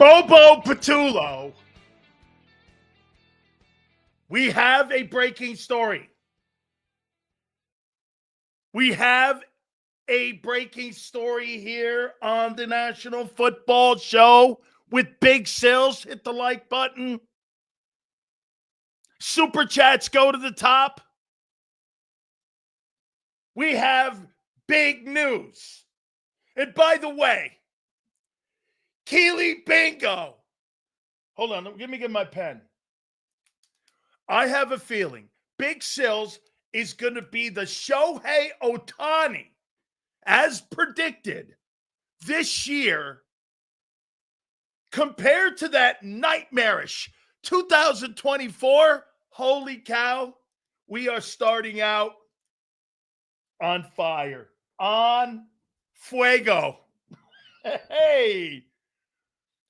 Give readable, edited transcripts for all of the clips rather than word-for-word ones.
Bobo Patullo. We have a breaking story. We have a breaking story here on the National Football Show with Big Sills. Hit the like button. Super chats go to the top. We have big news. And by the way, Keely Bingo. Hold on, let me get my pen. I have a feeling Big Sills is going to be the Shohei Ohtani, as predicted this year, compared to that nightmarish 2024. Holy cow, we are starting out on fire, on fuego. Hey,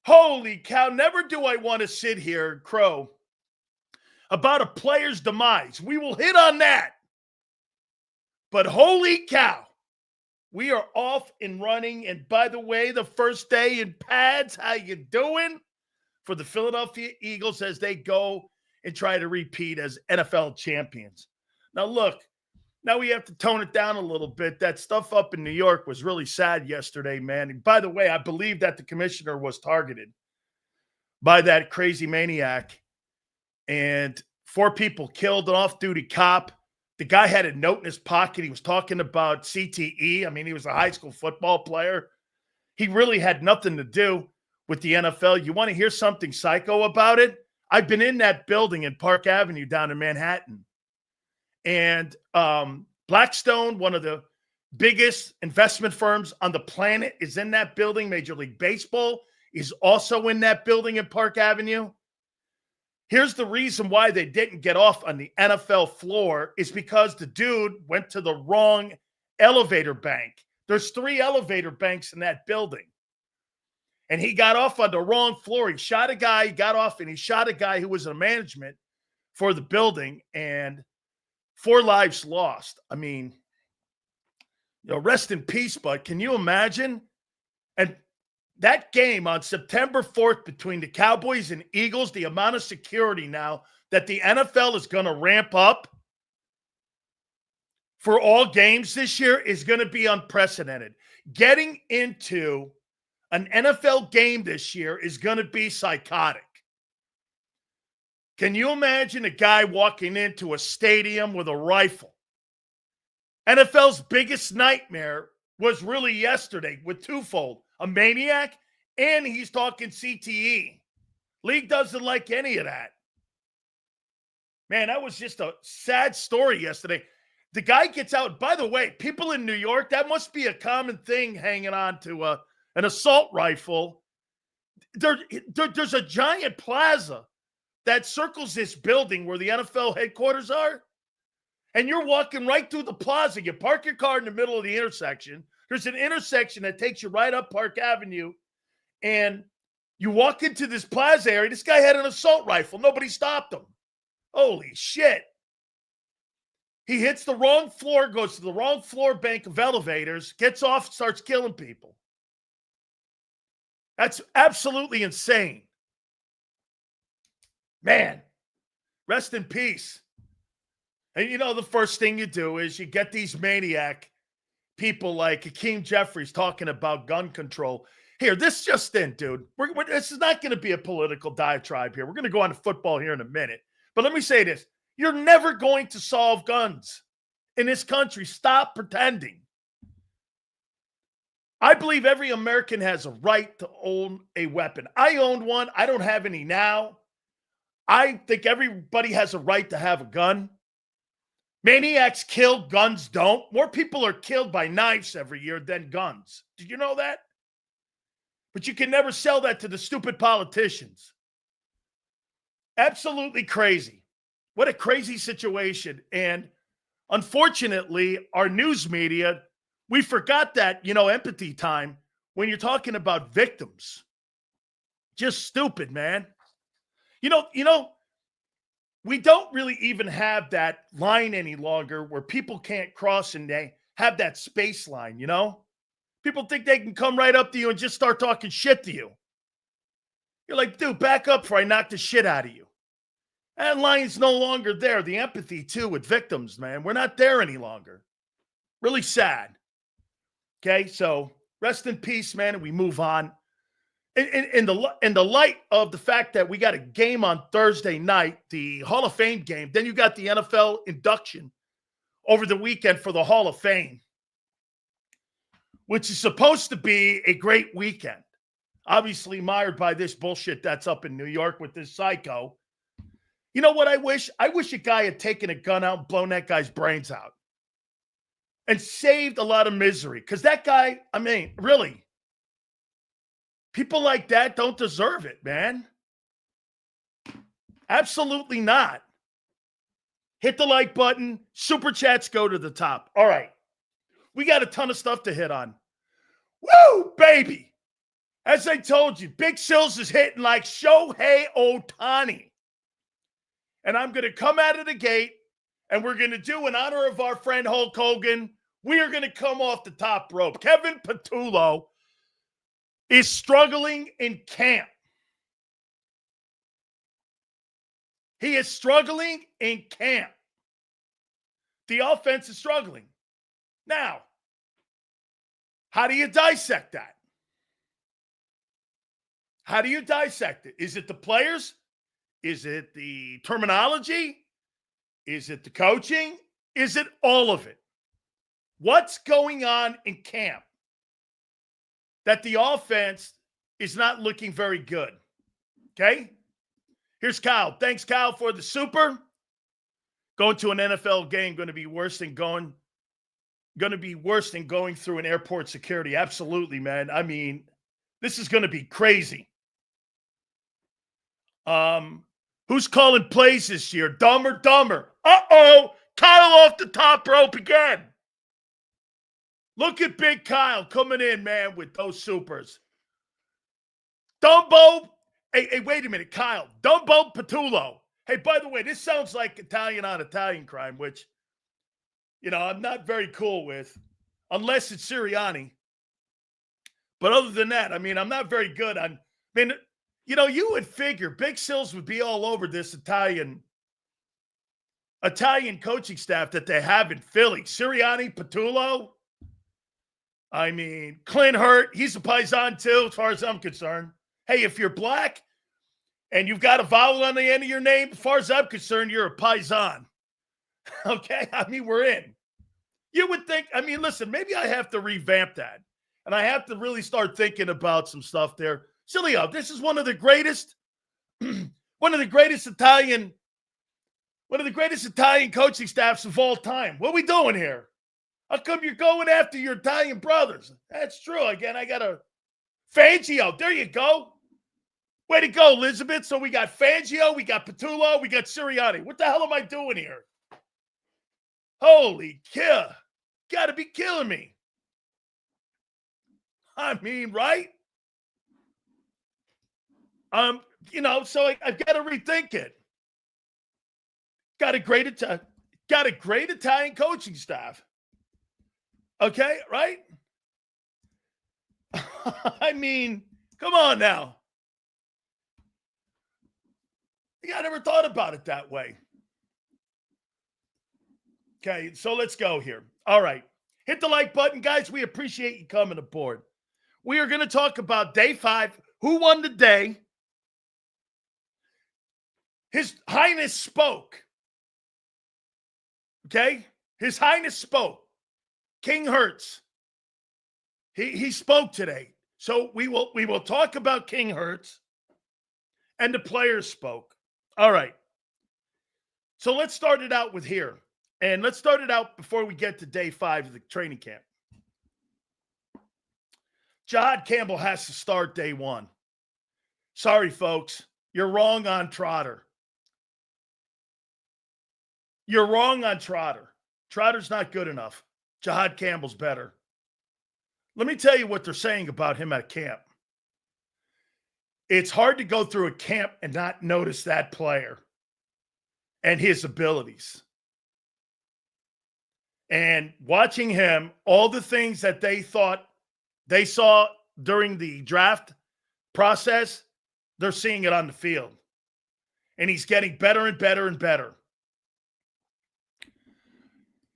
holy cow, never do I want to sit here and crow about a player's demise. We will hit on that. But holy cow, we are off and running. And by the way, the first day in pads, how you doing? For the Philadelphia Eagles as they go and try to repeat as NFL champions. Now look, now we have to tone it down a little bit. That stuff up in New York was really sad yesterday, man. And by the way, I believe that the commissioner was targeted by that crazy maniac. And 4 people killed, an off-duty cop. The guy had a note in his pocket. He was talking about CTE. I mean, he was a high school football player. He really had nothing to do with the NFL. You want to hear something psycho about it? I've been in that building in Park Avenue down in Manhattan. And Blackstone, one of the biggest investment firms on the planet, is in that building. Major League Baseball is also in that building in Park Avenue. Here's the reason why they didn't get off on the NFL floor is because the dude went to the wrong elevator bank. There's 3 elevator banks in that building. And he got off on the wrong floor. He shot a guy, he got off, and he shot a guy who was in management for the building, and 4 lives lost. I mean, rest in peace, but can you imagine? And that game on September 4th between the Cowboys and Eagles, the amount of security now that the NFL is going to ramp up for all games this year is going to be unprecedented. Getting into an NFL game this year is going to be psychotic. Can you imagine a guy walking into a stadium with a rifle? NFL's biggest nightmare was really yesterday with twofold. A maniac, and he's talking CTE. League doesn't like any of that. Man, that was just a sad story yesterday. The guy gets out. By the way, people in New York, that must be a common thing, hanging on to an assault rifle. There's a giant plaza that circles this building where the NFL headquarters are. And you're walking right through the plaza. You park your car in the middle of the intersection. There's an intersection that takes you right up Park Avenue. And you walk into this plaza area. This guy had an assault rifle. Nobody stopped him. Holy shit. He hits the wrong floor, goes to the wrong floor bank of elevators, gets off, starts killing people. That's absolutely insane. Man, rest in peace. And the first thing you do is you get these maniac people like Hakeem Jeffries talking about gun control. Here, this just in, dude. This is not going to be a political diatribe here. We're going to go on to football here in a minute. But let me say this. You're never going to solve guns in this country. Stop pretending. I believe every American has a right to own a weapon. I owned one. I don't have any now. I think everybody has a right to have a gun. Maniacs kill, guns don't. More people are killed by knives every year than guns. Did you know that? But you can never sell that to the stupid politicians. Absolutely crazy. What a crazy situation. And unfortunately, our news media, we forgot that, empathy time when you're talking about victims. Just stupid, man. We don't really even have that line any longer where people can't cross and they have that space line, People think they can come right up to you and just start talking shit to you. You're like, dude, back up before I knock the shit out of you. And line's no longer there. The empathy, too, with victims, man. We're not there any longer. Really sad. Okay, so rest in peace, man, and we move on. In the light of the fact that we got a game on Thursday night, the Hall of Fame game, then you got the NFL induction over the weekend for the Hall of Fame, which is supposed to be a great weekend. Obviously mired by this bullshit that's up in New York with this psycho. You know what I wish? I wish a guy had taken a gun out and blown that guy's brains out and saved a lot of misery. Because that guy, I mean, really, people like that don't deserve it, man. Absolutely not. Hit the like button. Super chats go to the top. All right. We got a ton of stuff to hit on. Woo, baby. As I told you, Big Sills is hitting like Shohei Ohtani. And I'm going to come out of the gate, and we're going to do in honor of our friend Hulk Hogan. We are going to come off the top rope. Kevin Patullo is struggling in camp. He is struggling in camp. The offense is struggling. Now, how do you dissect that? How do you dissect it? Is it the players? Is it the terminology? Is it the coaching? Is it all of it? What's going on in camp that the offense is not looking very good? Okay? Here's Kyle. Thanks, Kyle, for the super. Going to an NFL game going to be worse than going through an airport security. Absolutely, man. I mean, this is going to be crazy. Who's calling plays this year? Dumb or Dumber? Uh-oh. Kyle off the top rope again. Look at Big Kyle coming in, man, with those supers. Dumbo. Hey, wait a minute, Kyle. Dumbo Patullo. Hey, by the way, this sounds like Italian on Italian crime, which, I'm not very cool with, unless it's Sirianni. But other than that, I'm not very good on, you would figure Big Sills would be all over this Italian coaching staff that they have in Philly. Sirianni, Patullo. Clint Hurt, he's a Paisan too, as far as I'm concerned. Hey, if you're black and you've got a vowel on the end of your name, as far as I'm concerned, you're a Paisan. Okay? We're in. You would think, listen, maybe I have to revamp that. And I have to really start thinking about some stuff there. Sileo, this is one of the greatest Italian coaching staffs of all time. What are we doing here? How come you're going after your Italian brothers? That's true. Again, I got a Fangio. There you go. Way to go, Elizabeth. So we got Fangio, we got Patullo, we got Sirianni. What the hell am I doing here? Holy cow. Got to be killing me. Right? So I've got to rethink it. Got a great Italian coaching staff. Okay, right? Come on now. I never thought about it that way. Okay, so let's go here. All right. Hit the like button, guys. We appreciate you coming aboard. We are going to talk about day 5. Who won the day? His Highness spoke. Okay? His Highness spoke. King Hertz. He spoke today. So we will talk about King Hertz, and the players spoke. All right. So let's start it out with here. And let's start it out before we get to day 5 of the training camp. Jahad Campbell has to start day 1. Sorry, folks. You're wrong on Trotter. You're wrong on Trotter. Trotter's not good enough. Jahad Campbell's better. Let me tell you what they're saying about him at camp. It's hard to go through a camp and not notice that player and his abilities. And watching him, all the things that they thought they saw during the draft process, they're seeing it on the field. And he's getting better and better and better.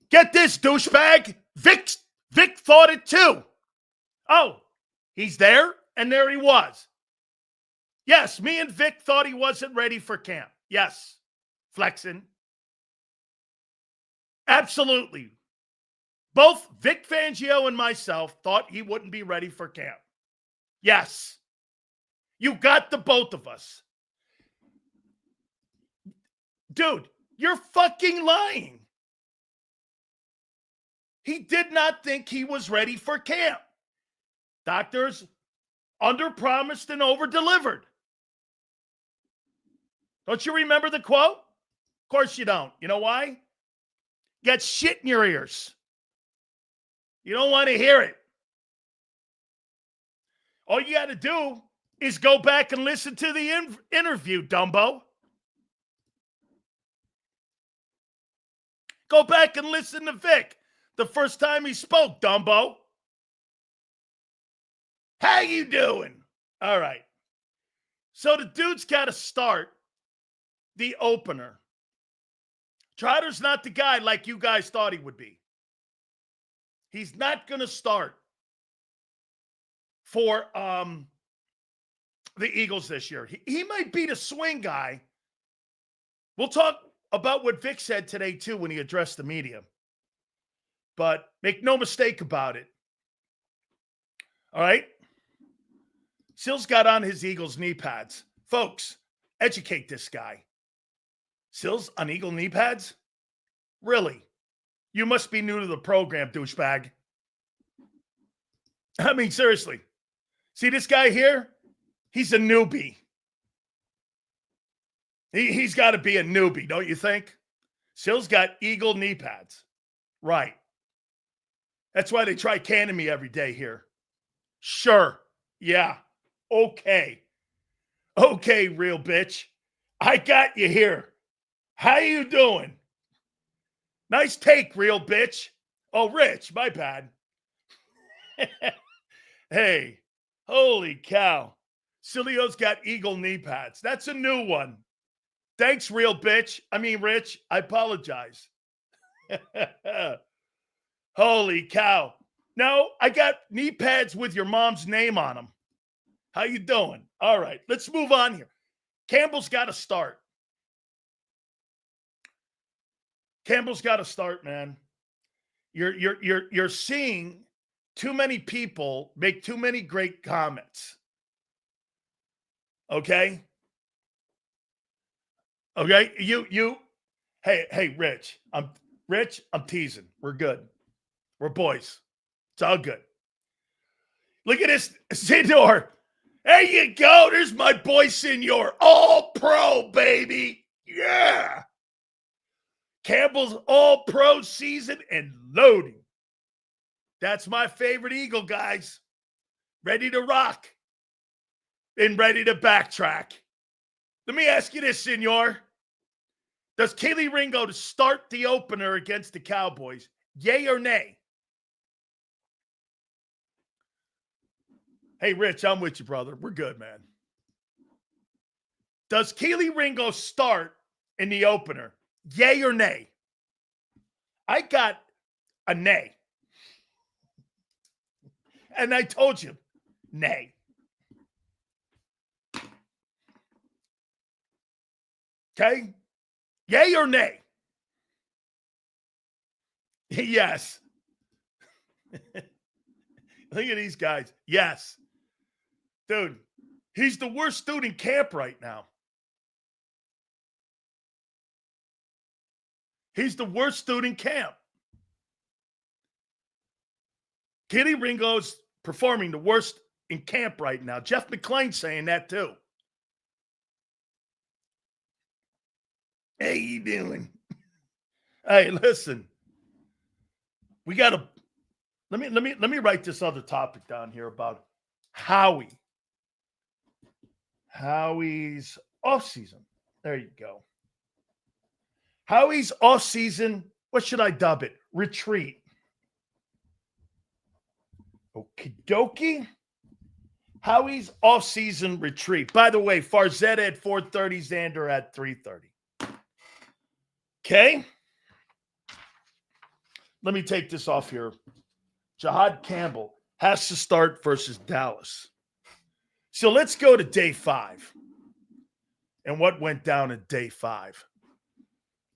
Get this, douchebag. Vic thought it too. Oh, he's there, and there he was. Yes, me and Vic thought he wasn't ready for camp. Yes, flexing. Absolutely. Both Vic Fangio and myself thought he wouldn't be ready for camp. Yes. You got the both of us. Dude, you're fucking lying. He did not think he was ready for camp. Doctors under-promised and over-delivered. Don't you remember the quote? Of course you don't. You know why? You got shit in your ears. You don't want to hear it. All you got to do is go back and listen to the interview, Dumbo. Go back and listen to Vic the first time he spoke, Dumbo. How you doing? All right. So the dude's got to start the opener. Trotter's not the guy like you guys thought he would be. He's not going to start for the Eagles this year. He might be the swing guy. We'll talk about what Vic said today, too, when he addressed the media. But make no mistake about it. All right? Sil's got on his Eagles knee pads. Folks, educate this guy. Sil's on Eagle knee pads? Really? You must be new to the program, douchebag. I mean, seriously. See this guy here? He's a newbie. He's got to be a newbie, don't you think? Sil's got Eagle knee pads. Right. That's why they try canning me every day here. Sure. Yeah. Okay. Okay, real bitch. I got you here. How you doing? Nice take, real bitch. Oh, Rich, my bad. Hey, holy cow. Sileo's got Eagle knee pads. That's a new one. Thanks, real bitch. I mean, Rich, I apologize. Holy cow. No, I got knee pads with your mom's name on them. How you doing? All right, let's move on here. Campbell's got to start. Campbell's got to start, man. You're seeing too many people make too many great comments. Okay? Okay? Hey, Rich. I'm teasing. We're good. We're boys. It's all good. Look at this, Senor. There you go. There's my boy, Senor. All pro, baby. Yeah. Campbell's all pro season and loading. That's my favorite Eagle, guys. Ready to rock and ready to backtrack. Let me ask you this, Senor. Does Kelee Ringo to start the opener against the Cowboys? Yay or nay? Hey, Rich, I'm with you, brother. We're good, man. Does Kelee Ringo start in the opener? Yay or nay? I got a nay. And I told you, nay. Okay? Yay or nay? Yes. Look at these guys. Yes. Dude, he's the worst dude in camp right now. He's the worst dude in camp. Kelee Ringo's performing the worst in camp right now. Jeff McClain's saying that too. Hey, you doing? Hey, listen. We got to let me write this other topic down here about Howie's offseason. There you go. Howie's offseason, what should I dub it? Retreat. Okie dokie. Howie's off-season retreat. By the way, Farzetta at 4:30, Xander at 3:30. Okay? Let me take this off here. Jahad Campbell has to start versus Dallas. So let's go to day 5 and what went down in day 5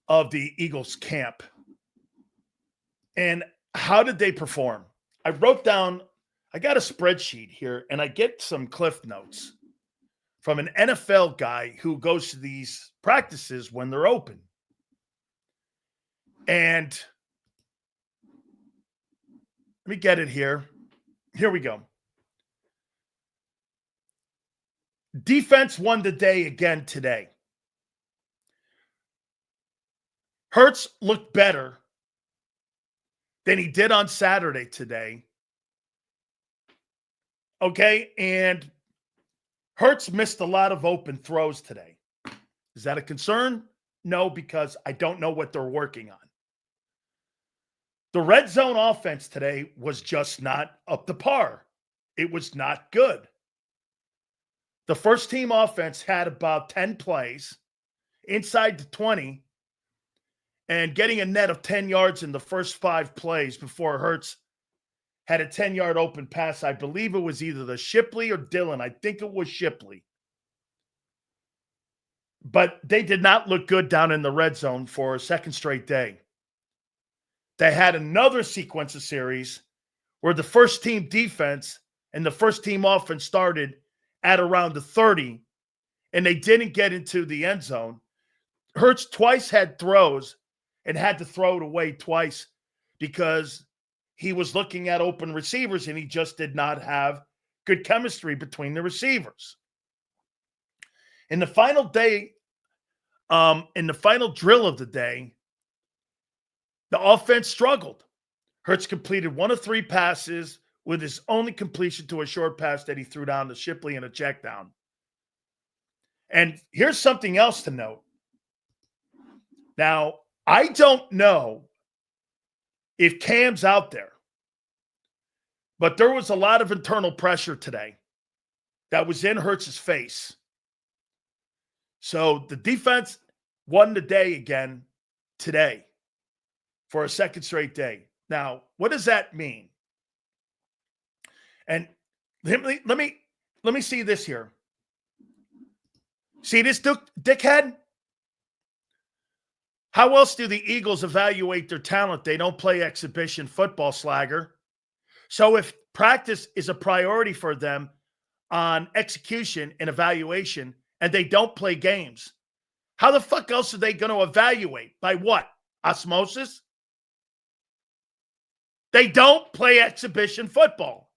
of the Eagles camp. And how did they perform? I wrote down, I got a spreadsheet here, and I get some cliff notes from an NFL guy who goes to these practices when they're open. And let me get it here. Here we go. Defense won the day again today. Hurts looked better than he did on Saturday today. Okay, and Hurts missed a lot of open throws today. Is that a concern? No, because I don't know what they're working on. The red zone offense today was just not up to par. It was not good. The first team offense had about 10 plays inside the 20 and getting a net of 10 yards in the first 5 plays before Hurts had a 10-yard open pass. I believe it was either the Shipley or Dillon. I think it was Shipley. But they did not look good down in the red zone for a second straight day. They had another sequence of series where the first team defense and the first team offense started at around the 30, and they didn't get into the end zone. Hurts twice had throws and had to throw it away twice because he was looking at open receivers and he just did not have good chemistry between the receivers. In the final day, in the final drill of the day, the offense struggled. Hurts completed 1 of 3 passes with his only completion to a short pass that he threw down to Shipley in a check down. And here's something else to note. Now, I don't know if Cam's out there, but there was a lot of internal pressure today that was in Hurts' face. So the defense won the day again today for a second straight day. Now, what does that mean? And let me see this here. See this dickhead? How else do the Eagles evaluate their talent? They don't play exhibition football, slagger. So if practice is a priority for them on execution and evaluation, and they don't play games, how the fuck else are they going to evaluate? By what? Osmosis? They don't play exhibition football.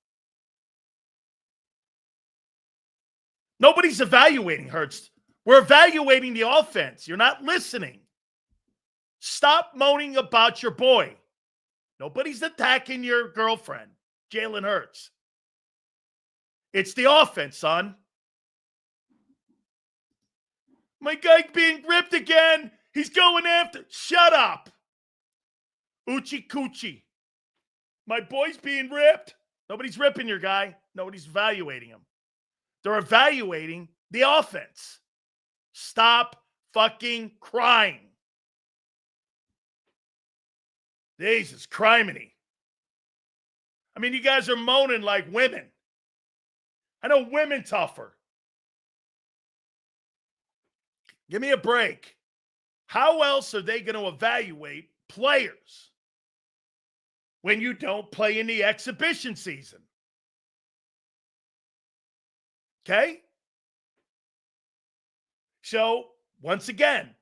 Nobody's evaluating Hurts. We're evaluating the offense. You're not listening. Stop moaning about your boy. Nobody's attacking your girlfriend, Jalen Hurts. It's the offense, son. My guy being ripped again. He's going after. Shut up. Oochie coochie. My boy's being ripped. Nobody's ripping your guy. Nobody's evaluating him. They're evaluating the offense. Stop fucking crying. Jesus, criminy. I mean, you guys are moaning like women. I know women tougher. Give me a break. How else are they going to evaluate players when you don't play in the exhibition season? Okay? So, once again,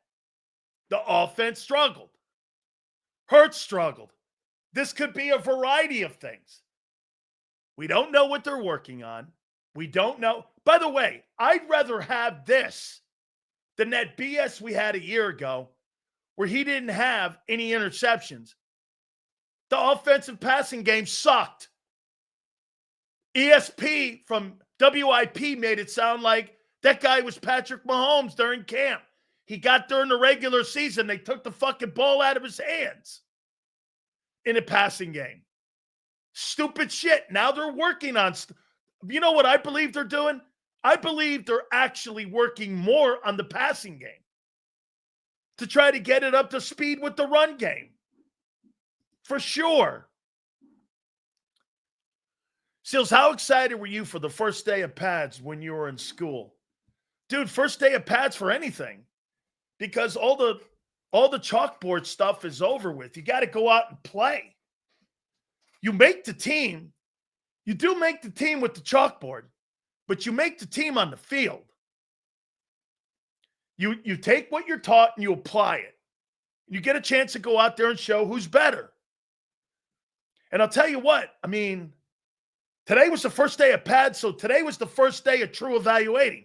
the offense struggled. Hurts struggled. This could be a variety of things. We don't know what they're working on. We don't know. By the way, I'd rather have this than that BS we had a year ago where he didn't have any interceptions. The offensive passing game sucked. ESP from WIP made it sound like that guy was Patrick Mahomes during camp. He got during the regular season. They took the fucking ball out of his hands in a passing game. Stupid shit. Now they're working on You know what I believe they're doing? I believe they're actually working more on the passing game to try to get it up to speed with the run game. For sure. Seals, how excited were you for the first day of pads when you were in school? Dude, first day of pads for anything. Because all the chalkboard stuff is over with. You got to go out and play. You make the team. You do make the team with the chalkboard, but you make the team on the field. You take what you're taught and you apply it. You get a chance to go out there and show who's better. And I'll tell you what, I mean, today was the first day of pads, so today was the first day of true evaluating.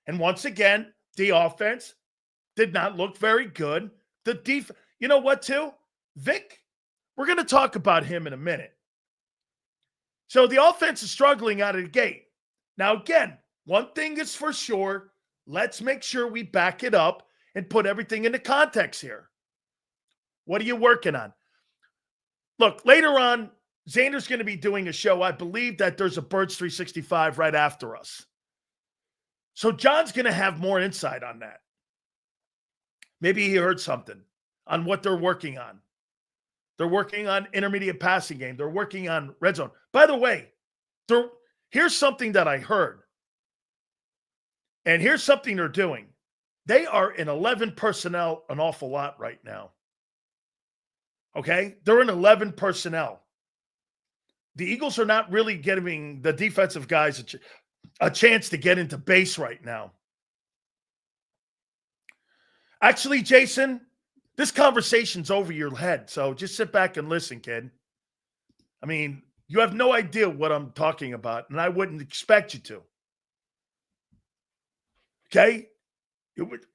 And once again, the offense did not look very good. The defense, you know what, too? Vic, we're going to talk about him in a minute. So the offense is struggling out of the gate. Now, again, one thing is for sure, let's make sure we back it up and put everything into context here. What are you working on? Look, later on, Xander's going to be doing a show. I believe that there's a Birds 365 right after us. So John's going to have more insight on that. Maybe he heard something on what they're working on. They're working on intermediate passing game. They're working on red zone. By the way, here's something that I heard. And here's something they're doing. They are in 11 personnel an awful lot right now. Okay? They're in 11 personnel. The Eagles are not really giving the defensive guys a chance to get into base right now. Actually, Jason, this conversation's over your head, so just sit back and listen, kid. I mean, you have no idea what I'm talking about, and I wouldn't expect you to. Okay? You wouldn't.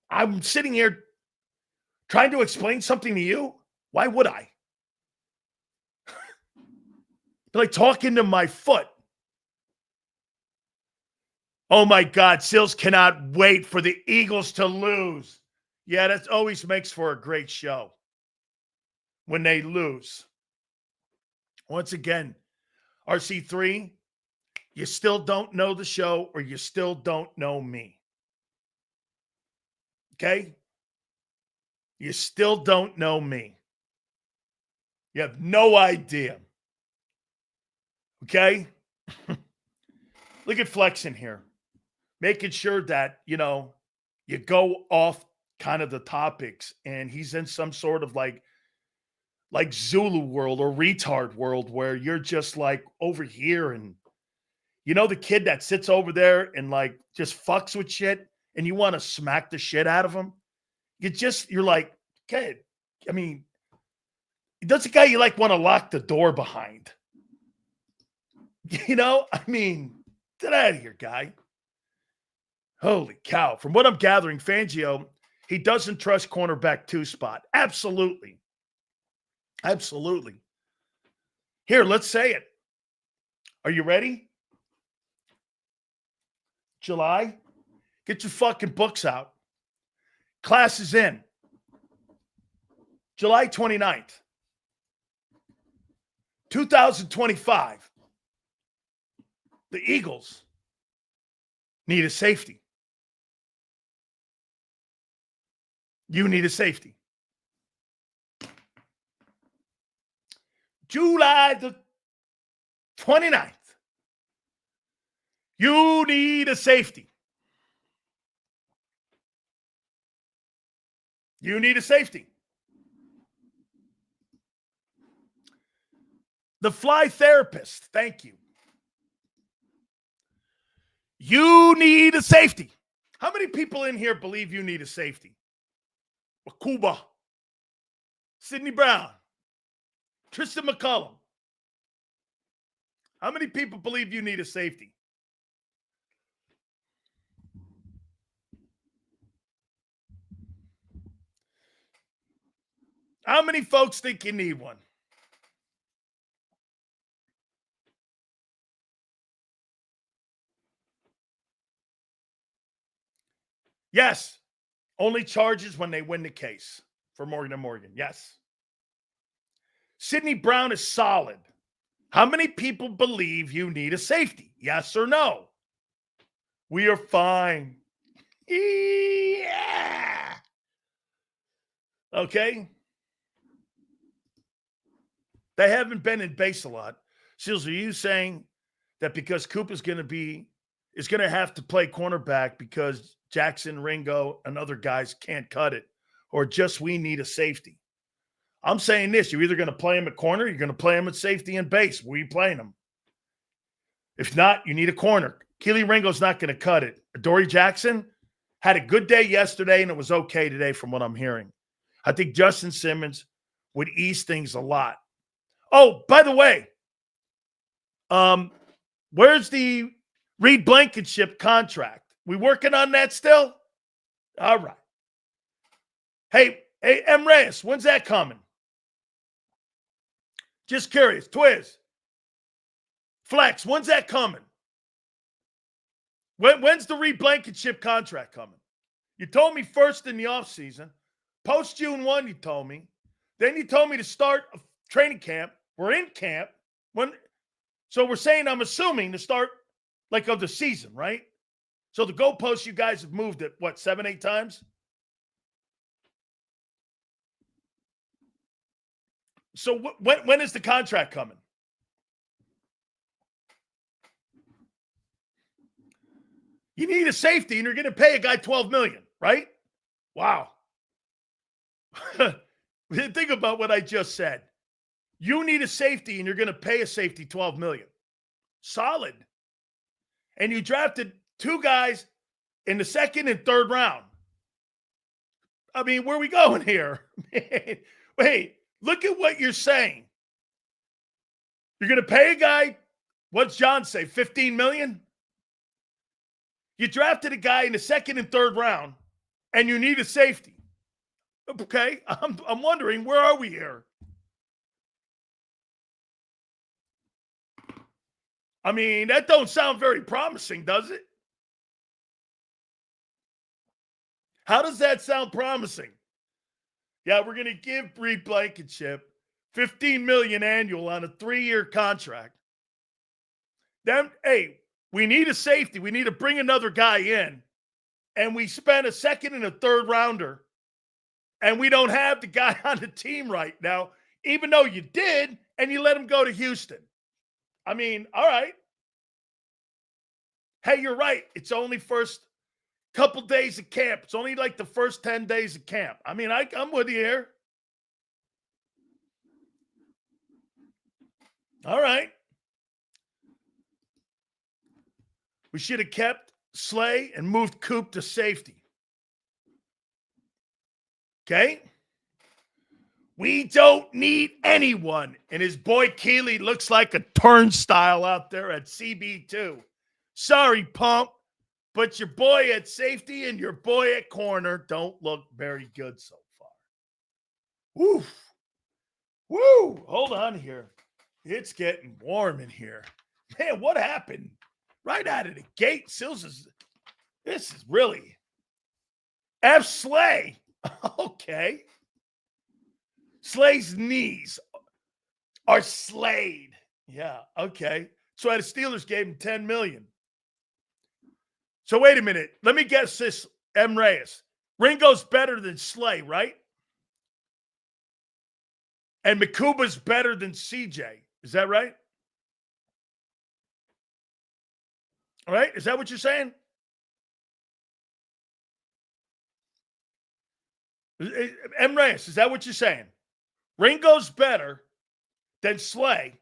I'm sitting here trying to explain something to you. Why would I? Like talking to my foot. Oh my God, Sills cannot wait for the Eagles to lose. Yeah, that always makes for a great show when they lose. Once again, RC3, you still don't know the show or you still don't know me. Okay? You still don't know me. You have no idea. Okay? Look at Flex in here. Making sure that, you go off kind of the topics, and he's in some sort of like Zulu world or retard world where you're just like over here, and the kid that sits over there and like just fucks with shit and you want to smack the shit out of him. You're like, kid, I mean, that's a guy you like want to lock the door behind. I mean, get out of here, guy. Holy cow. From what I'm gathering, Fangio, he doesn't trust cornerback 2 spot. Absolutely. Absolutely. Here, let's say it. Are you ready? July? Get your fucking books out. Class is in. July 29th. 2025. The Eagles need a safety. You need a safety. July the 29th. You need a safety. You need a safety. The Fly Therapist. Thank you. You need a safety. How many people in here believe you need a safety? Wakuba, Sidney Brown, Tristan McCullum. How many people believe you need a safety? How many folks think you need one? Yes. Only charges when they win the case for Morgan & Morgan. Yes. Sidney Brown is solid. How many people believe you need a safety? Yes or no? We are fine. Yeah. Okay. They haven't been in base a lot. Seals, are you saying that because Coop is going to have to play cornerback because Jackson, Ringo, and other guys can't cut it, or just we need a safety? I'm saying this: you're either going to play him at corner, or you're going to play him at safety and base. Where are you playing him? If not, you need a corner. Keely Ringo's not going to cut it. Dory Jackson had a good day yesterday, and it was okay today from what I'm hearing. I think Justin Simmons would ease things a lot. Oh, by the way, where's the Reed Blankenship contract? We working on that still? All right. Hey, M. Reyes, when's that coming? Just curious. Twiz. Flex, when's that coming? When's the Reed Blankenship contract coming? You told me first in the offseason. Post June 1, you told me. Then you told me to start a training camp. We're in camp. So we're saying, I'm assuming, to start of the season, right? So the goalposts you guys have moved it, 7, 8 times? So when is the contract coming? You need a safety, and you're going to pay a guy $12 million, right? Wow. Think about what I just said. You need a safety, and you're going to pay a safety $12 million. Solid. And you drafted 2 guys in the second and third round. I mean, where are we going here? Wait, look at what you're saying. You're going to pay a guy, what's John say, $15 million? You drafted a guy in the second and third round, and you need a safety. Okay, I'm wondering, where are we here? I mean, that don't sound very promising, does it? How does that sound promising? Yeah, we're going to give Reed Blankenship $15 million annual on a 3-year contract. Then, hey, we need a safety. We need to bring another guy in. And we spent a second and a third rounder. And we don't have the guy on the team right now, even though you did, and you let him go to Houston. I mean, all right. Hey, you're right. It's only first couple days of camp. It's only like the first 10 days of camp. I mean, I'm with you here. All right. We should have kept Slay and moved Coop to safety. Okay? We don't need anyone. And his boy Keely looks like a turnstile out there at CB2. Sorry, Pump, but your boy at safety and your boy at corner don't look very good so far. Woo! Woo! Hold on here. It's getting warm in here. Man, what happened? Right out of the gate, this is really F. Slay. Okay. Slay's knees are slayed. Yeah, okay. So the Steelers gave him $10 million. So wait a minute. Let me guess this, M. Reyes. Ringo's better than Slay, right? And Makuba's better than CJ. Is that right? All right? Is that what you're saying? M. Reyes, is that what you're saying? Ringo's better than Slay,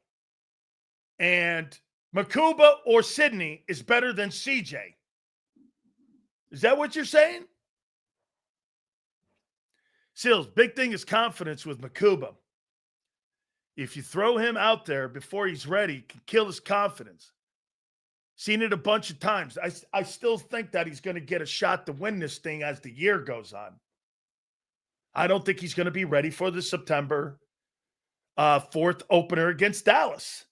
and Makuba or Sydney is better than CJ. Is that what you're saying? Seals, big thing is confidence with Makuba. If you throw him out there before he's ready, it can kill his confidence. Seen it a bunch of times. I still think that he's going to get a shot to win this thing as the year goes on. I don't think he's going to be ready for the September 4th opener against Dallas.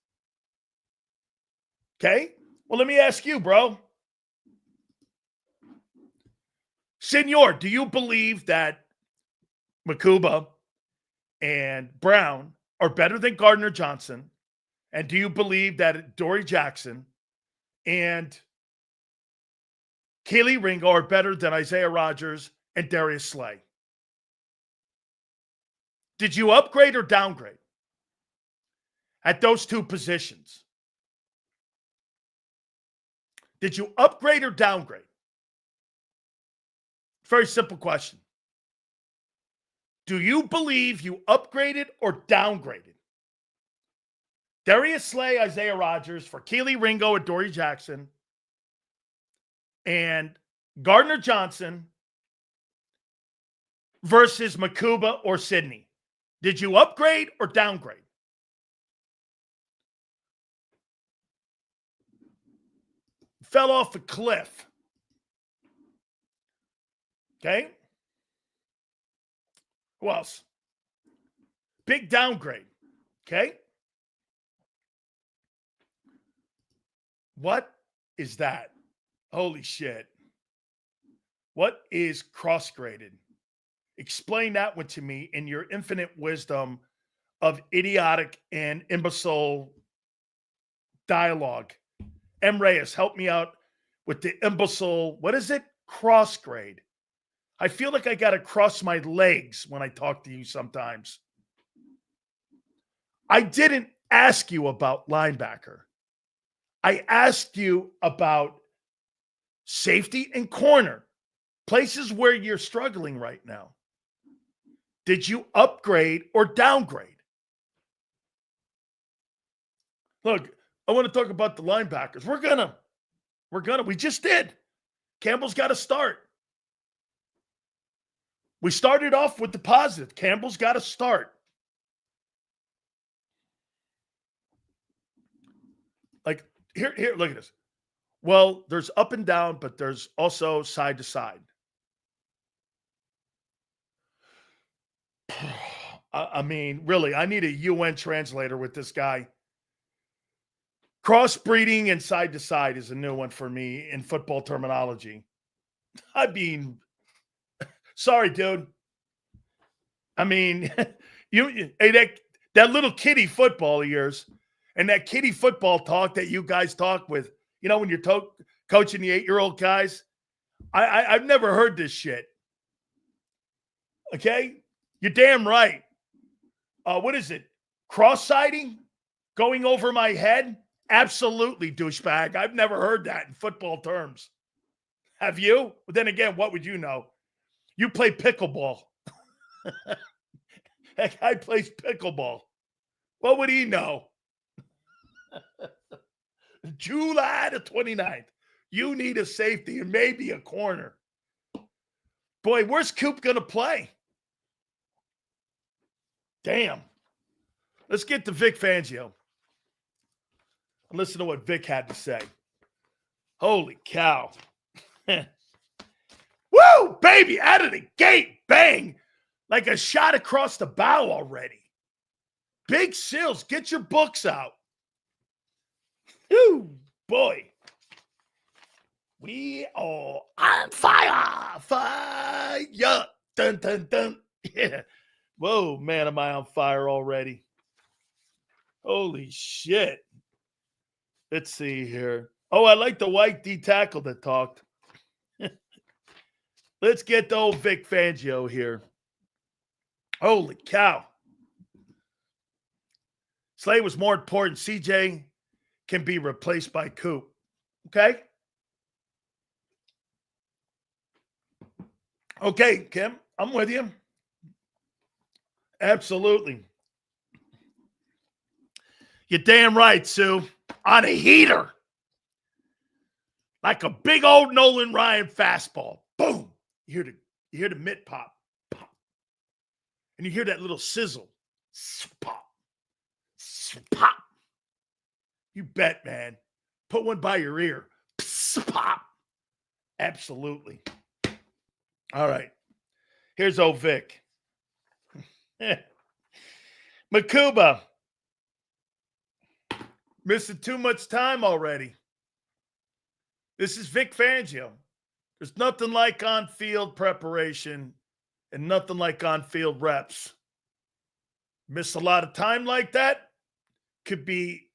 Okay? Well, let me ask you, bro. Senor, do you believe that Makuba and Brown are better than Gardner Johnson And do you believe that Dory Jackson and Keely Ringo are better than Isaiah Rodgers and Darius Slay? Did you upgrade or downgrade at those two positions? Did you upgrade or downgrade? Very simple question. Do you believe you upgraded or downgraded Darius Slay, Isaiah Rodgers for Keely Ringo and Dory Jackson and Gardner Johnson versus Makuba or Sydney? Did you upgrade or downgrade? Fell off a cliff. Okay? Who else? Big downgrade. Okay? What is that? Holy shit. What is cross-graded? Explain that one to me in your infinite wisdom of idiotic and imbecile dialogue. M. Reyes, help me out with the imbecile, what is it? Cross-grade. I feel like I got to cross my legs when I talk to you sometimes. I didn't ask you about linebacker. I asked you about safety and corner, places where you're struggling right now. Did you upgrade or downgrade? Look, I want to talk about the linebackers. We just did. Campbell's got to start. We started off with the positive. Campbell's got to start. Like, here, look at this. Well, there's up and down, but there's also side to side. I mean, really, I need a UN translator with this guy. Crossbreeding and side to side is a new one for me in football terminology. I mean, sorry, dude. I mean, that little kiddie football of yours and that kiddie football talk that you guys talk with, when you're coaching the 8-year-old guys, I've never heard this shit. Okay? You're damn right. What is it? Cross-siding? Going over my head? Absolutely, douchebag. I've never heard that in football terms. Have you? But then again, what would you know? You play pickleball. That guy plays pickleball. What would he know? July the 29th. You need a safety and maybe a corner. Boy, where's Coop going to play? Damn. Let's get to Vic Fangio. And listen to what Vic had to say. Holy cow. Woo, baby, out of the gate. Bang. Like a shot across the bow already. Big Sills, get your books out. Woo, boy. We are on fire. Fire. Dun, dun, dun. Yeah. Whoa, man, am I on fire already? Holy shit. Let's see here. Oh, I like the white D tackle that talked. Let's get the old Vic Fangio here. Holy cow. Slay was more important. CJ can be replaced by Coop. Okay? Okay, Kim, I'm with you. Absolutely. You're damn right, Sue. On a heater. Like a big old Nolan Ryan fastball. Boom. You hear the mitt pop. Pop. And you hear that little sizzle. Pop. Pop. You bet, man. Put one by your ear. Pop. Absolutely. All right. Here's old Vic. Makuba. Missing too much time already. This is Vic Fangio. There's nothing like on-field preparation and nothing like on-field reps. Miss a lot of time like that, could be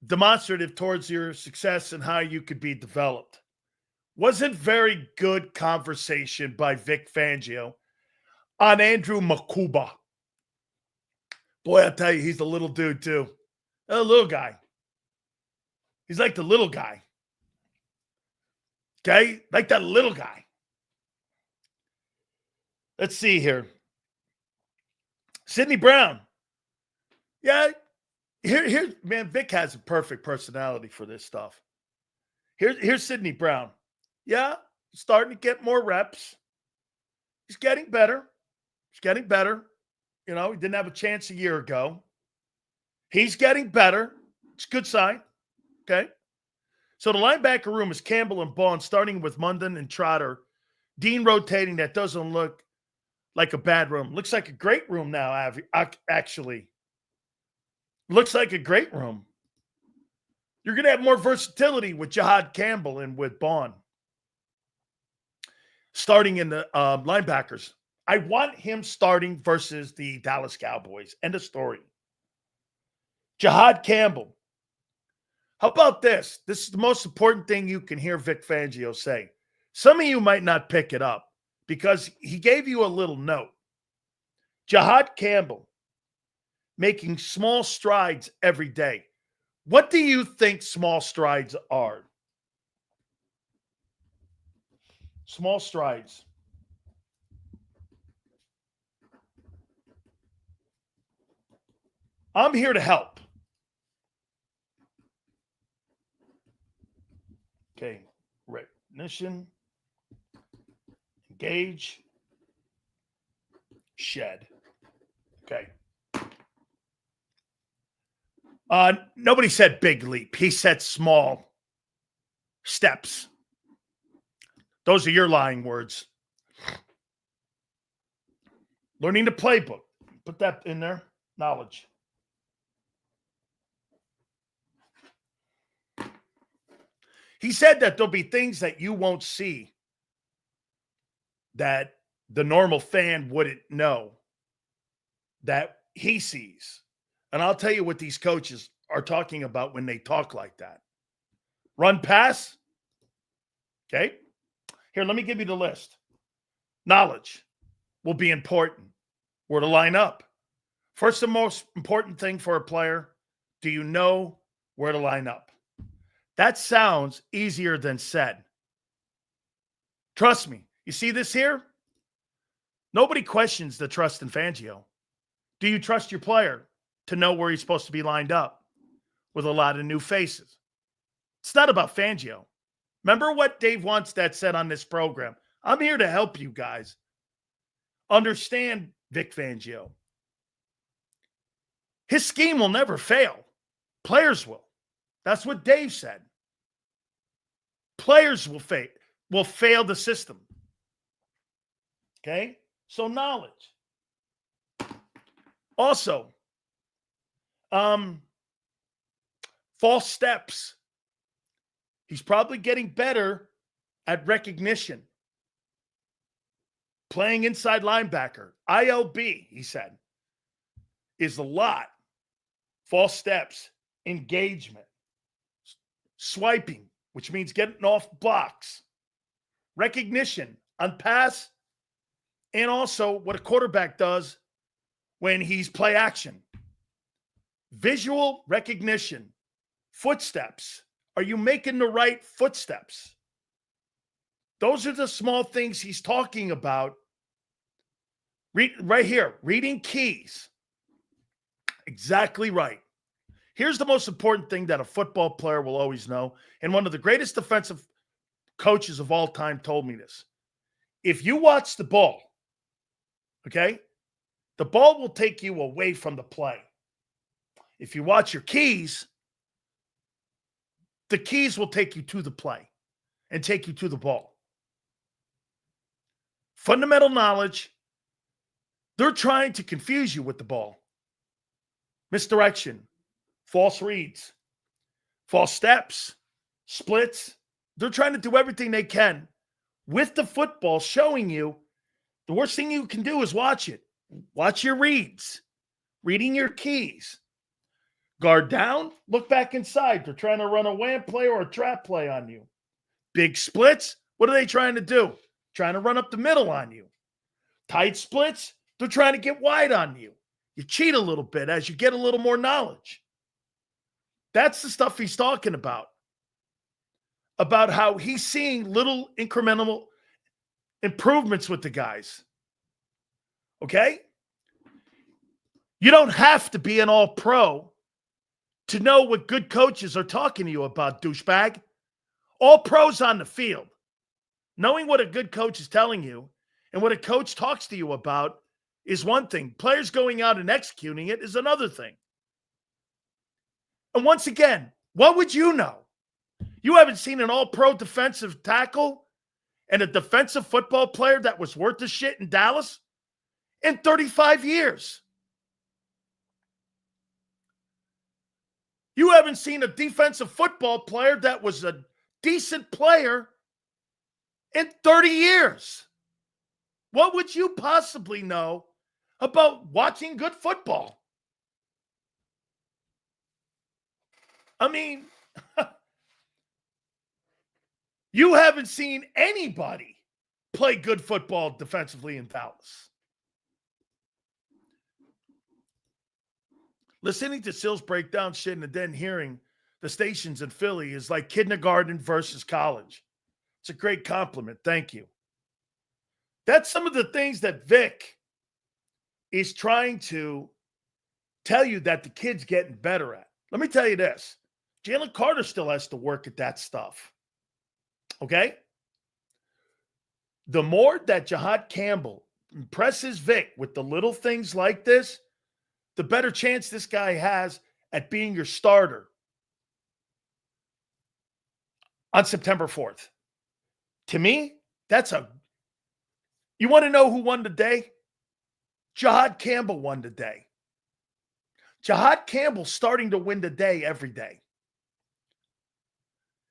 demonstrative towards your success and how you could be developed. Wasn't very good conversation by Vic Fangio on Andrew Makuba. Boy, I'll tell you, he's a little dude too. A little guy. He's like the little guy. Okay? Like that little guy. Let's see here. Sidney Brown. Yeah. Here, man, Vic has a perfect personality for this stuff. Here's Sidney Brown. Yeah, starting to get more reps. He's getting better. He's getting better. You know, he didn't have a chance a year ago. He's getting better. It's a good sign. Okay. So the linebacker room is Campbell and Bond, starting with Munden and Trotter. Dean rotating. That doesn't look like a bad room. Looks like a great room now, actually. Looks like a great room. You're going to have more versatility with Jahad Campbell and with Bond. Starting in the linebackers. I want him starting versus the Dallas Cowboys. End of story. Jahad Campbell. How about this? This is the most important thing you can hear Vic Fangio say. Some of you might not pick it up because he gave you a little note. Jahad Campbell making small strides every day. What do you think small strides are? Small strides. I'm here to help. Okay. Recognition. Engage. Shed. Okay. Nobody said big leap. He said small steps. Those are your lying words. Learning the playbook. Put that in there. Knowledge. He said that there'll be things that you won't see that the normal fan wouldn't know that he sees. And I'll tell you what these coaches are talking about when they talk like that. Run pass. Okay. Here, let me give you the list. Knowledge will be important. Where to line up. First, the most important thing for a player, do you know where to line up? That sounds easier than said. Trust me. You see this here? Nobody questions the trust in Fangio. Do you trust your player to know where he's supposed to be lined up with a lot of new faces? It's not about Fangio. Remember what Dave Wannstedt said on this program? I'm here to help you guys understand Vic Fangio. His scheme will never fail. Players will. That's what Dave said. Players will fail the system. Okay? So knowledge. Also, false steps. He's probably getting better at recognition. Playing inside linebacker. ILB, he said, is a lot. False steps. Engagement. Swiping, which means getting off blocks. Recognition on pass. And also what a quarterback does when he's play action. Visual recognition. Footsteps. Are you making the right footsteps? Those are the small things he's talking about. Right here, reading keys. Exactly right. Here's the most important thing that a football player will always know. And one of the greatest defensive coaches of all time told me this. If you watch the ball, okay, the ball will take you away from the play. If you watch your keys, the keys will take you to the play and take you to the ball. Fundamental knowledge. They're trying to confuse you with the ball. Misdirection, false reads, false steps, splits. They're trying to do everything they can with the football, showing you the worst thing you can do is watch it. Watch your reads, reading your keys. Guard down, look back inside. They're trying to run a wham play or a trap play on you. Big splits, what are they trying to do? Trying to run up the middle on you. Tight splits, they're trying to get wide on you. You cheat a little bit as you get a little more knowledge. That's the stuff he's talking about how he's seeing little incremental improvements with the guys. Okay? You don't have to be an all-pro to know what good coaches are talking to you about, douchebag. All pros on the field. Knowing what a good coach is telling you and what a coach talks to you about is one thing. Players going out and executing it is another thing. And once again, what would you know? You haven't seen an all-pro defensive tackle and a defensive football player that was worth the shit in Dallas in 35 years. You haven't seen a defensive football player that was a decent player in 30 years. What would you possibly know about watching good football? I mean, you haven't seen anybody play good football defensively in Dallas. Listening to Sills break down shit and then hearing the stations in Philly is like kindergarten versus college. It's a great compliment. Thank you. That's some of the things that Vic is trying to tell you that the kid's getting better at. Let me tell you this. Jalen Carter still has to work at that stuff. Okay? The more that Jahad Campbell impresses Vic with the little things like this, the better chance this guy has at being your starter on September 4th. To me, you want to know who won the day? Jahad Campbell won the day. Jahad Campbell's starting to win the day every day.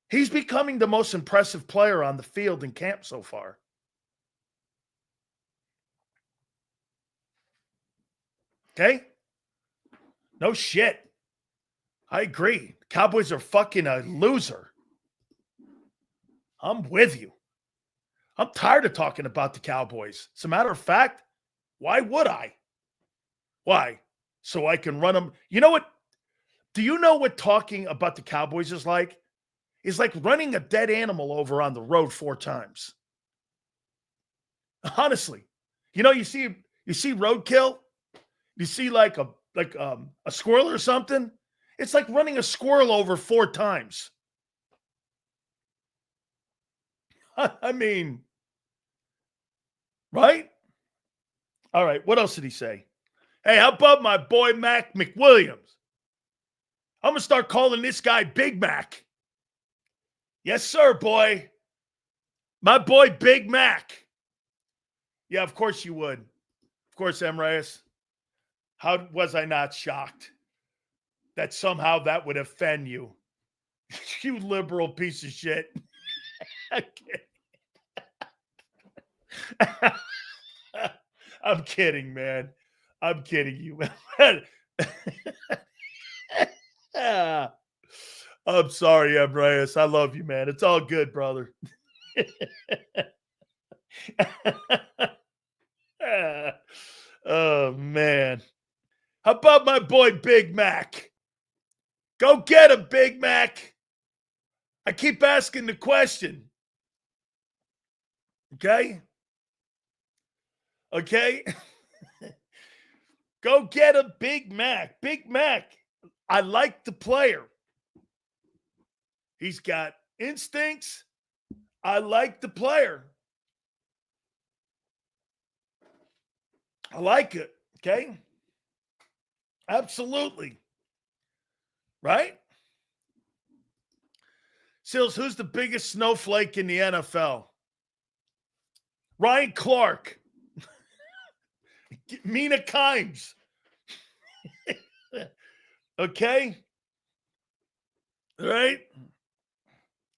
He's becoming the most impressive player on the field in camp so far. Okay? No shit. I agree. The Cowboys are fucking a loser. I'm with you. I'm tired of talking about the Cowboys. As a matter of fact, why would I? Why? So I can run them. You know what? Do you know what talking about the Cowboys is like? It's like running a dead animal over on the road 4 times. Honestly. You know, you see roadkill? You see like a squirrel or something? It's like running a squirrel over 4 times. I mean, right? All right, what else did he say? Hey, how about my boy Mac McWilliams? I'm going to start calling this guy Big Mac. Yes, sir, boy. My boy Big Mac. Yeah, of course you would. Of course, M. Reyes. How was I not shocked that somehow that would offend you? You liberal piece of shit. I'm kidding, man. I'm kidding you. I'm sorry, M. Reyes. I love you, man. It's all good, brother. Oh, man. How about my boy Big Mac? Go get him, Big Mac. I keep asking the question. Okay? Okay? Go get a Big Mac. Big Mac. I like the player. He's got instincts. I like the player. I like it. Okay? Absolutely. Right? Sills, who's the biggest snowflake in the NFL? Ryan Clark. Mina Kimes. Okay? All right?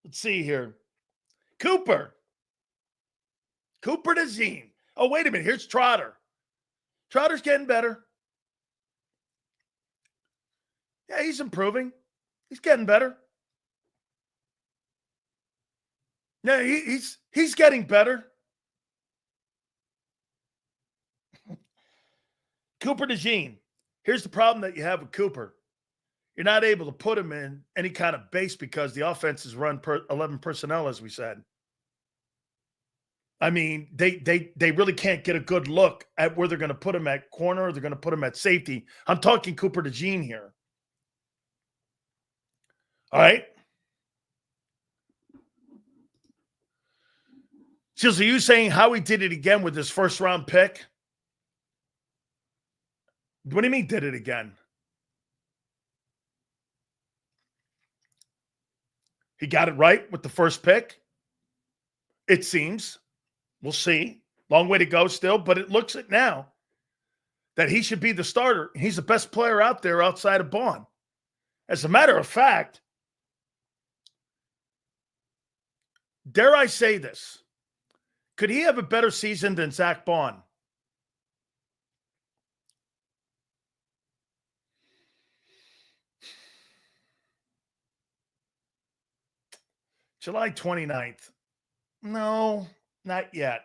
Let's see here. Cooper Nazim. Oh, wait a minute. Here's Trotter. Trotter's getting better. Yeah, he's improving. He's getting better. Yeah, he's getting better. Cooper DeJean. Here's the problem that you have with Cooper. You're not able to put him in any kind of base because the offense is run 11 personnel, as we said. I mean, they really can't get a good look at where they're going to put him at corner or they're going to put him at safety. I'm talking Cooper DeJean here. All right? So are you saying how he did it again with his first-round pick? What do you mean did it again? He got it right with the first pick? It seems. We'll see. Long way to go still, but it looks it now that he should be the starter. He's the best player out there outside of Bond. As a matter of fact, dare I say this, could he have a better season than Zach Bond? July 29th. No, not yet.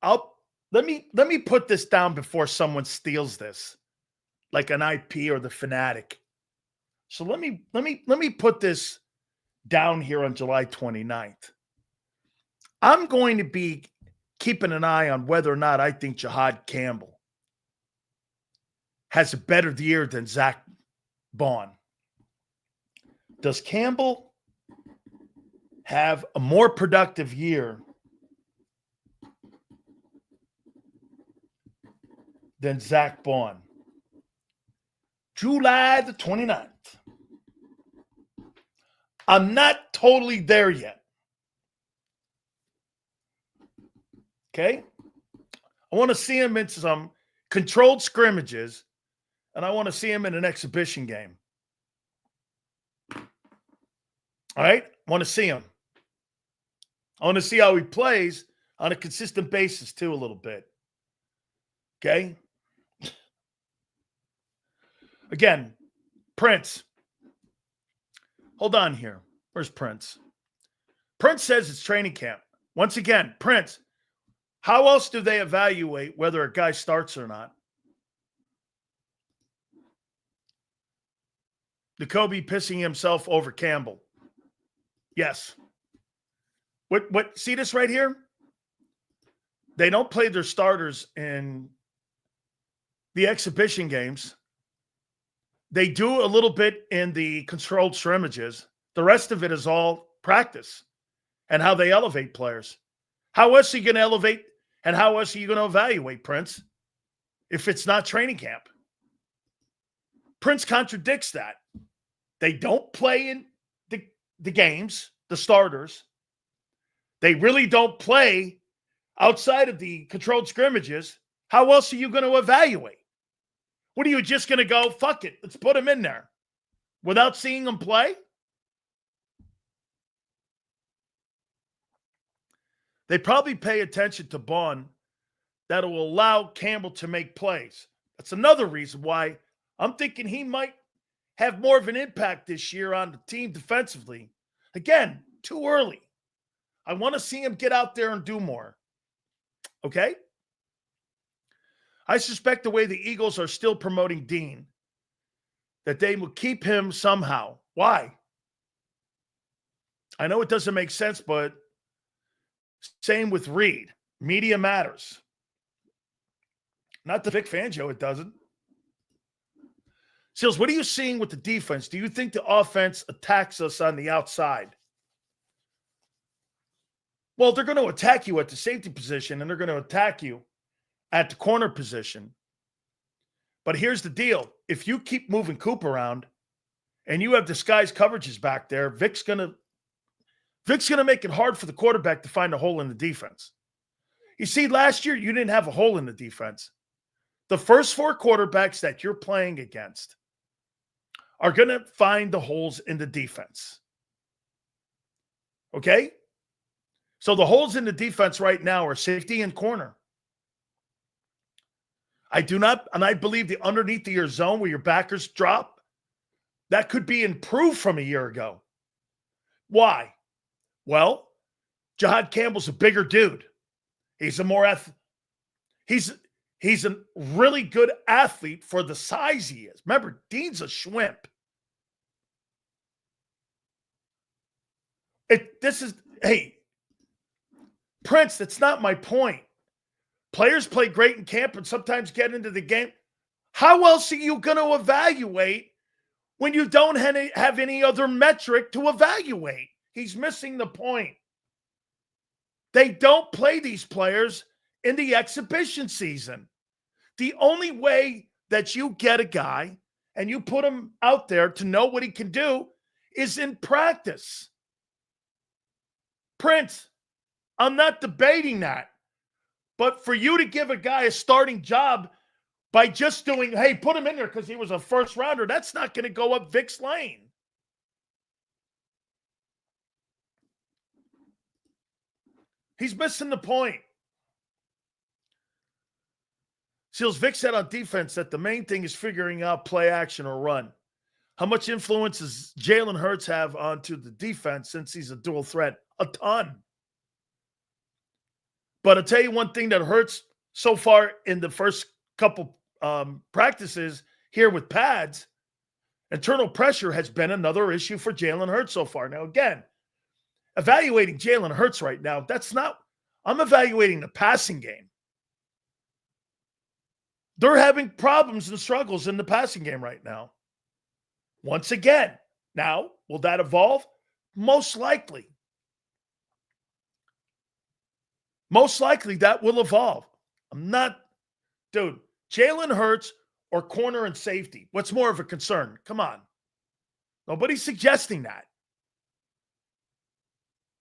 Let me put this down before someone steals this, like an IP or the Fanatic. So let me put this down here on July 29th. I'm going to be keeping an eye on whether or not I think Jahad Campbell has a better year than Zach Bond. Does Campbell have a more productive year than Zach Bond? July the 29th. I'm not totally there yet. Okay? I want to see him in some controlled scrimmages, and I want to see him in an exhibition game. All right? I want to see him. I want to see how he plays on a consistent basis, too, a little bit. Okay? Again, Prince. Hold on here. Where's Prince? Prince says it's training camp. Once again, Prince, how else do they evaluate whether a guy starts or not? Jacoby pissing himself over Campbell. Yes. What? See this right here? They don't play their starters in the exhibition games. They do a little bit in the controlled scrimmages. The rest of it is all practice and how they elevate players. How else are you going to elevate and how else are you going to evaluate, Prince, if it's not training camp? Prince contradicts that. They don't play in the games, the starters. They really don't play outside of the controlled scrimmages. How else are you going to evaluate? What are you just going to go, fuck it, let's put him in there without seeing him play? They probably pay attention to Bond that will allow Campbell to make plays. That's another reason why I'm thinking he might have more of an impact this year on the team defensively. Again, too early. I want to see him get out there and do more. Okay? I suspect the way the Eagles are still promoting Dean, that they will keep him somehow. Why? I know it doesn't make sense, but same with Reed. Media matters. Not the Vic Fangio, it doesn't. Seals, what are you seeing with the defense? Do you think the offense attacks us on the outside? Well, they're going to attack you at the safety position, and they're going to attack you at the corner position. But here's the deal. If you keep moving Coop around and you have disguised coverages back there, Vic's going to make it hard for the quarterback to find a hole in the defense. You see, last year you didn't have a hole in the defense. The first four quarterbacks that you're playing against are going to find the holes in the defense. Okay? So the holes in the defense right now are safety and corner. I do not, and I believe the underneath of your zone where your backers drop, that could be improved from a year ago. Why? Well, Jahad Campbell's a bigger dude. He's a more he's a really good athlete for the size he is. Remember, Dean's a shwimp. Hey, Prince, that's not my point. Players play great in camp and sometimes get into the game. How else are you going to evaluate when you don't have any other metric to evaluate? He's missing the point. They don't play these players in the exhibition season. The only way that you get a guy and you put him out there to know what he can do is in practice. Prince, I'm not debating that. But for you to give a guy a starting job by just doing, hey, put him in there because he was a first rounder, that's not going to go up Vic's lane. He's missing the point. Seals, Vic said on defense that the main thing is figuring out play action or run. How much influence does Jalen Hurts have onto the defense since he's a dual threat? A ton. But I'll tell you one thing that hurts so far in the first couple practices here with pads, internal pressure has been another issue for Jalen Hurts so far. Now, again, evaluating Jalen Hurts right now, I'm evaluating the passing game. They're having problems and struggles in the passing game right now. Once again, now, will that evolve? Most likely. Most likely that will evolve. Jalen Hurts or corner and safety. What's more of a concern? Come on. Nobody's suggesting that.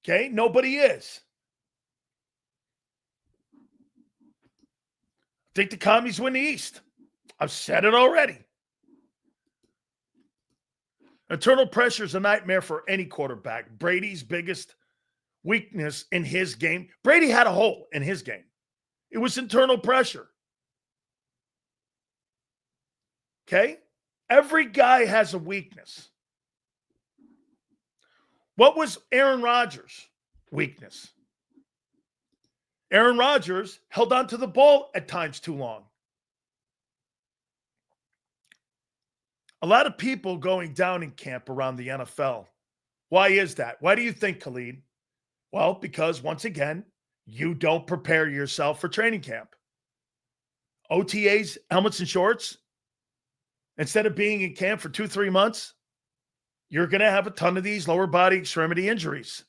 Okay? Nobody is. I think the Commies win the East. I've said it already. Internal pressure is a nightmare for any quarterback. Brady's biggest weakness in his game. Brady had a hole in his game. It was internal pressure. Okay? Every guy has a weakness. What was Aaron Rodgers' weakness? Aaron Rodgers held on to the ball at times too long. A lot of people going down in camp around the NFL. Why is that? Why do you think, Khalid? Well, because once again, you don't prepare yourself for training camp. OTAs, helmets and shorts, instead of being in camp for 2-3 months, you're going to have a ton of these lower body extremity injuries.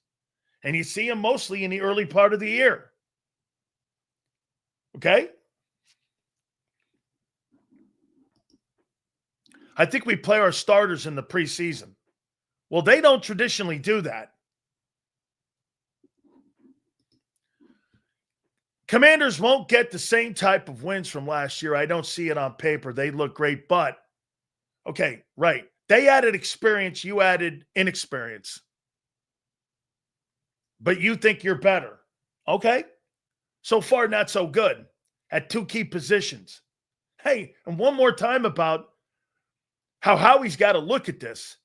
And you see them mostly in the early part of the year. Okay? I think we play our starters in the preseason. Well, they don't traditionally do that. Commanders won't get the same type of wins from last year. I don't see it on paper. They look great, but okay, right. They added experience. You added inexperience. But you think you're better. Okay. So far, not so good at two key positions. Hey, and one more time about how Howie's got to look at this.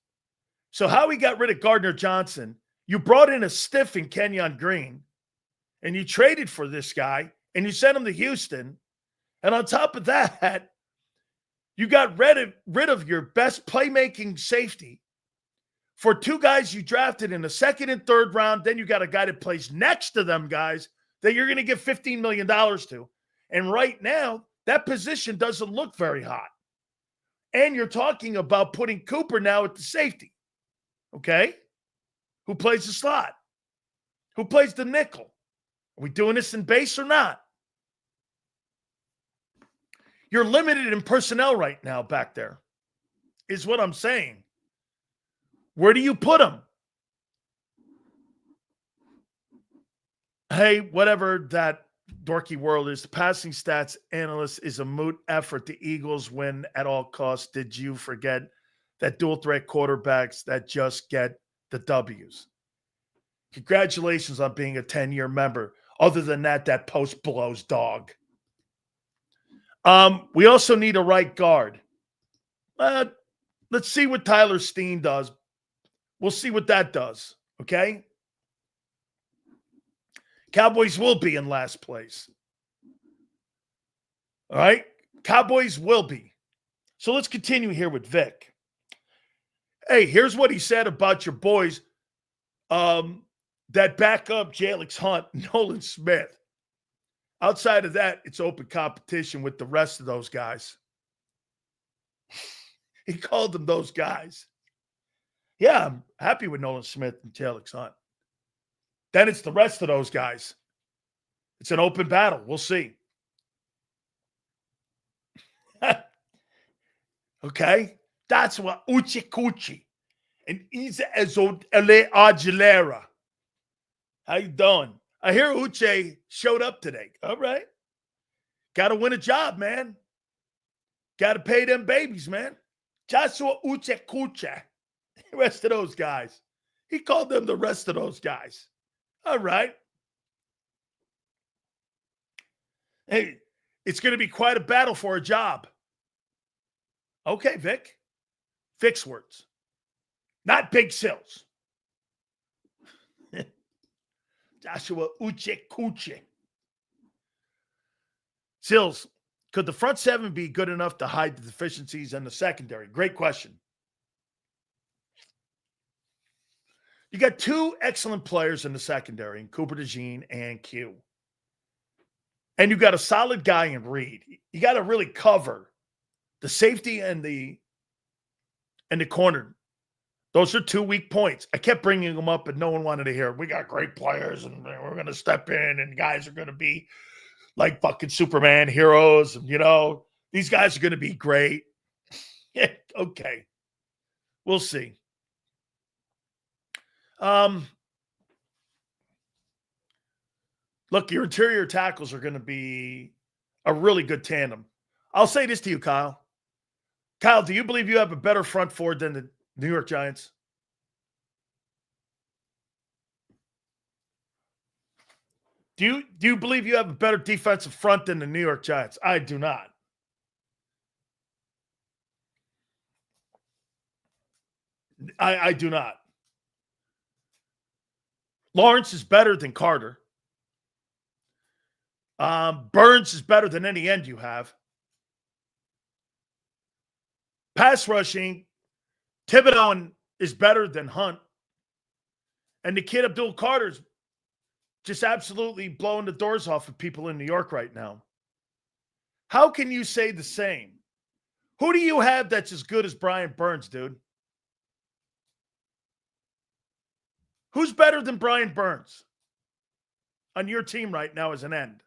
So Howie got rid of Gardner Johnson. You brought in a stiff in Kenyon Green. And you traded for this guy, and you sent him to Houston. And on top of that, you got rid of your best playmaking safety for two guys you drafted in the second and third round. Then you got a guy that plays next to them guys that you're going to give $15 million to. And right now, that position doesn't look very hot. And you're talking about putting Cooper now at the safety, okay? Who plays the slot? Who plays the nickel? Are we doing this in base or not? You're limited in personnel right now back there, is what I'm saying. Where do you put them? Hey, whatever that dorky world is, the passing stats analyst is a moot effort. The Eagles win at all costs. Did you forget that dual threat quarterbacks that just get the W's? Congratulations on being a 10-year member. Other than that, that post blows, dog. We also need a right guard. Let's see what Tyler Steen does. We'll see what that does, okay? Cowboys will be in last place. All right? Cowboys will be. So let's continue here with Vic. Hey, here's what he said about your boys that back up Jalix Hunt, Nolan Smith. Outside of that, it's open competition with the rest of those guys. He called them those guys. Yeah, I'm happy with Nolan Smith and Jalix Hunt. Then it's the rest of those guys. It's an open battle. We'll see. Okay? That's what Uche Kuchi and Isa Ezodele Aguilera. How you doing? I hear Uche showed up today. All right. Got to win a job, man. Got to pay them babies, man. Joshua Uche Kuche. The rest of those guys. He called them the rest of those guys. All right. Hey, it's going to be quite a battle for a job. Okay, Vic. Fix words. Not Big Sills. Joshua Uche Kuche. Sills, could the front seven be good enough to hide the deficiencies in the secondary? Great question. You got two excellent players in the secondary, in Cooper DeJean and Q. And you got a solid guy in Reed. You got to really cover the safety and the corner. Those are 2 weak points. I kept bringing them up, but no one wanted to hear it. We got great players, and we're going to step in, and guys are going to be like fucking Superman heroes. And, these guys are going to be great. Yeah, okay. We'll see. Look, your interior tackles are going to be a really good tandem. I'll say this to you, Kyle. Kyle, do you believe you have a better front four than the New York Giants? Do you believe you have a better defensive front than the New York Giants? I do not. I do not. Lawrence is better than Carter. Burns is better than any end you have. Pass rushing, Thibodeau is better than Hunt. And the kid Abdul Carter's just absolutely blowing the doors off of people in New York right now. How can you say the same? Who do you have that's as good as Brian Burns, dude? Who's better than Brian Burns on your team right now as an end?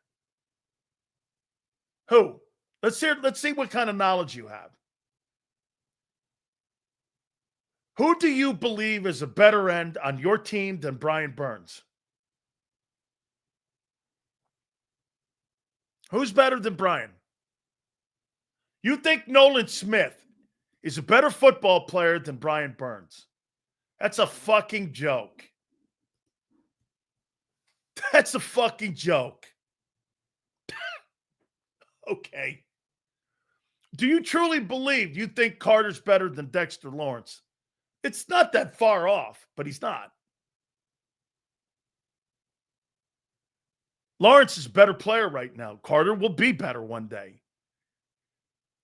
Who? Let's see what kind of knowledge you have. Who do you believe is a better end on your team than Brian Burns? Who's better than Brian? You think Nolan Smith is a better football player than Brian Burns? That's a fucking joke. That's a fucking joke. Okay. Do you truly believe you think Carter's better than Dexter Lawrence? It's not that far off, but he's not. Lawrence is a better player right now. Carter will be better one day.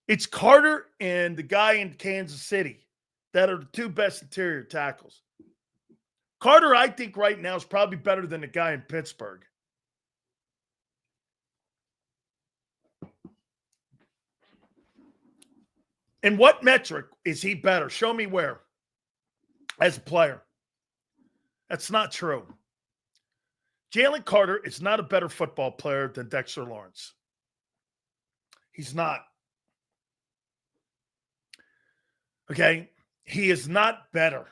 It's Carter and the guy in Kansas City that are the two best interior tackles. Carter, I think right now, is probably better than the guy in Pittsburgh. In what metric is he better? Show me where. As a player. That's not true. Jalen Carter is not a better football player than Dexter Lawrence. He's not. Okay? He is not better.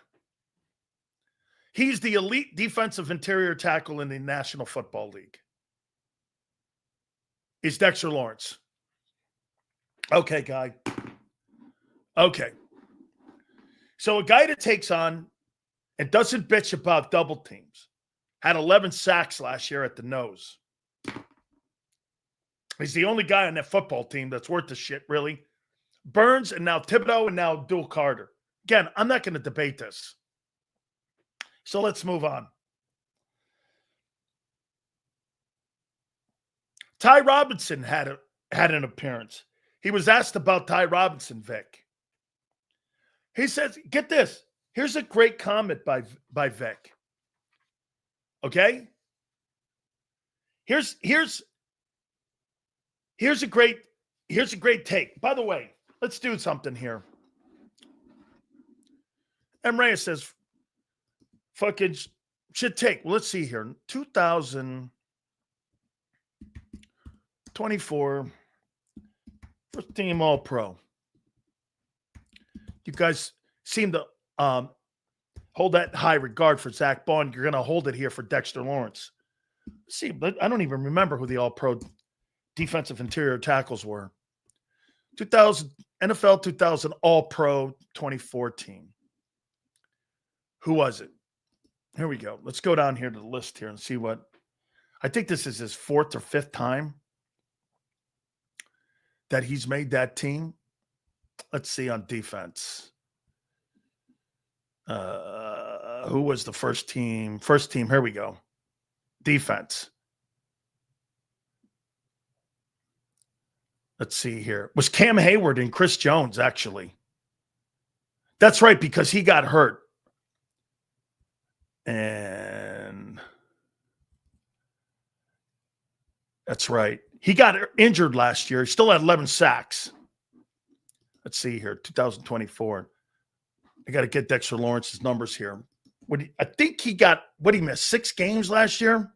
He's the elite defensive interior tackle in the National Football League. Is Dexter Lawrence. Okay, guy. Okay. So a guy that takes on and doesn't bitch about double teams had 11 sacks last year at the nose. He's the only guy on that football team that's worth the shit, really. Burns and now Thibodeau and now Dual Carter. Again, I'm not going to debate this. So let's move on. Ty Robinson had an appearance. He was asked about Ty Robinson, Vic. He says, get this. Here's a great comment by Vic. Okay? Here's a great take. By the way, let's do something here. M. Reyes says, fucking should take. Well, let's see here. 2024 first team All-Pro. You guys seem to hold that high regard for Zach Bond. You're going to hold it here for Dexter Lawrence. Let's see, but I don't even remember who the All-Pro defensive interior tackles were. 2000 NFL 2000 All-Pro 2014. Who was it? Here we go. Let's go down here to the list here and see what. I think this is his fourth or fifth time that he's made that team. Let's see on defense. Who was the first team? First team, here we go. Defense. Let's see here. Was Cam Hayward and Chris Jones, actually. That's right, because he got hurt. And that's right. He got injured last year. He still had 11 sacks. Let's see here, 2024. I got to get Dexter Lawrence's numbers here. I think he got, he missed 6 games last year?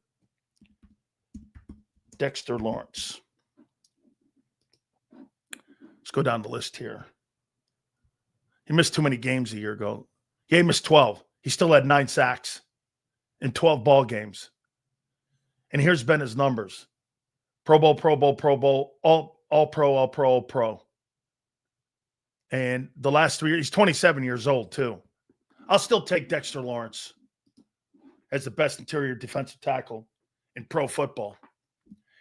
Dexter Lawrence. Let's go down the list here. He missed too many games a year ago. Yeah, he missed 12. He still had 9 sacks in 12 ball games. And here's been his numbers. Pro Bowl, Pro Bowl, Pro Bowl, all pro, all pro, all pro. And the last 3 years, he's 27 years old too. I'll still take Dexter Lawrence as the best interior defensive tackle in pro football.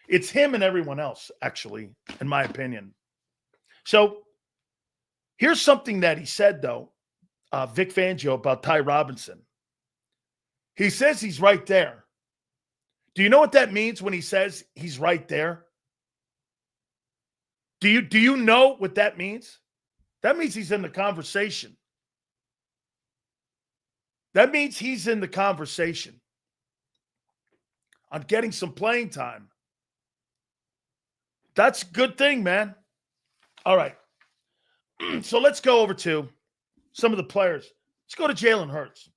It's him and everyone else, actually, in my opinion. So here's something that he said, though, Vic Fangio, about Ty Robinson. He says he's right there. Do you know what that means when he says he's right there? Do you know what that means? That means he's in the conversation. That means he's in the conversation on getting some playing time. That's a good thing, man. All right. So let's go over to some of the players. Let's go to Jalen Hurts.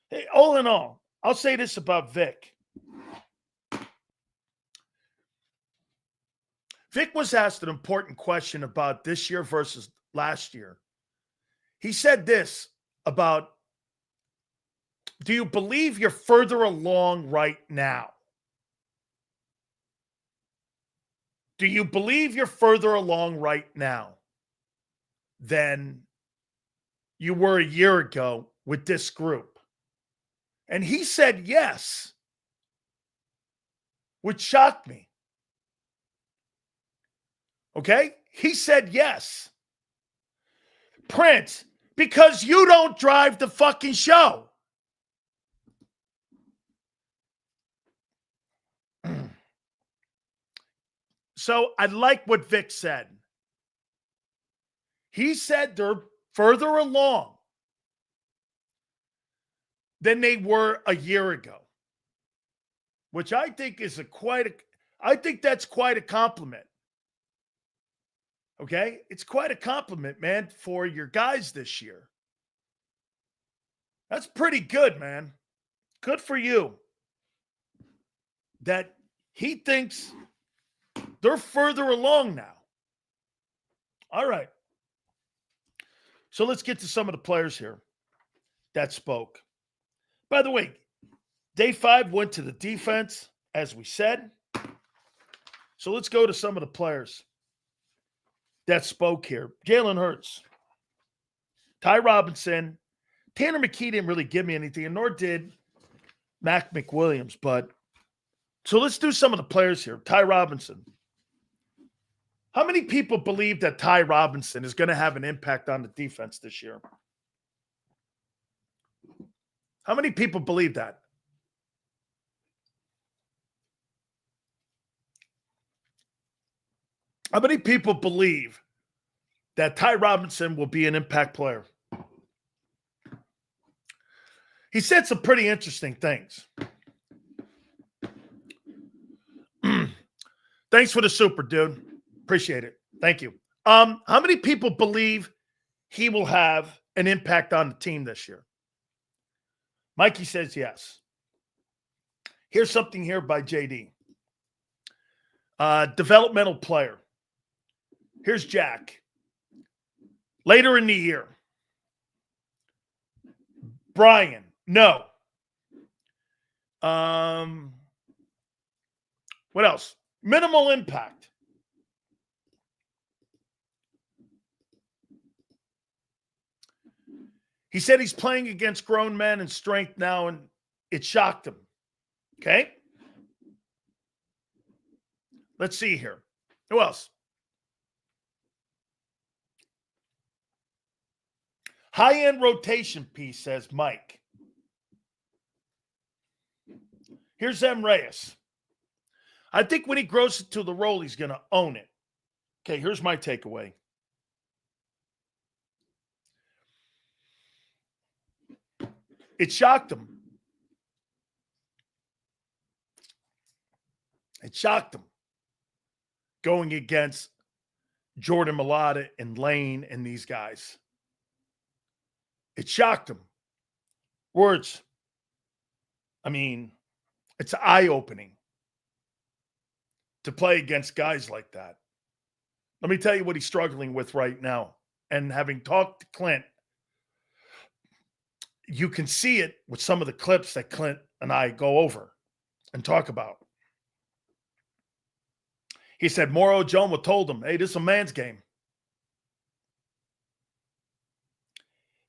Hey, all in all, I'll say this about Vic. Vic was asked an important question about this year versus last year. He said this about, do you believe you're further along right now? Do you believe you're further along right now than you were a year ago with this group? And he said yes, which shocked me. Okay? He said yes. Prince, because you don't drive the fucking show. So I like what Vic said. He said they're further along than they were a year ago, which I think is I think that's quite a compliment. Okay? It's quite a compliment, man, for your guys this year. That's pretty good, man. Good for you. That he thinks they're further along now. All right. So let's get to some of the players here that spoke. By the way, day 5 went to the defense, as we said. So let's go to some of the players that spoke here. Jalen Hurts, Ty Robinson, Tanner McKee didn't really give me anything, and nor did Mac McWilliams. But so let's do some of the players here. Ty Robinson. How many people believe that Ty Robinson is going to have an impact on the defense this year? How many people believe that? How many people believe that Ty Robinson will be an impact player? He said some pretty interesting things. Thanks for the super, dude. Appreciate it. Thank you. How many people believe he will have an impact on the team this year? Mikey says yes. Here's something here by JD. Developmental player. Here's Jack. Later in the year. Brian, no. What else? Minimal impact. He said he's playing against grown men in strength now, and it shocked him. Okay? Let's see here. Who else? High-end rotation piece, says Mike. Here's M. Reyes. I think when he grows into the role, he's going to own it. Okay, here's my takeaway. It shocked him. It shocked him going against Jordan Mailata and Lane and these guys. It shocked him. Words. I mean, it's eye-opening to play against guys like that. Let me tell you what he's struggling with right now. And having talked to Clint, you can see it with some of the clips that Clint and I go over and talk about. He said Moro Jomo told him, hey, this is a man's game.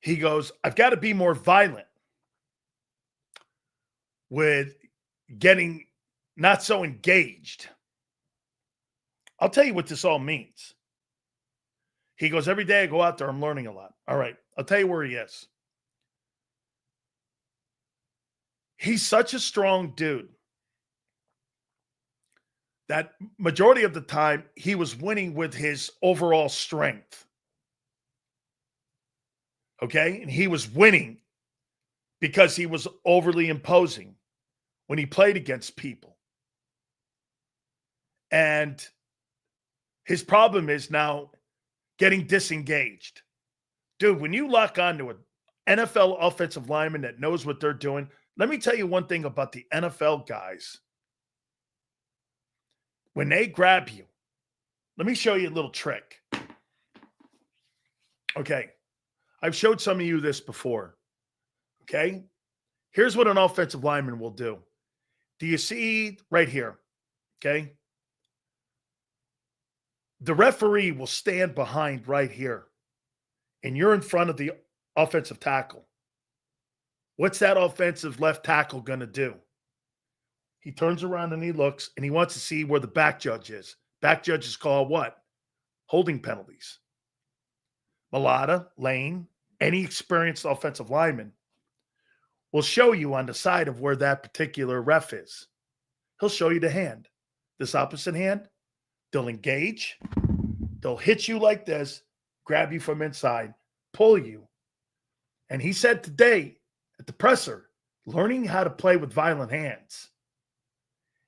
He goes, I've got to be more violent with getting not so engaged. I'll tell you what this all means. He goes, every day I go out there, I'm learning a lot. All right, I'll tell you where he is. He's such a strong dude that majority of the time he was winning with his overall strength. Okay? And he was winning because he was overly imposing when he played against people. And his problem is now getting disengaged. Dude, when you lock onto an NFL offensive lineman that knows what they're doing, let me tell you one thing about the NFL guys. When they grab you, let me show you a little trick. Okay. I've showed some of you this before. Okay. Here's what an offensive lineman will do. Do you see right here? Okay. The referee will stand behind right here, and you're in front of the offensive tackle. What's that offensive left tackle going to do? He turns around and he looks, and he wants to see where the back judge is. Back judges call what? Holding penalties. Mailata, Lane, any experienced offensive lineman will show you on the side of where that particular ref is. He'll show you the hand. This opposite hand, they'll engage. They'll hit you like this, grab you from inside, pull you. And he said today at the presser, learning how to play with violent hands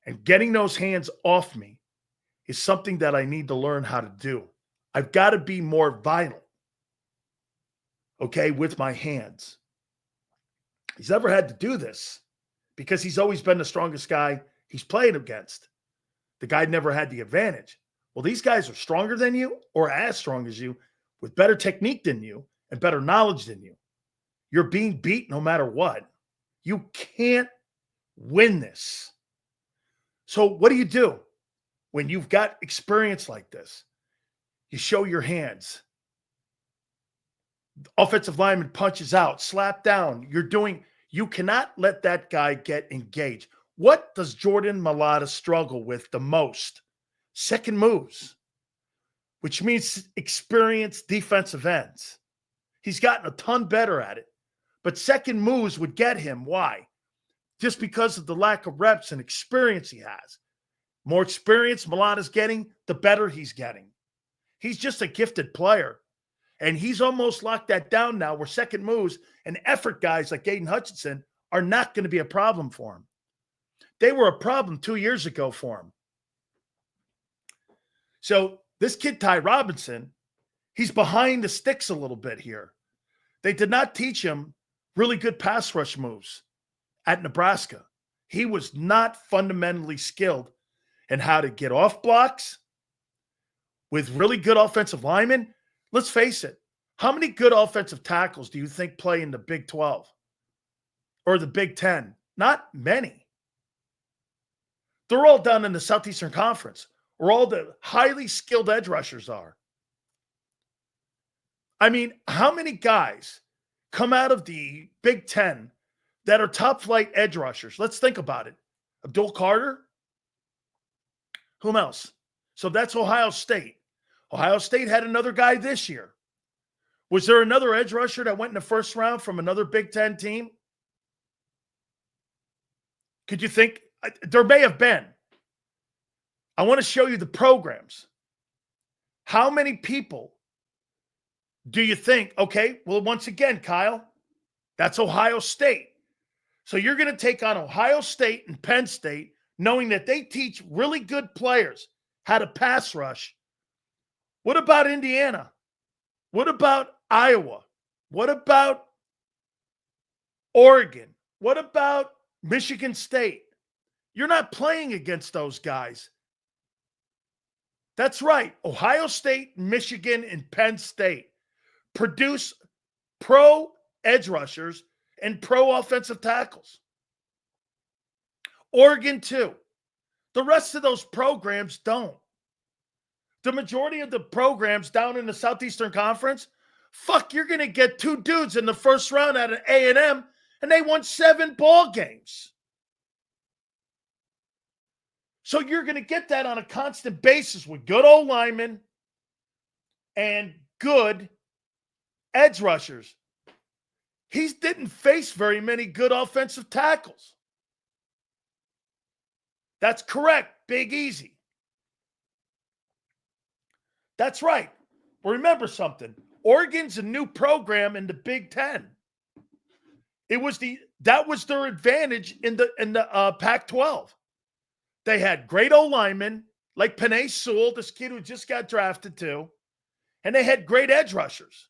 and getting those hands off me is something that I need to learn how to do. I've got to be more violent, okay, with my hands. He's never had to do this because he's always been the strongest guy he's played against. The guy never had the advantage. Well, these guys are stronger than you or as strong as you with better technique than you and better knowledge than you. You're being beat no matter what. You can't win this. So what do? When you've got experience like this? You show your hands. Offensive lineman punches out, slap down. You cannot let that guy get engaged. What does Jordan Mailata struggle with the most? Second moves. which means experienced defensive ends. He's gotten a ton better at it. But second moves would get him. Why? Just because of the lack of reps and experience he has. More experience Milan is getting, the better he's getting. He's just a gifted player. And he's almost locked that down now where second moves and effort guys like Aiden Hutchinson are not going to be a problem for him. They were a problem 2 years ago for him. So this kid, Ty Robinson, he's behind the sticks a little bit here. They did not teach him really good pass rush moves at Nebraska. He was not fundamentally skilled in how to get off blocks with really good offensive linemen. Let's face it. How many good offensive tackles do you think play in the Big 12 or the Big 10? Not many. They're all down in the Southeastern Conference, where all the highly skilled edge rushers are. I mean, how many guys come out of the Big 10 that are top-flight edge rushers? Let's think about it. Abdul Carter? Whom else? So that's Ohio State. Ohio State had another guy this year. Was there another edge rusher that went in the first round from another Big 10 team? Could you think? There may have been. I want to show you the programs. How many people do you think? Okay, well, once again, Kyle, that's Ohio State. So you're going to take on Ohio State and Penn State, knowing that they teach really good players how to pass rush. What about Indiana? What about Iowa? What about Oregon? What about Michigan State? You're not playing against those guys. That's right. Ohio State, Michigan, and Penn State produce pro edge rushers and pro offensive tackles. Oregon, too. The rest of those programs don't. The majority of the programs down in the Southeastern Conference, you're going to get two dudes in the first round out of A&M, and they won 7 ball games. So you're going to get that on a constant basis with good old linemen and good edge rushers. He didn't face very many good offensive tackles. That's correct. Big Easy. That's right. Well, remember something. Oregon's a new program in the Big Ten. That was their advantage in the Pac-12. They had great old linemen like Penei Sewell, this kid who just got drafted too, and they had great edge rushers.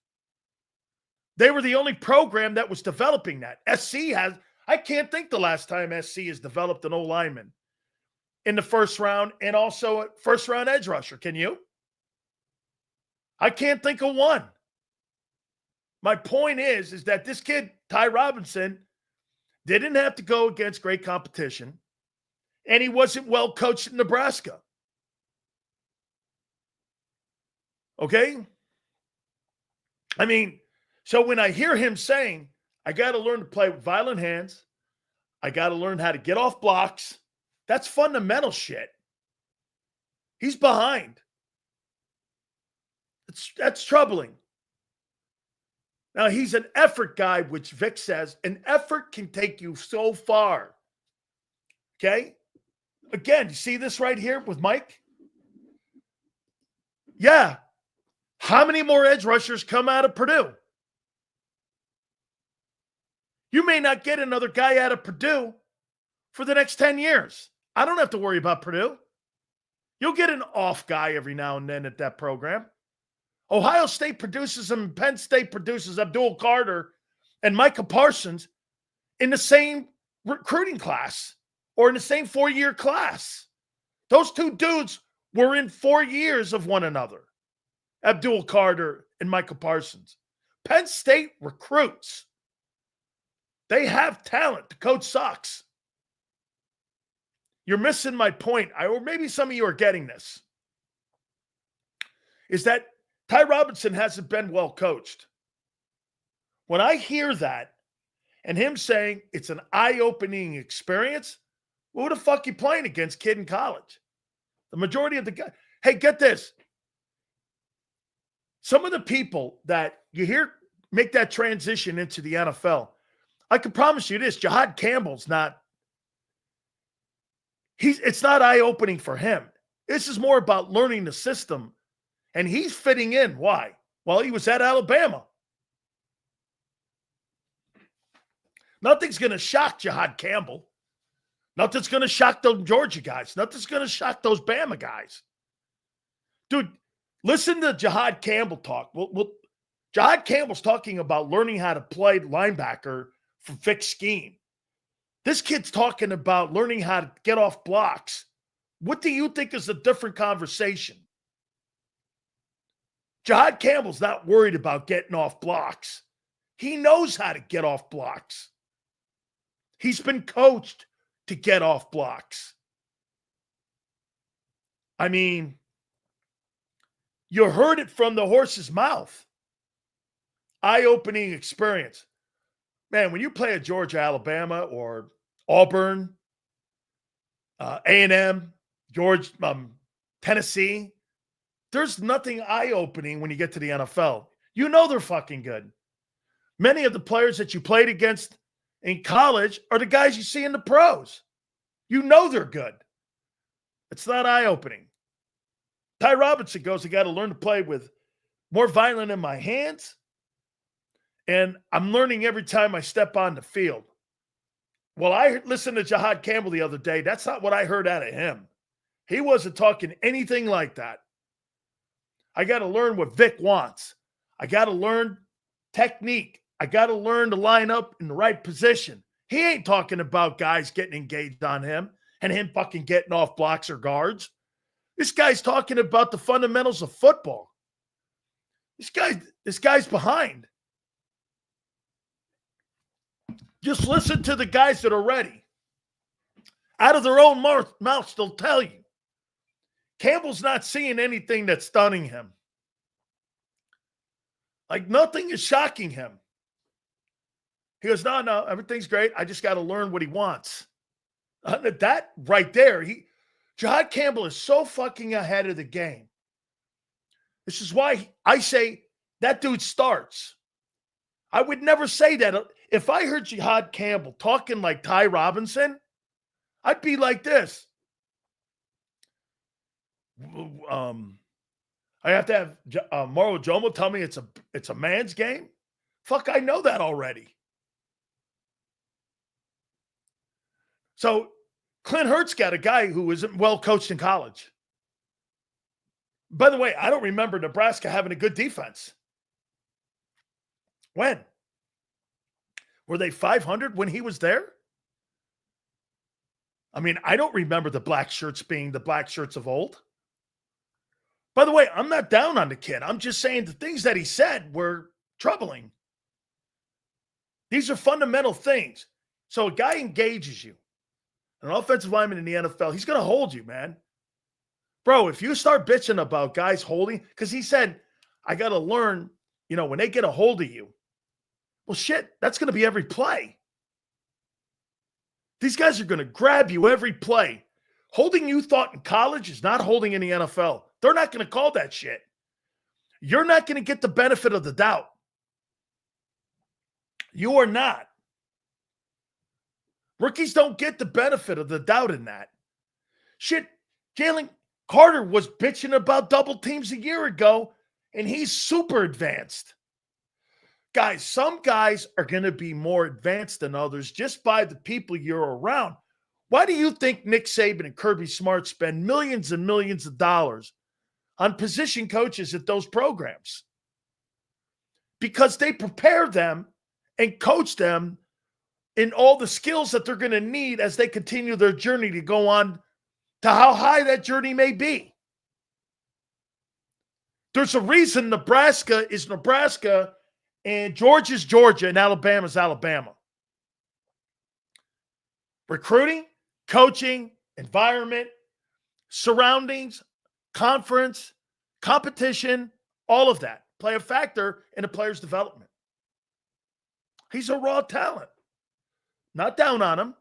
They were the only program that was developing that. I can't think the last time SC has developed an old lineman in the first round and also a first-round edge rusher. Can you? I can't think of one. My point is that this kid, Ty Robinson, didn't have to go against great competition, and he wasn't well coached in Nebraska. Okay? I mean, so when I hear him saying, I got to learn to play with violent hands, I got to learn how to get off blocks, that's fundamental shit. He's behind. That's troubling. Now, he's an effort guy, which Vic says an effort can take you so far. Okay? Again, you see this right here with Mike? Yeah. How many more edge rushers come out of Purdue? You may not get another guy out of Purdue for the next 10 years. I don't have to worry about Purdue. You'll get an off guy every now and then at that program. Ohio State produces him, Penn State produces Abdul Carter and Micah Parsons in the same recruiting class or in the same 4-year class. Those two dudes were in 4 years of one another, Abdul Carter and Micah Parsons. Penn State recruits. They have talent. The coach sucks. You're missing my point, or maybe some of you are getting this, is that Ty Robinson hasn't been well coached. When I hear that and him saying it's an eye-opening experience, who the fuck you playing against, kid in college? The majority of the guys. Hey, get this. some of the people that you hear make that transition into the NFL, I can promise you this, Jahad Campbell's not, it's not eye-opening for him. This is more about learning the system, and he's fitting in. Why? Well, he was at Alabama. Nothing's going to shock Jahad Campbell. Nothing's going to shock those Georgia guys. Nothing's going to shock those Bama guys. Dude, listen to Jahad Campbell talk. Jahad Campbell's talking about learning how to play linebacker from Vic's scheme. This kid's talking about learning how to get off blocks. What do you think is a different conversation? Jahad Campbell's not worried about getting off blocks. He knows how to get off blocks. He's been coached to get off blocks. I mean, you heard it from the horse's mouth. Eye-opening experience. Man, when you play at Georgia, Alabama, or Auburn, A&M, Tennessee, there's nothing eye-opening when you get to the NFL. You know they're fucking good. Many of the players that you played against in college are the guys you see in the pros. You know they're good. It's not eye-opening. Ty Robinson goes, I got to learn to play with more violence in my hands, and I'm learning every time I step on the field. Well, I listened to Jahad Campbell the other day. That's not what I heard out of him. He wasn't talking anything like that. I got to learn what Vic wants. I got to learn technique. I got to learn to line up in the right position. He ain't talking about guys getting engaged on him and him fucking getting off blocks or guards. This guy's talking about the fundamentals of football. This guy's behind. Just listen to the guys that are ready. Out of their own mouths, they'll tell you. Campbell's not seeing anything that's stunning him. Like, nothing is shocking him. He goes, no, everything's great. I just got to learn what he wants. That right there, Jahad Campbell is so fucking ahead of the game. This is why I say that dude starts. I would never say that. If I heard Jahad Campbell talking like Ty Robinson, I'd be like this. I have to have Mauro Jomo tell me it's a man's game. Fuck, I know that already. So Clint Hurts got a guy who isn't well coached in college. By the way, I don't remember Nebraska having a good defense. When? Were they 500 when he was there? I mean, I don't remember the black shirts being the black shirts of old. By the way, I'm not down on the kid. I'm just saying the things that he said were troubling. These are fundamental things. So a guy engages you. An offensive lineman in the NFL, he's going to hold you, man. Bro, if you start bitching about guys holding, because he said, I got to learn, when they get a hold of you. Well, shit, that's going to be every play. These guys are going to grab you every play. Holding you thought in college is not holding in the NFL. They're not going to call that shit. You're not going to get the benefit of the doubt. You are not. Rookies don't get the benefit of the doubt in that. Shit, Jalen Carter was bitching about double teams a year ago, and he's super advanced. Guys, some guys are going to be more advanced than others just by the people you're around. Why do you think Nick Saban and Kirby Smart spend millions and millions of dollars on position coaches at those programs? Because they prepare them and coach them in all the skills that they're going to need as they continue their journey to go on to how high that journey may be. There's a reason Nebraska is Nebraska and Georgia's Georgia and Alabama's Alabama. Recruiting, coaching, environment, surroundings, conference, competition, all of that play a factor in a player's development. He's a raw talent. Not down on him.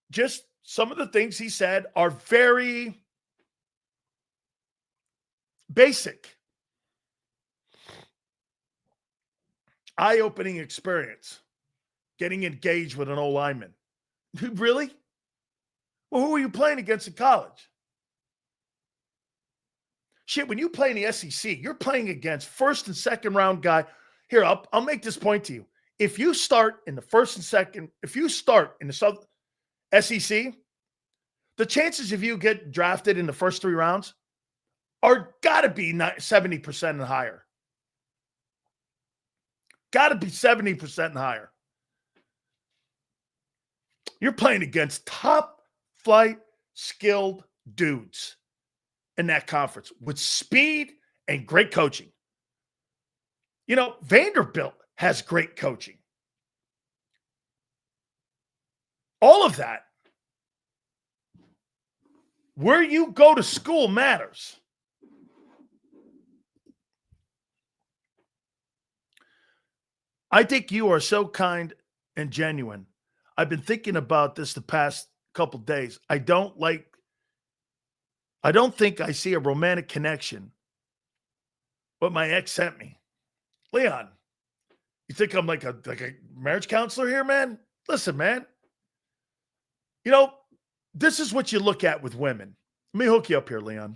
Just some of the things he said are very basic. eye-opening experience getting engaged with an old lineman. Really? Well, who are you playing against in college? Shit, when you play in the SEC, you're playing against first and second round guy. Here, I'll make this point to you. If you start in the first and second, if you start in the SEC, the chances of you get drafted in the first 3 rounds are got to be 70% and higher. Got to be 70% and higher. You're playing against top flight skilled dudes in that conference with speed and great coaching. You know, Vanderbilt has great coaching. All of that. Where you go to school matters. I think you are so kind and genuine. I've been thinking about this the past couple days. I don't think I see a romantic connection. What my ex sent me. Leon, you think I'm like a marriage counselor here, man? Listen, man. You know, this is what you look at with women. Let me hook you up here, Leon.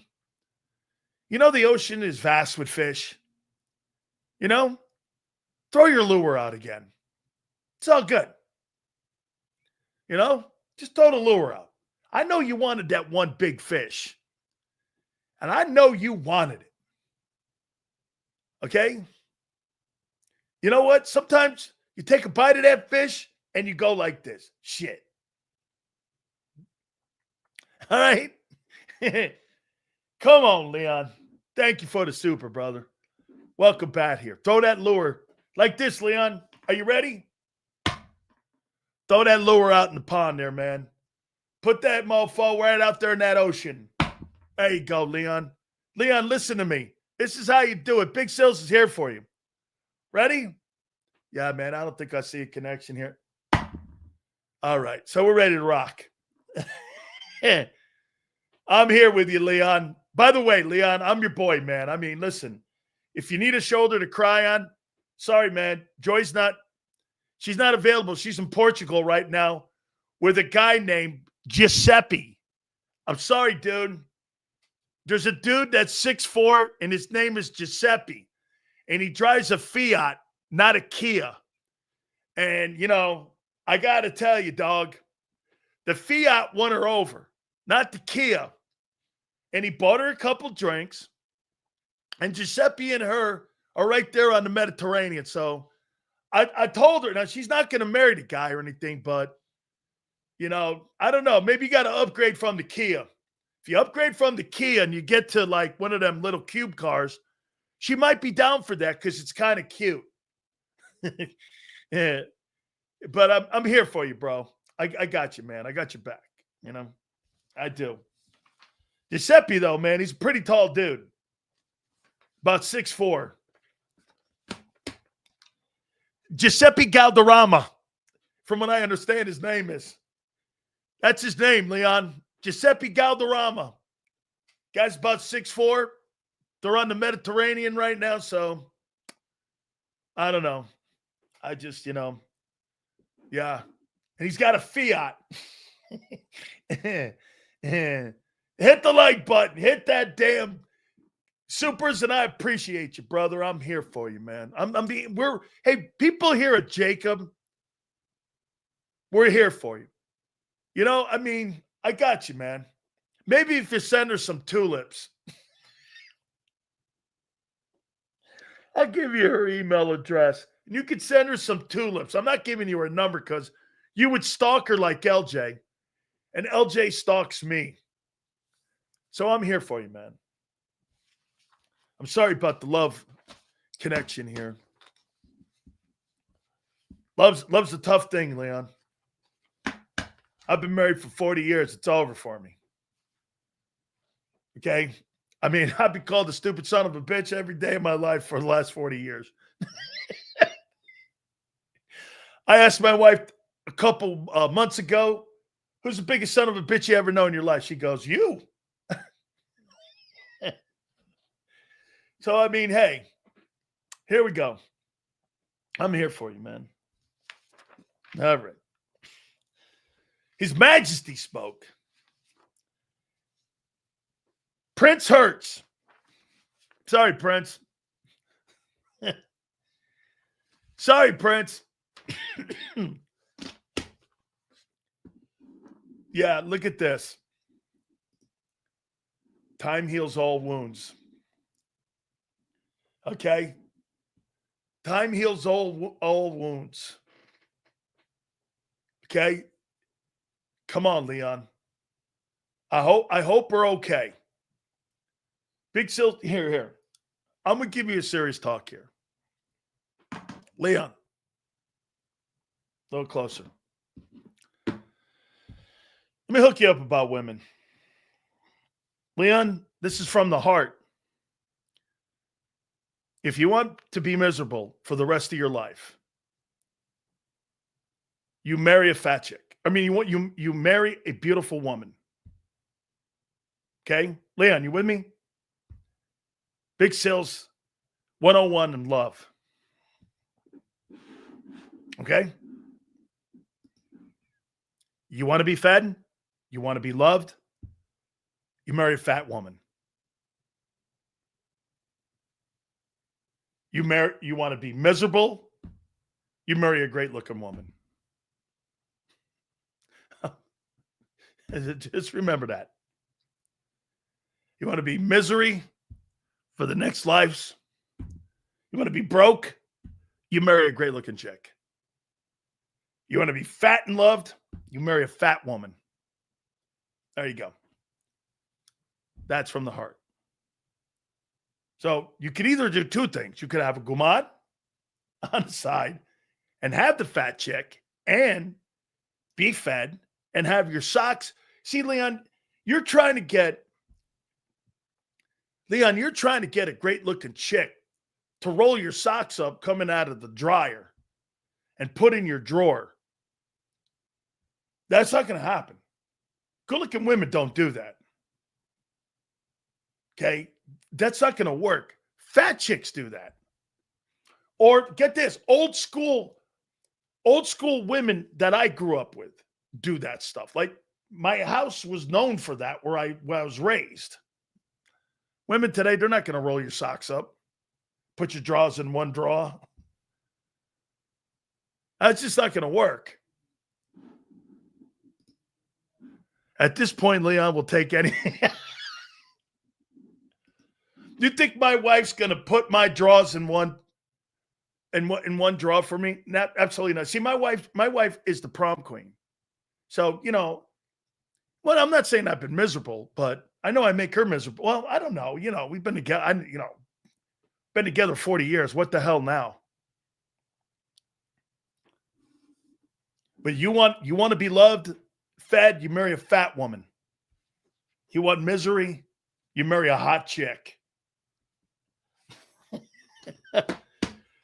You know the ocean is vast with fish. You know? Throw your lure out again. It's all good. You know? Just throw the lure out. I know you wanted that one big fish. And I know you wanted it. Okay? You know what? Sometimes you take a bite of that fish and you go like this. Shit. All right? Come on, Leon. Thank you for the super, brother. Welcome back here. Throw that lure like this, Leon. Are you ready? Throw that lure out in the pond there, man. Put that mofo right out there in that ocean. There you go, Leon. Leon, listen to me. This is how you do it. Big Sills is here for you. Ready? Yeah, man, I don't think I see a connection here. All right, so we're ready to rock. I'm here with you, Leon. By the way, Leon, I'm your boy, man. I mean, listen, if you need a shoulder to cry on, sorry, man. She's not available. She's in Portugal right now with a guy named Giuseppe. I'm sorry, dude. There's a dude that's 6'4", and his name is Giuseppe. And he drives a Fiat, not a Kia. And, you know, I got to tell you, dog, the Fiat won her over, not the Kia. And he bought her a couple drinks. And Giuseppe and her are right there on the Mediterranean. So I told her, now she's not going to marry the guy or anything, but, you know, I don't know. Maybe you got to upgrade from the Kia. If you upgrade from the Kia and you get to like one of them little cube cars, she might be down for that because it's kind of cute. Yeah. But I'm here for you, bro. I got you, man. I got your back. You know, I do. Giuseppe, though, man, he's a pretty tall dude. About 6'4". Giuseppe Galderama, from what I understand his name is. That's his name, Leon. Giuseppe Galderama. Guy's about 6'4". They're on the Mediterranean right now, so I don't know. I just, you know, yeah. And he's got a Fiat. Hit the like button. Hit that damn supers, and I appreciate you, brother. I'm here for you, man. Hey, people here at JAKIB, we're here for you. You know, I mean, I got you, man. Maybe if you send her some tulips. I'll give you her email address. And you could send her some tulips. I'm not giving you her number because you would stalk her like LJ. And LJ stalks me. So I'm here for you, man. I'm sorry about the love connection here. Love's a tough thing, Leon. I've been married for 40 years. It's over for me. Okay? I mean, I've been called a stupid son of a bitch every day of my life for the last 40 years. I asked my wife a couple months ago, who's the biggest son of a bitch you ever know in your life? She goes, you. So, I mean, hey, here we go. I'm here for you, man. All right. His Majesty spoke. Prince hurts. Sorry, Prince. Sorry, Prince. Yeah, look at this. Time heals all wounds. Okay? Time heals all wounds. Okay? Come on, Leon. I hope we're okay. Big Sil, here. I'm going to give you a serious talk here. Leon, a little closer. Let me hook you up about women. Leon, this is from the heart. If you want to be miserable for the rest of your life, you marry a fat chick. I mean, you marry a beautiful woman. Okay? Leon, you with me? Big Sills 101 in love. Okay? You want to be fed? You want to be loved? You marry a fat woman. You want to be miserable? You marry a great-looking woman. Just remember that. You want to be misery for the next lives? You want to be broke? You marry a great-looking chick. You want to be fat and loved? You marry a fat woman. There you go. That's from the heart. So you could either do two things. You could have a gumad on the side and have the fat chick and be fed and have your socks. See, Leon, you're trying to get a great-looking chick to roll your socks up coming out of the dryer and put in your drawer. That's not going to happen. Good-looking women don't do that. Okay? That's not going to work. Fat chicks do that. Or get this, old school women that I grew up with do that stuff. Like my house was known for that where I was raised. Women today, they're not going to roll your socks up, put your drawers in one drawer. That's just not going to work. At this point, Leon will take anything. You think my wife's going to put my drawers in one drawer for me? Not, absolutely not. See, my wife is the prom queen. So, well, I'm not saying I've been miserable, but I know I make her miserable. Well, I don't know. We've been together, been together 40 years. What the hell now? But you want to be loved, fed, you marry a fat woman. You want misery, you marry a hot chick.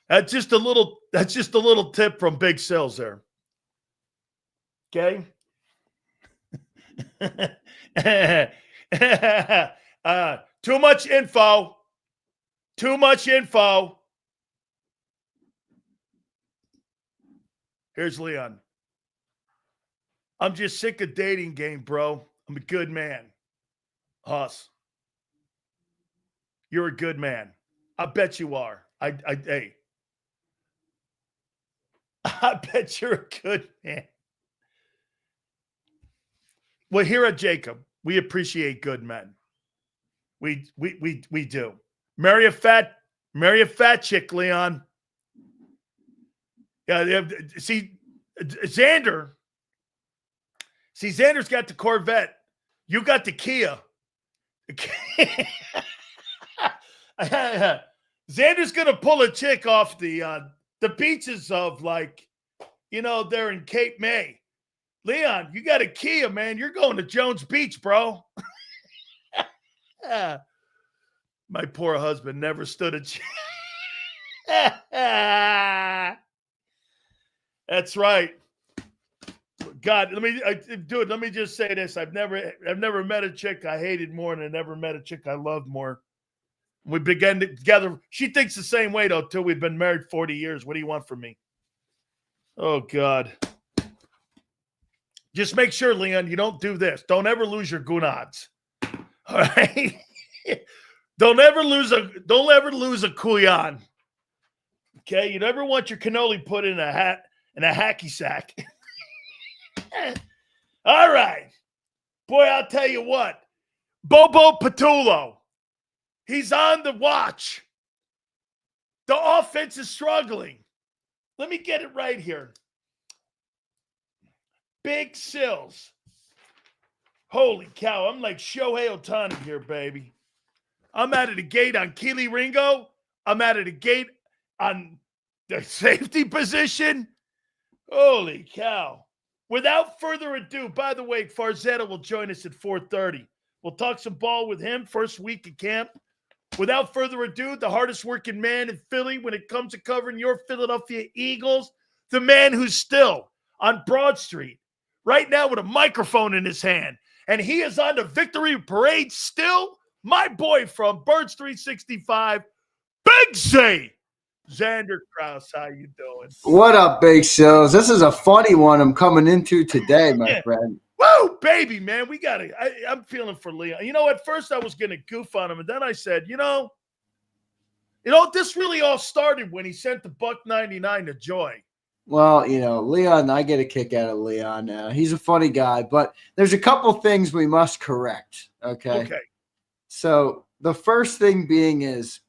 That's just a little tip from Big Sills there. Okay? Too much info. Too much info. Here's Leon. I'm just sick of dating game, bro. I'm a good man. Huss. You're a good man. I bet you are. Hey. I bet you're a good man. Well, here at JAKIB, we appreciate good men. We do. Marry a fat chick, Leon. Yeah, see, Xander. See, Xander's got the Corvette. You got the Kia. Xander's gonna pull a chick off the beaches of they're in Cape May. Leon, you got a Kia, man. You're going to Jones Beach, bro. My poor husband never stood a chance. That's right. God, let me just say this. I've never met a chick I hated more, and I never met a chick I loved more. We began together. She thinks the same way, though, till we've been married 40 years. What do you want from me? Oh, God. Just make sure, Leon, you don't do this. Don't ever lose your gonads. All right? Don't ever lose a kuyan. Okay? You never want your cannoli put in a hacky sack. All right. Boy, I'll tell you what. Bobo Patullo. He's on the watch. The offense is struggling. Let me get it right here. Big Sills. Holy cow. I'm like Shohei Ohtani here, baby. I'm out of the gate on Keely Ringo. I'm out of the gate on the safety position. Holy cow. Without further ado, by the way, Farzetta will join us at 4:30. We'll talk some ball with him first week of camp. Without further ado, the hardest working man in Philly when it comes to covering your Philadelphia Eagles, the man who's still on Broad Street right now with a microphone in his hand, and he is on the victory parade still, my boy from Birds 365, Big Z. Xander Krause, how you doing? What up, Big Sills? This is a funny one I'm coming into today, my friend. Whoa, baby, man. I'm feeling for Leon. You know, at first I was going to goof on him, and then I said, you know, this really all started when he sent the $1.99 to Joy. Well, you know, Leon, I get a kick out of Leon. He's a funny guy, but there's a couple things we must correct, okay? Okay. So the first thing being is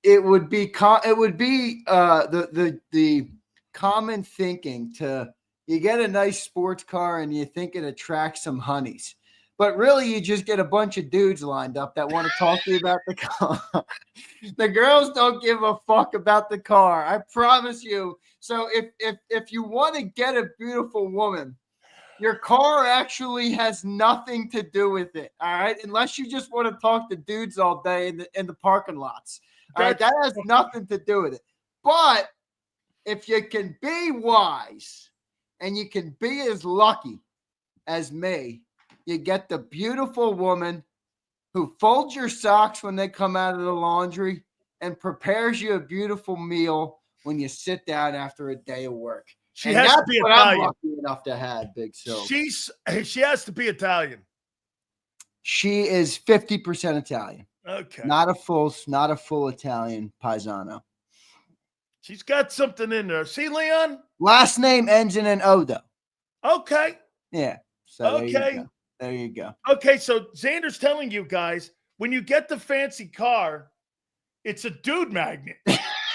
it would be the common thinking to you get a nice sports car and you think it attracts some honeys. But really, you just get a bunch of dudes lined up that want to talk to you about the car. The girls don't give a fuck about the car. I promise you. So if you want to get a beautiful woman, your car actually has nothing to do with it. All right, unless you just want to talk to dudes all day in the parking lots. All right, that has nothing to do with it. But if you can be wise and you can be as lucky as me, you get the beautiful woman who folds your socks when they come out of the laundry and prepares you a beautiful meal when you sit down after a day of work. She has to be Italian. I'm lucky enough to have, Big Sil. She has to be Italian. She is 50% Italian. Okay. Not a full Italian paisano. She's got something in there. See, Leon? Last name ends in an O, though. Okay. Yeah. So okay. There you go. Okay, so Xander's telling you guys, when you get the fancy car, it's a dude magnet.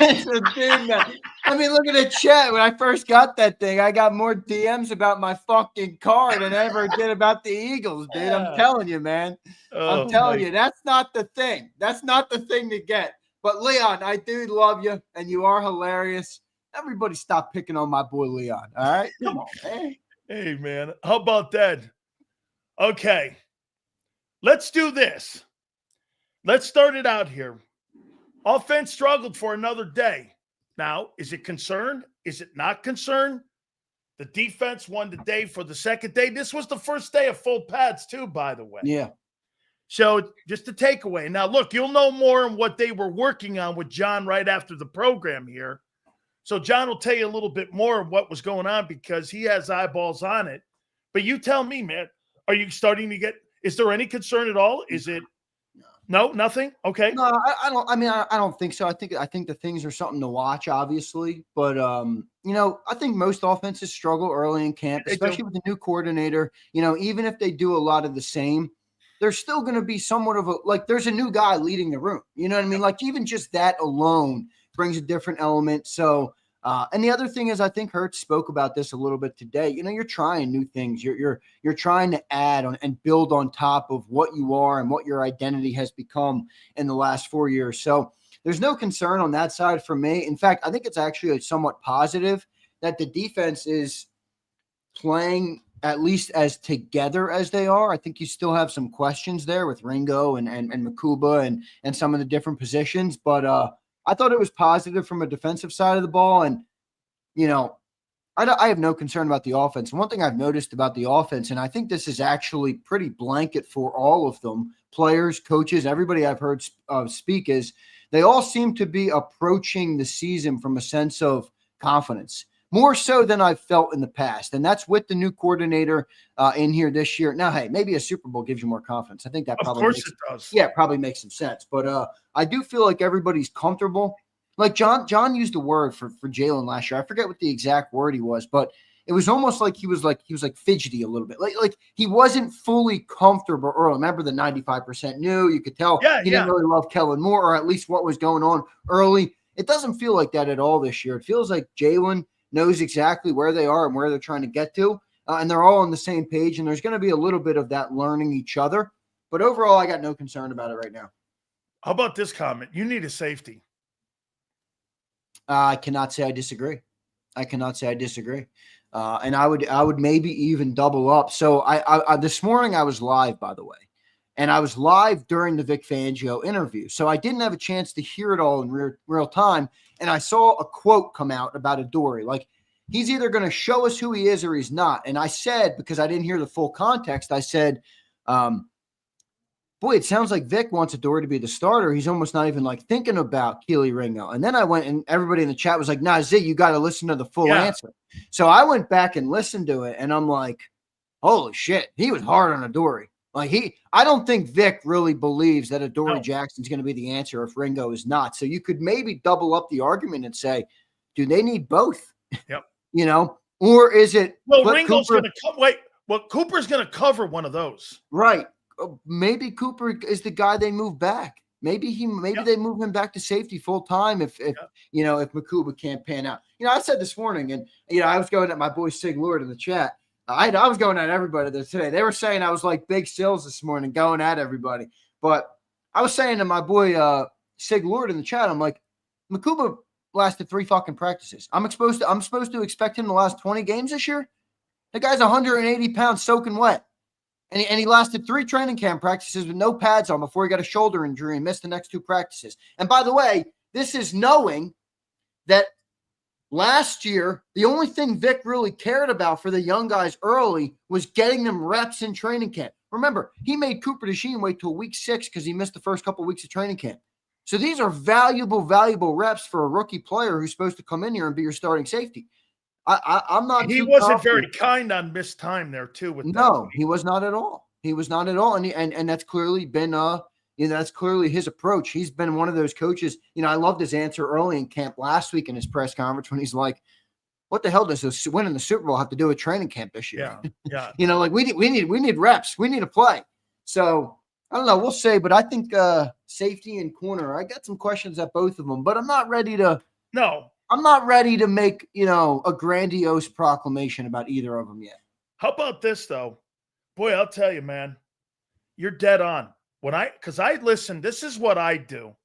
It's a dude magnet. I mean, look at the chat. When I first got that thing, I got more DMs about my fucking car than I ever did about the Eagles, dude. I'm telling you, man. I'm telling you, that's not the thing. That's not the thing to get. But, Leon, I do love you, and you are hilarious. Everybody stop picking on my boy Leon, all right? Come on, man. Hey, man. How about that? Okay. Let's do this. Let's start it out here. Offense struggled for another day. Now, is it concerned? Is it not concerned? The defense won the day for the second day. This was the first day of full pads, too, by the way. Yeah. So just a takeaway. Now, look, you'll know more on what they were working on with John right after the program here. So John will tell you a little bit more of what was going on because he has eyeballs on it. But you tell me, man, are you starting to get – is there any concern at all? Is it – no, nothing? Okay. No, I don't – I mean, I don't think so. I think the things are something to watch, obviously. But, you know, I think most offenses struggle early in camp, especially with the new coordinator. You know, even if they do a lot of the same, there's still going to be somewhat of a – like there's a new guy leading the room. You know what I mean? Like even just that alone brings a different element. So – and the other thing is, I think Hurts spoke about this a little bit today. You know, you're trying new things. You're trying to add on and build on top of what you are and what your identity has become in the last 4 years. So there's no concern on that side for me. In fact, I think it's actually somewhat positive that the defense is playing at least as together as they are. I think you still have some questions there with Ringo and Makuba and some of the different positions, but I thought it was positive from a defensive side of the ball. And, you know, I have no concern about the offense. One thing I've noticed about the offense, and I think this is actually pretty blanket for all of them, players, coaches, everybody I've heard speak, is they all seem to be approaching the season from a sense of confidence, more so than I've felt in the past. And that's with the new coordinator in here this year. Now, hey, maybe a Super Bowl gives you more confidence. I think that probably it does. Yeah, it probably makes some sense. But I do feel like everybody's comfortable. Like John used a word for Jalen last year. I forget what the exact word he was, but it was almost like he was fidgety a little bit. Like he wasn't fully comfortable early. Remember the 95% knew. You could tell he didn't really love Kellen Moore, or at least what was going on early. It doesn't feel like that at all this year. It feels like Jalen knows exactly where they are and where they're trying to get to, and they're all on the same page. And there's going to be a little bit of that learning each other. But overall, I got no concern about it right now. How about this comment? You need a safety. I cannot say I disagree. And I would maybe even double up. So I this morning I was live, by the way, and I was live during the Vic Fangio interview. So I didn't have a chance to hear it all in real time. And I saw a quote come out about Adoree. Like, he's either going to show us who he is or he's not. And I said, because I didn't hear the full context, I said, boy, it sounds like Vic wants Adoree to be the starter. He's almost not even like thinking about Keely Ringo. And then I went, and everybody in the chat was like, nah, Zig, you got to listen to the full answer. So I went back and listened to it, and I'm like, holy shit, he was hard on Adoree. Like I don't think Vic really believes that Adoree Jackson's going to be the answer if Ringo is not. So you could maybe double up the argument and say, do they need both? Yep. You know, or is it? Well, Ringo's going to Cooper's going to cover one of those. Right. Maybe Cooper is the guy they move back. Maybe they move him back to safety full time if Makuba can't pan out. I said this morning, and I was going at my boy Sig Lord in the chat. I was going at everybody there today. They were saying I was like Big Sills this morning, going at everybody. But I was saying to my boy Sig Lord in the chat, I'm like, Makuba lasted 3 fucking practices. I'm supposed to expect him to last 20 games this year. The guy's 180 pounds soaking wet. And he lasted 3 training camp practices with no pads on before he got a shoulder injury and missed the next 2 practices. And by the way, this is knowing that last year, the only thing Vic really cared about for the young guys early was getting them reps in training camp. Remember, he made Cooper DeJean wait till week 6 because he missed the first couple of weeks of training camp. So these are valuable reps for a rookie player who's supposed to come in here and be your starting safety. I'm not. He wasn't very kind on missed time there too. No, he was not at all. And that's clearly been that's clearly his approach. He's been one of those coaches. I loved his answer early in camp last week in his press conference when he's like, "What the hell does winning the Super Bowl have to do with training camp this year?" Yeah. Like we need reps. We need to play. So I don't know. We'll say, but I think safety and corner. I got some questions at both of them, but I'm not ready to. No. I'm not ready to make, a grandiose proclamation about either of them yet. How about this, though? Boy, I'll tell you, man, you're dead on. Because I listen, this is what I do.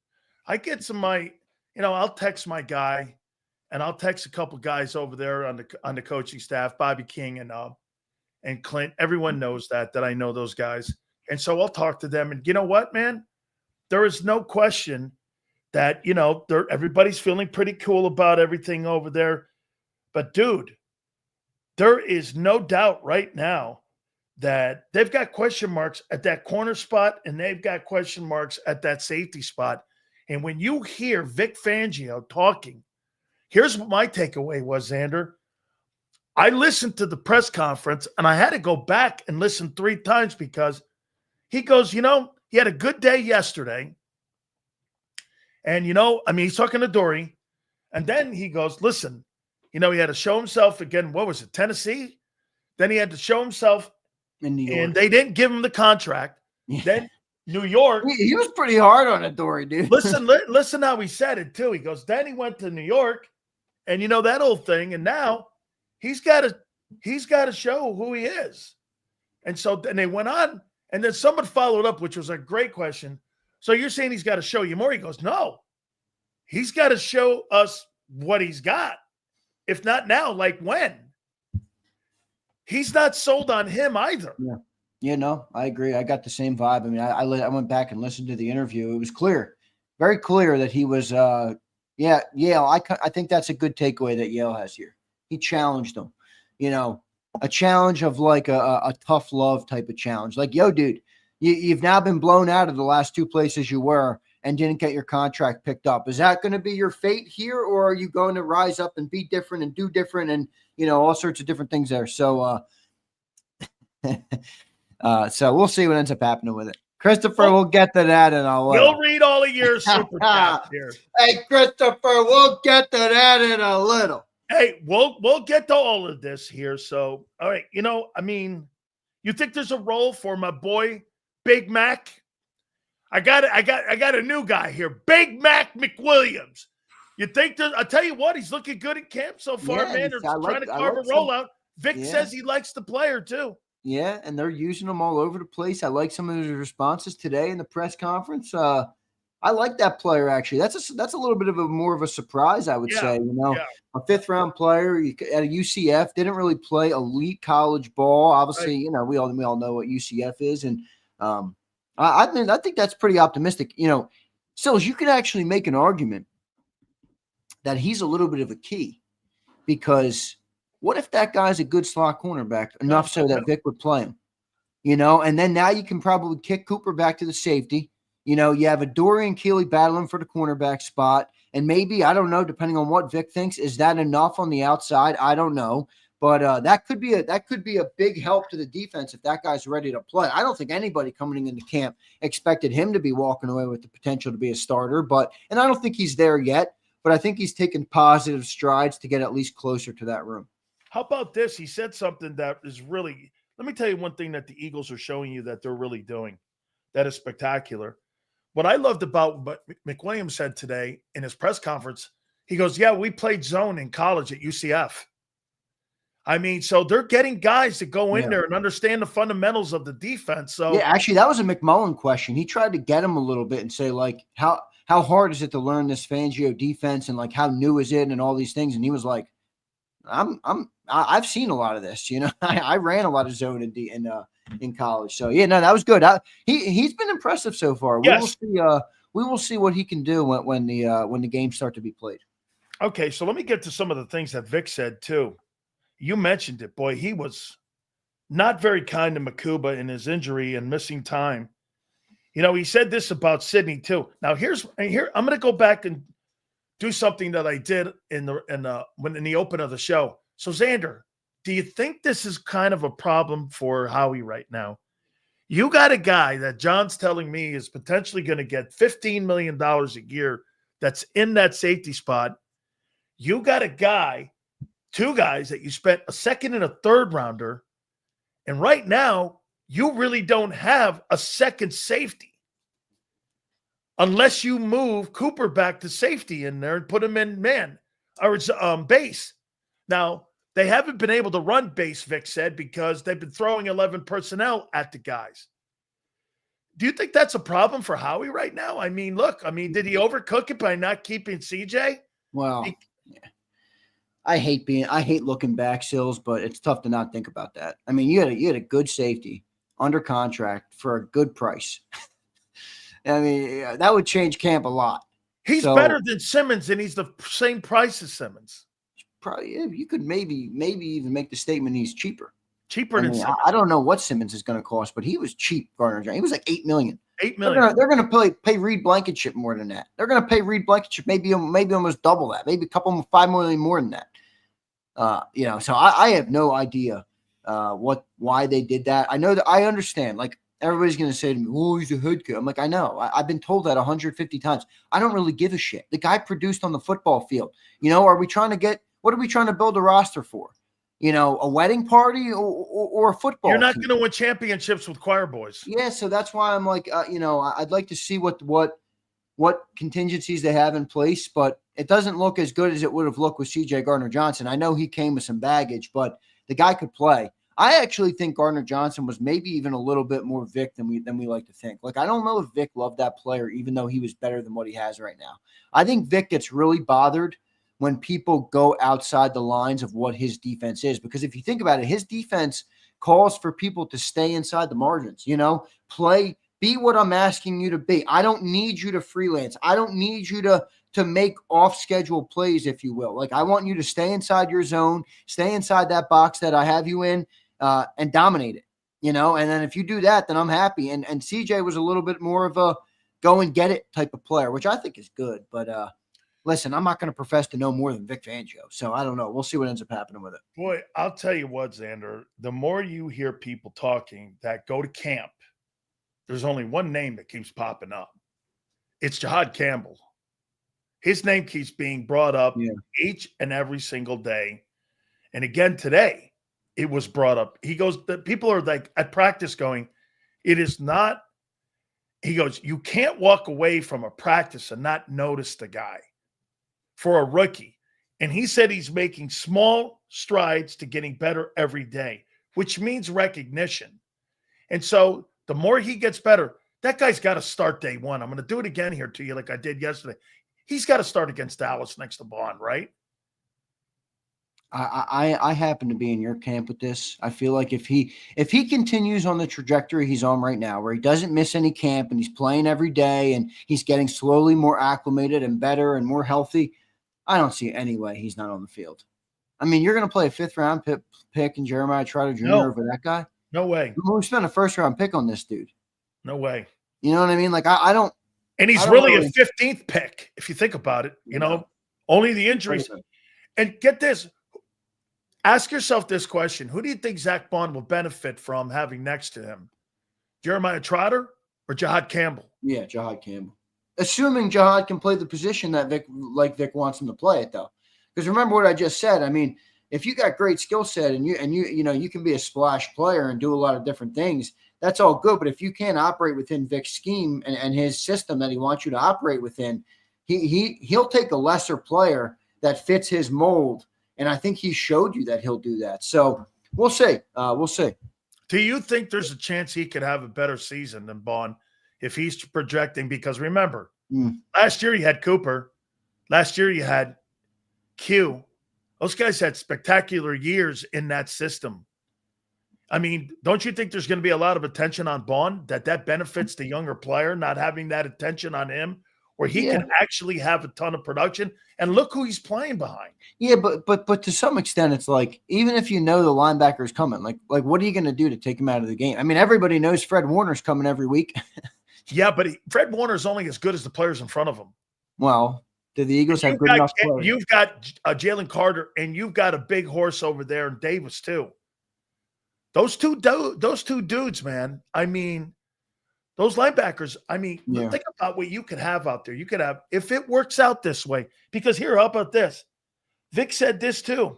I get some I'll text my guy, and I'll text a couple guys over there on the coaching staff, Bobby King and Clint. Everyone knows that I know those guys. And so I'll talk to them. And you know what, man? There is no question that, everybody's feeling pretty cool about everything over there. But, dude, there is no doubt right now that they've got question marks at that corner spot, and they've got question marks at that safety spot. And when you hear Vic Fangio talking, here's what my takeaway was, Xander. I listened to the press conference, and I had to go back and listen 3 times because he goes, he had a good day yesterday. And, he's talking to Adoree. And then he goes, listen, he had to show himself again. What was it, Tennessee? Then he had to show himself in New York. And they didn't give him the contract. Yeah. Then New York. He was pretty hard on Adoree, dude. Listen how he said it, too. He goes, then he went to New York. And, that old thing. And now he's got to show who he is. And so then they went on. And then someone followed up, which was a great question. So you're saying he's got to show you more? He goes, no. He's got to show us what he's got. If not now, like when? He's not sold on him either. Yeah. I agree. I got the same vibe. I mean, I went back and listened to the interview. It was clear, very clear that he was, Yale. I think that's a good takeaway that Yale has here. he challenged him. You know, a challenge of like a tough love type of challenge. Like, yo, dude, you've now been blown out of the last two places you were and didn't get your contract picked up. Is that going to be your fate here, or are you going to rise up and be different and do different and, you know, all sorts of different things there? So, so we'll see what ends up happening with it. Christopher, we'll get to that in a little. You'll read all of your super chats here. Hey, Christopher, we'll get to that in a little. Hey, we'll get to all of this here. So, all right, you know, I mean, you think there's a role for my boy Big Mac? I got a new guy here, Big Mac McWilliams. You think there's? I'll tell you what, he's looking good in camp so far, man. They're trying to carve a rollout. Vic says he likes the player too. Yeah, and they're using them all over the place. I like some of his responses today in the press conference. I like that player actually. That's a little bit of a more of a surprise, I would say. You know, a 5th-round player at a UCF, didn't really play elite college ball. Obviously, you know, we all know what UCF is, and I think that's pretty optimistic. You know, Sills, you could actually make an argument that he's a little bit of a key, because what if that guy's a good slot cornerback enough so that Vic would play him? You know, and then now you can probably kick Cooper back to the safety. You know, you have a Dorian Keeley battling for the cornerback spot, and maybe, I don't know, depending on what Vic thinks, is that enough on the outside? I don't know, but that could be a big help to the defense if that guy's ready to play. I don't think anybody coming into camp expected him to be walking away with the potential to be a starter, and I don't think he's there yet, but I think he's taken positive strides to get at least closer to that room. How about this? He said something that is really, let me tell you one thing that the Eagles are showing you that they're really doing that is spectacular. What I loved about what McWilliams said today in his press conference, he goes, yeah, we played zone in college at UCF. I mean, so they're getting guys to go in there and understand the fundamentals of the defense. So yeah, actually, that was a McMullen question. He tried to get him a little bit and say, like, how hard is it to learn this Fangio defense, and like how new is it and all these things? And he was like, I've seen a lot of this. You know, I ran a lot of zone in college. So yeah, no, that was good. He's been impressive so far. Yes. We will see what he can do when the games start to be played. Okay, so let me get to some of the things that Vic said too. You mentioned it, boy. He was not very kind to Makuba in his injury and missing time. You know, he said this about Sydney too. Now here I'm going to go back and do something that I did in the open of the show. So Xander, do you think this is kind of a problem for Howie right now? You got a guy that John's telling me is potentially going to get $15 million a year that's in that safety spot. You got a guy, two guys that you spent a 2nd and a 3rd rounder, and right now you really don't have a second safety unless you move Cooper back to safety in there and put him in base. Now, they haven't been able to run base, Vic said, because they've been throwing 11 personnel at the guys. Do you think that's a problem for Howie right now? I mean, look, did he overcook it by not keeping CJ? Well, I hate looking back, Sills, but it's tough to not think about that. I mean, you had a good safety under contract for a good price. I mean, that would change camp a lot. He's better than Simmons, and he's the same price as Simmons. Probably, you could maybe even make the statement he's cheaper. Cheaper than Simmons. I don't know what Simmons is going to cost, but he was cheap, Gardner Johnson. He was like $8 million. $8 million. They're going to pay Reed Blankenship more than that. They're going to pay Reed Blankenship maybe almost double that, maybe $5 million more than that. You know, so I have no idea why they did that. I know that I understand. Like, everybody's going to say to me, "Oh, he's a head coach." I'm like, I know. I've been told that 150 times. I don't really give a shit. The guy produced on the football field. You know, what are we trying to build a roster for? You know, a wedding party or a football? You're not team? going to win championships with choir boys. Yeah, so that's why I'm like, you know, I'd like to see what contingencies they have in place, but it doesn't look as good as it would have looked with C.J. Gardner-Johnson. I know he came with some baggage, but the guy could play. I actually think Gardner-Johnson was maybe even a little bit more Vic than we like to think. Like, I don't know if Vic loved that player, even though he was better than what he has right now. I think Vic gets really bothered when people go outside the lines of what his defense is, because if you think about it, his defense calls for people to stay inside the margins, you know, be what I'm asking you to be. I don't need you to freelance. I don't need you to to make off-schedule plays, if you will. Like, I want you to stay inside your zone, stay inside that box that I have you in, and dominate it, And then if you do that, then I'm happy. And CJ was a little bit more of a go and get it type of player, which I think is good. But listen, I'm not going to profess to know more than Vic Fangio. So I don't know. We'll see what ends up happening with it. Boy, I'll tell you what, Xander, the more you hear people talking that go to camp, there's only one name that keeps popping up. It's JAKIB Campbell. His name keeps being brought up each and every single day. And again, today, it was brought up. He goes, the people are like at practice going, it is not, he goes, you can't walk away from a practice and not notice the guy for a rookie. And he said he's making small strides to getting better every day, which means recognition. And so the more he gets better, that guy's got to start day one. I'm going to do it again here to you like I did yesterday. He's got to start against Dallas next to Bond, right? I happen to be in your camp with this. I feel like if he continues on the trajectory he's on right now, where he doesn't miss any camp and he's playing every day and he's getting slowly more acclimated and better and more healthy, I don't see any way he's not on the field. I mean, you're going to play a 5th-round pick in Jeremiah Trotter Jr. over that guy? No way. We spent a 1st-round pick on this dude. No way. You know what I mean? Like, I don't. And he's really a 15th pick, if you think about it. Only the injuries. And get this. Ask yourself this question. Who do you think Zach Bond will benefit from having next to him? Jeremiah Trotter or JAKIB Campbell? Yeah, JAKIB Campbell. Assuming JAKIB can play the position that Vic wants him to play it, though. Because remember what I just said. I mean, if you got great skill set and you can be a splash player and do a lot of different things, that's all good. But if you can't operate within Vic's scheme and his system that he wants you to operate within, he'll take a lesser player that fits his mold. And I think he showed you that he'll do that. So we'll see. We'll see. Do you think there's a chance he could have a better season than Bond if he's projecting? Because remember, last year you had Cooper. Last year you had Q. Those guys had spectacular years in that system. I mean, don't you think there's going to be a lot of attention on Bond, that benefits the younger player, not having that attention on him, where he can actually have a ton of production? And look who he's playing behind. Yeah, but to some extent, it's like, even if you know the linebacker is coming, like what are you going to do to take him out of the game? I mean, everybody knows Fred Warner's coming every week. Yeah, but Fred Warner's only as good as the players in front of him. Well, do the Eagles have good enough players? You've got Jalen Carter, and you've got a big horse over there in Davis too. Those two dudes, man. I mean, those linebackers, think about what you could have out there. You could have, if it works out this way, because here, how about this? Vic said this too.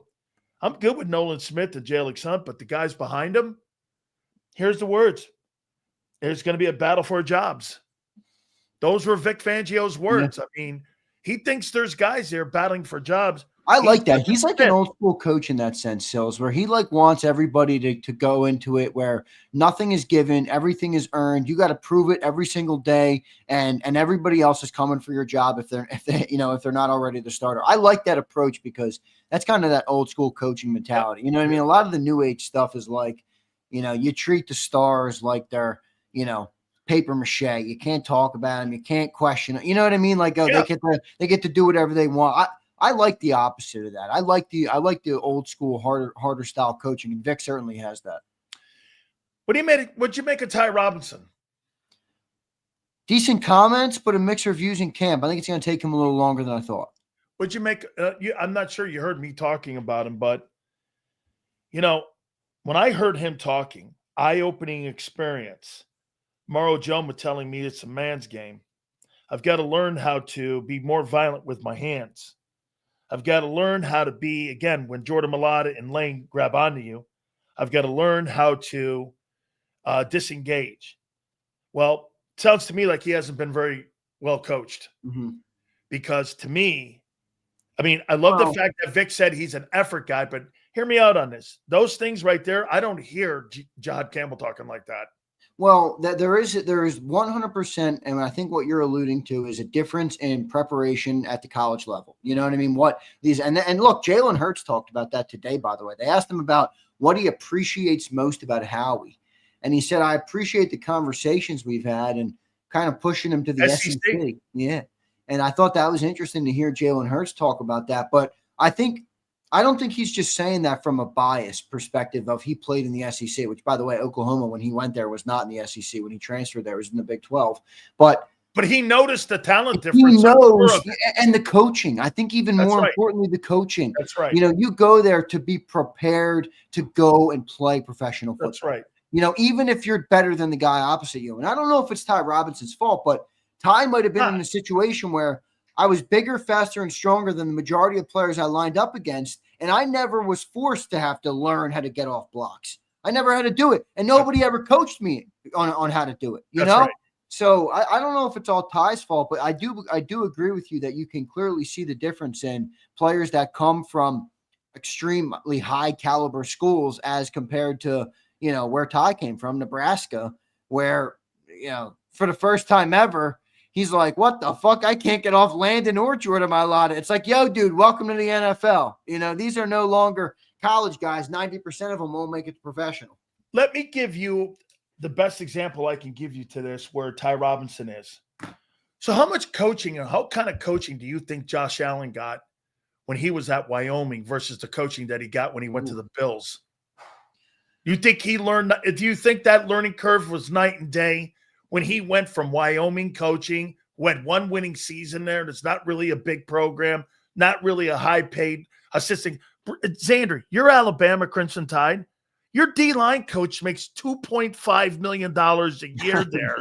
I'm good with Nolan Smith and Jalen Hunt, but the guys behind him, here's the words. There's going to be a battle for jobs. Those were Vic Fangio's words. Yeah. I mean, he thinks there's guys there battling for jobs. I like that. He's like an old school coach in that sense, Sills, where he wants everybody to go into it where nothing is given, everything is earned. You got to prove it every single day, and everybody else is coming for your job if they're not already the starter. I like that approach because that's kind of that old school coaching mentality. You know what I mean? A lot of the new age stuff is like, you treat the stars like they're, paper mache. You can't talk about them. You can't question it. You know what I mean? Like they get to do whatever they want. I like the opposite of that. I like the old school, harder style coaching, and Vic certainly has that. What'd you make of Ty Robinson? Decent comments, but a mixed reviews in camp. I think it's going to take him a little longer than I thought. What'd you make? I'm not sure you heard me talking about him, but when I heard him talking, eye-opening experience. Mauro Joma telling me it's a man's game. I've got to learn how to be more violent with my hands. I've got to learn how to be, again, when Jordan Mailata and Lane grab onto you, I've got to learn how to disengage. Well, it sounds to me like he hasn't been very well coached. Mm-hmm. Because to me, I love the fact that Vic said he's an effort guy, but hear me out on this. Those things right there, I don't hear JAKIB Campbell talking like that. Well, there is 100%, and I think what you're alluding to is a difference in preparation at the college level. You know what I mean? And look, Jalen Hurts talked about that today, by the way. They asked him about what he appreciates most about Howie. And he said, I appreciate the conversations we've had and kind of pushing him to the SEC. Yeah. And I thought that was interesting to hear Jalen Hurts talk about that. But I don't think he's just saying that from a biased perspective of he played in the SEC, which, by the way, Oklahoma, when he went there, was not in the SEC. When he transferred there, was in the Big 12. But he noticed the talent he difference. knows, and the coaching. I think even That's more right. importantly, the coaching. That's right. You know, you go there to be prepared to go and play professional football. That's right. You know, even if you're better than the guy opposite you. And I don't know if it's Ty Robinson's fault, but Ty might have been in a situation where I was bigger, faster, and stronger than the majority of players I lined up against, and I never was forced to have to learn how to get off blocks. I never had to do it, and nobody ever coached me on how to do it, you know? Right. So I don't know if it's all Ty's fault, but I do agree with you that you can clearly see the difference in players that come from extremely high caliber schools as compared to, you know, where Ty came from, Nebraska, where, you know, for the first time ever, he's like, what the fuck? I can't get off Landon or Jordan Mailata. It's like, yo, dude, welcome to the NFL. You know, these are no longer college guys. 90% of them won't make it to professional. Let me give you the best example I can give you to this where Ty Robinson is. So how much coaching and how kind of coaching do you think Josh Allen got when he was at Wyoming versus the coaching that he got when he went to the Bills? You think he learned? Do you think that learning curve was night and day when he went from Wyoming coaching, who had one winning season there? That's not really a big program, not really a high-paid assistant. Xander, you're Alabama Crimson Tide. Your D-line coach makes $2.5 million a year there.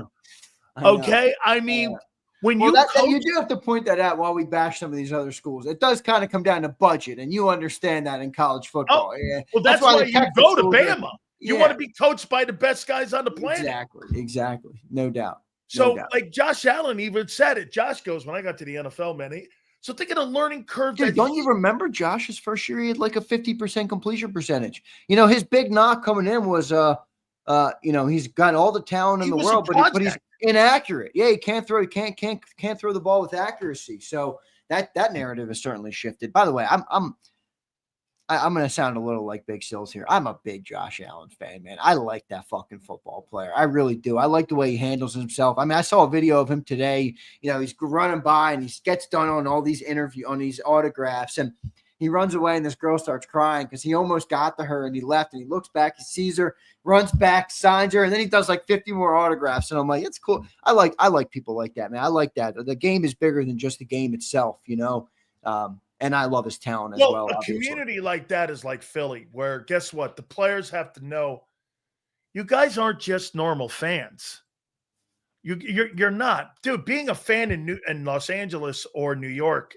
Okay? I mean, when you you do have to point that out while we bash some of these other schools. It does kind of come down to budget, and you understand that in college football. Yeah. Well, that's why you go to Bama. You want to be coached by the best guys on the planet. Exactly. No doubt. So, like Josh Allen even said it. Josh goes, when I got to the NFL, man, so think of the learning curve. Dude, don't you remember Josh's first year? He had like a 50% completion percentage. You know, his big knock coming in was, you know, he's got all the talent in the world, but he's inaccurate. Yeah, he can't throw. He can't throw the ball with accuracy. So that narrative has certainly shifted. By the way, I'm going to sound a little like Big Sills here. I'm a big Josh Allen fan, man. I like that fucking football player. I really do. I like the way he handles himself. I mean, I saw a video of him today. You know, he's running by and he gets done on all these on these autographs, and he runs away and this girl starts crying because he almost got to her and he left, and he looks back, he sees her, runs back, signs her, and then he does like 50 more autographs. And I'm like, it's cool. I like people like that, man. I like that. The game is bigger than just the game itself, you know? And I love his talent as well. A community like that is like Philly, where guess what? The players have to know you guys aren't just normal fans. You're not. Dude, being a fan in Los Angeles or New York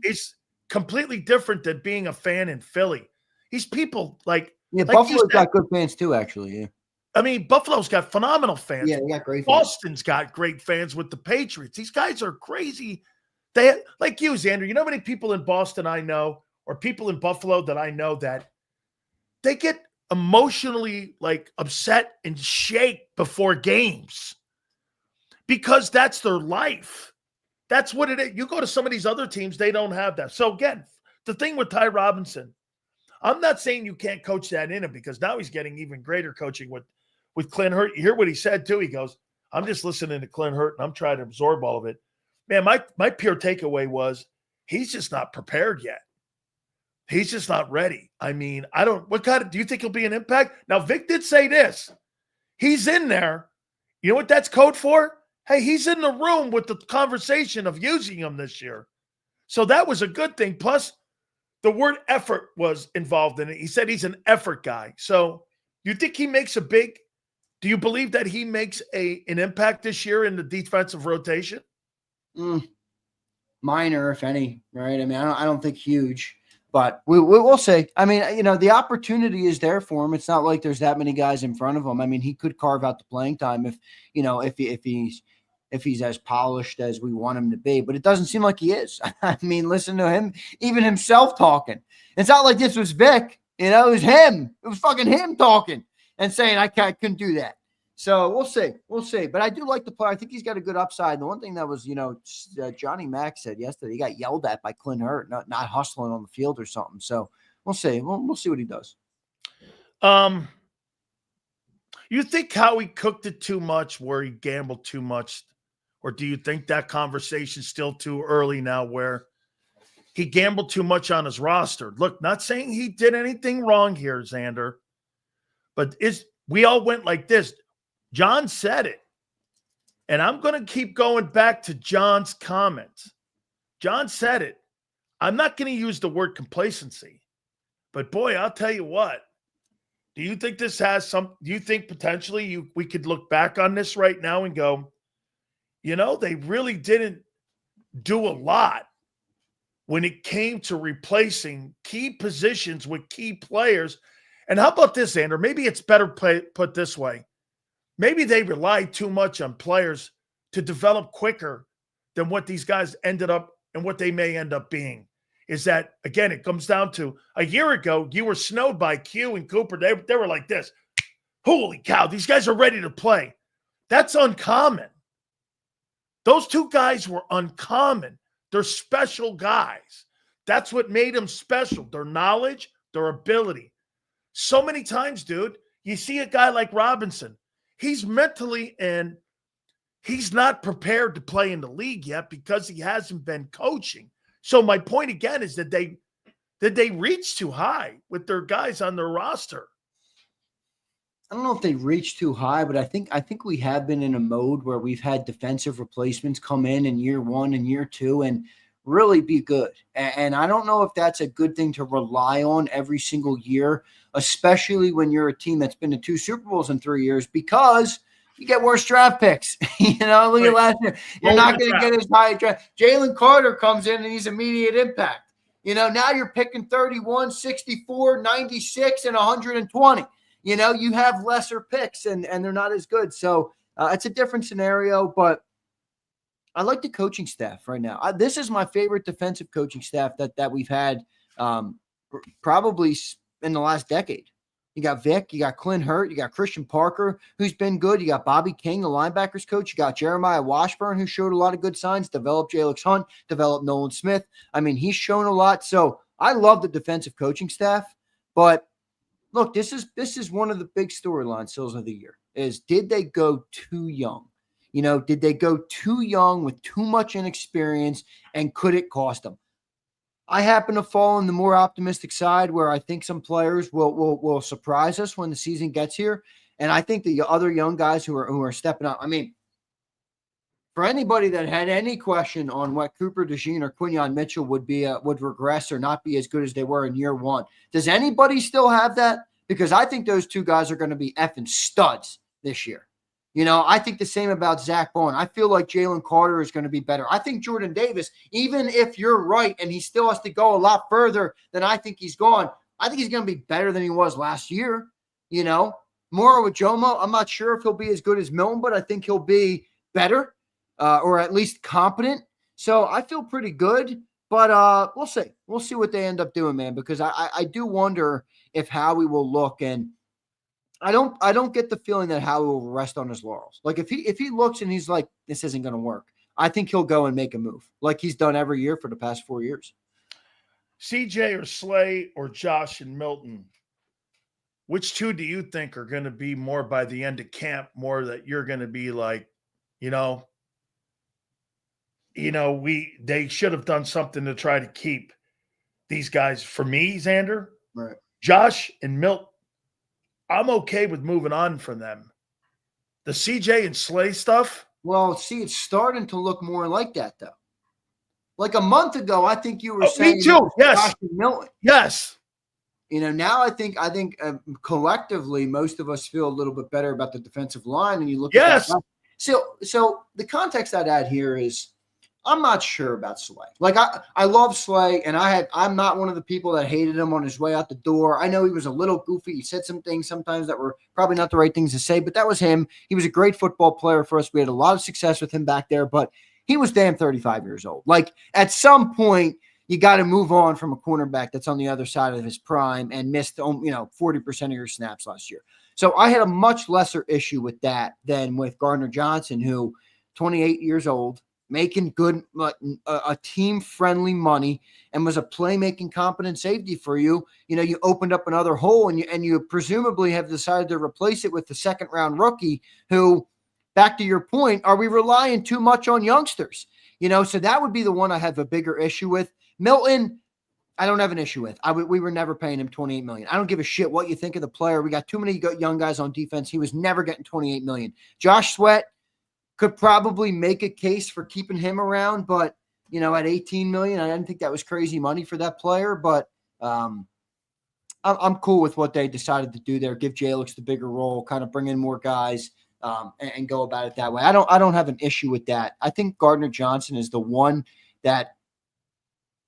is completely different than being a fan in Philly. These people like Buffalo's got good fans too, actually. Yeah. I mean, Buffalo's got phenomenal fans. Yeah, they got great fans. Boston's got great fans with the Patriots. These guys are crazy. They like you, Xander. You know how many people in Boston I know, or people in Buffalo that I know, that they get emotionally like upset and shake before games because that's their life. That's what it is. You go to some of these other teams, they don't have that. So again, the thing with Ty Robinson, I'm not saying you can't coach that in him, because now he's getting even greater coaching with Clint Hurt. You hear what he said too. He goes, I'm just listening to Clint Hurt and I'm trying to absorb all of it. Man, my pure takeaway was he's just not prepared yet. He's just not ready. I mean, do you think he'll be an impact? Now, Vic did say this. He's in there. You know what that's code for? Hey, he's in the room with the conversation of using him this year. So that was a good thing. Plus, the word effort was involved in it. He said he's an effort guy. So you think he makes do you believe that he makes an impact this year in the defensive rotation? Minor, if any, right? I mean, I don't think huge, but we'll see. I mean, you know, the opportunity is there for him. It's not like there's that many guys in front of him. I mean, he could carve out the playing time if he's as polished as we want him to be, but it doesn't seem like he is. I mean, listen to him, even himself talking. It's not like this was Vic, you know, it was him. It was fucking him talking and saying, I couldn't do that. So we'll see. But I do like the player. I think he's got a good upside. The one thing that was, you know, Johnny Mack said yesterday, he got yelled at by Clint Hurt, not hustling on the field or something. So we'll see. We'll see what he does. You think Howie cooked it too much, where he gambled too much Or do you think that conversation's still too early now where he gambled too much on his roster? Look, not saying he did anything wrong here, Xander, but we all went like this. John said it, and I'm going to keep going back to John's comments. John said it. I'm not going to use the word complacency, but boy, I'll tell you what. Do you think this has do you think potentially we could look back on this right now and go, they really didn't do a lot when it came to replacing key positions with key players? And how about this, Xander? Maybe it's better put this way. Maybe they relied too much on players to develop quicker than what these guys ended up and what they may end up being. Is that, again, it comes down to a year ago, you were snowed by Q and Cooper. They were like this. Holy cow, these guys are ready to play. That's uncommon. Those two guys were uncommon. They're special guys. That's what made them special. Their knowledge, their ability. So many times, dude, you see a guy like Robinson. He's mentally and he's not prepared to play in the league yet because he hasn't been coaching. So my point again is that they reach too high with their guys on their roster. I don't know if they reached too high, but I think we have been in a mode where we've had defensive replacements come in year one and year two and really be good. And I don't know if that's a good thing to rely on every single year, especially when you're a team that's been to 2 Super Bowls in 3 years, because you get worse draft picks. Look at last year. You're not going to get as high a draft. Jalen Carter comes in and he's immediate impact. Now you're picking 31, 64, 96, and 120. You have lesser picks and they're not as good. So it's a different scenario, but I like the coaching staff right now. This is my favorite defensive coaching staff that we've had probably in the last decade. You got Vic, you got Clint Hurt, you got Christian Parker, who's been good. You got Bobby King, the linebackers coach. You got Jeremiah Washburn, who showed a lot of good signs, developed Jalix Hunt, developed Nolan Smith. I mean, he's shown a lot. So I love the defensive coaching staff, but look, this is one of the big storylines still of the year is, did they go too young? Did they go too young with too much inexperience, and could it cost them? I happen to fall on the more optimistic side where I think some players will surprise us when the season gets here. And I think the other young guys who are stepping up. I mean, for anybody that had any question on what Cooper DeJean or Quinyon Mitchell would regress or not be as good as they were in year one, does anybody still have that? Because I think those two guys are going to be effing studs this year. I think the same about Zach Bowen. I feel like Jalen Carter is going to be better. I think Jordan Davis, even if you're right and he still has to go a lot further than I think he's gone, I think he's going to be better than he was last year. Moro Ajomo, I'm not sure if he'll be as good as Milton, but I think he'll be better or at least competent. So I feel pretty good, but we'll see. We'll see what they end up doing, man, because I do wonder if Howie will look, and I don't get the feeling that Howie will rest on his laurels. Like if he looks and he's like, this isn't going to work, I think he'll go and make a move like he's done every year for the past 4 years. CJ or Slay or Josh and Milton, which two do you think are going to be more by the end of camp, more that you're going to be like, they should have done something to try to keep these guys? For me, Xander, right, Josh and Milton, I'm okay with moving on from them. The CJ and Slay stuff. Well, see, it's starting to look more like that, though. Like a month ago, I think you were saying, me too. Yes. Josh and Milton. Yes. Now I think collectively, most of us feel a little bit better about the defensive line. And you look at that. So the context I'd add here is, I'm not sure about Slay. Like I love Slay, and I'm not one of the people that hated him on his way out the door. I know he was a little goofy. He said some things sometimes that were probably not the right things to say, but that was him. He was a great football player for us. We had a lot of success with him back there, but he was damn 35 years old. Like at some point, you got to move on from a cornerback that's on the other side of his prime and missed 40% of your snaps last year. So I had a much lesser issue with that than with Gardner Johnson, who 28 years old, making good, a team-friendly money, and was a playmaking competent safety for you. You opened up another hole, and you presumably have decided to replace it with the second-round rookie who back to your point, are we relying too much on youngsters? So that would be the one I have a bigger issue with. Milton, I don't have an issue with. We were never paying him $28 million. I don't give a shit what you think of the player. We got too many young guys on defense. He was never getting $28 million. Josh Sweat could probably make a case for keeping him around, but at $18 million, I didn't think that was crazy money for that player. But I'm cool with what they decided to do there. Give Jalix the bigger role, kind of bring in more guys. And go about it that way. I don't have an issue with that. I think Gardner Johnson is the one that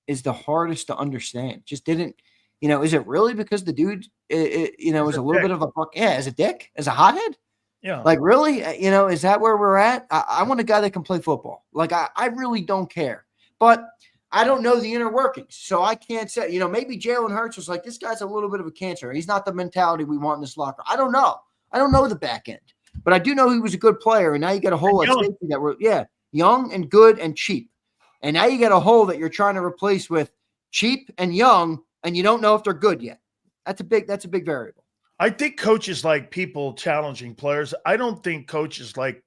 is the hardest to understand. Just didn't, is it really because the dude, is a little bit of a fuck? Yeah, as a dick, as a hothead. Yeah. Like really, is that where we're at? I want a guy that can play football. Like I really don't care, but I don't know the inner workings, so I can't say. Maybe Jalen Hurts was like, this guy's a little bit of a cancer. He's not the mentality we want in this locker. I don't know. I don't know the back end. But I do know he was a good player, and now you got a hole at safety that were young and good and cheap. And now you got a hole that you're trying to replace with cheap and young, and you don't know if they're good yet. That's a big variable. I think coaches like people challenging players. I don't think coaches like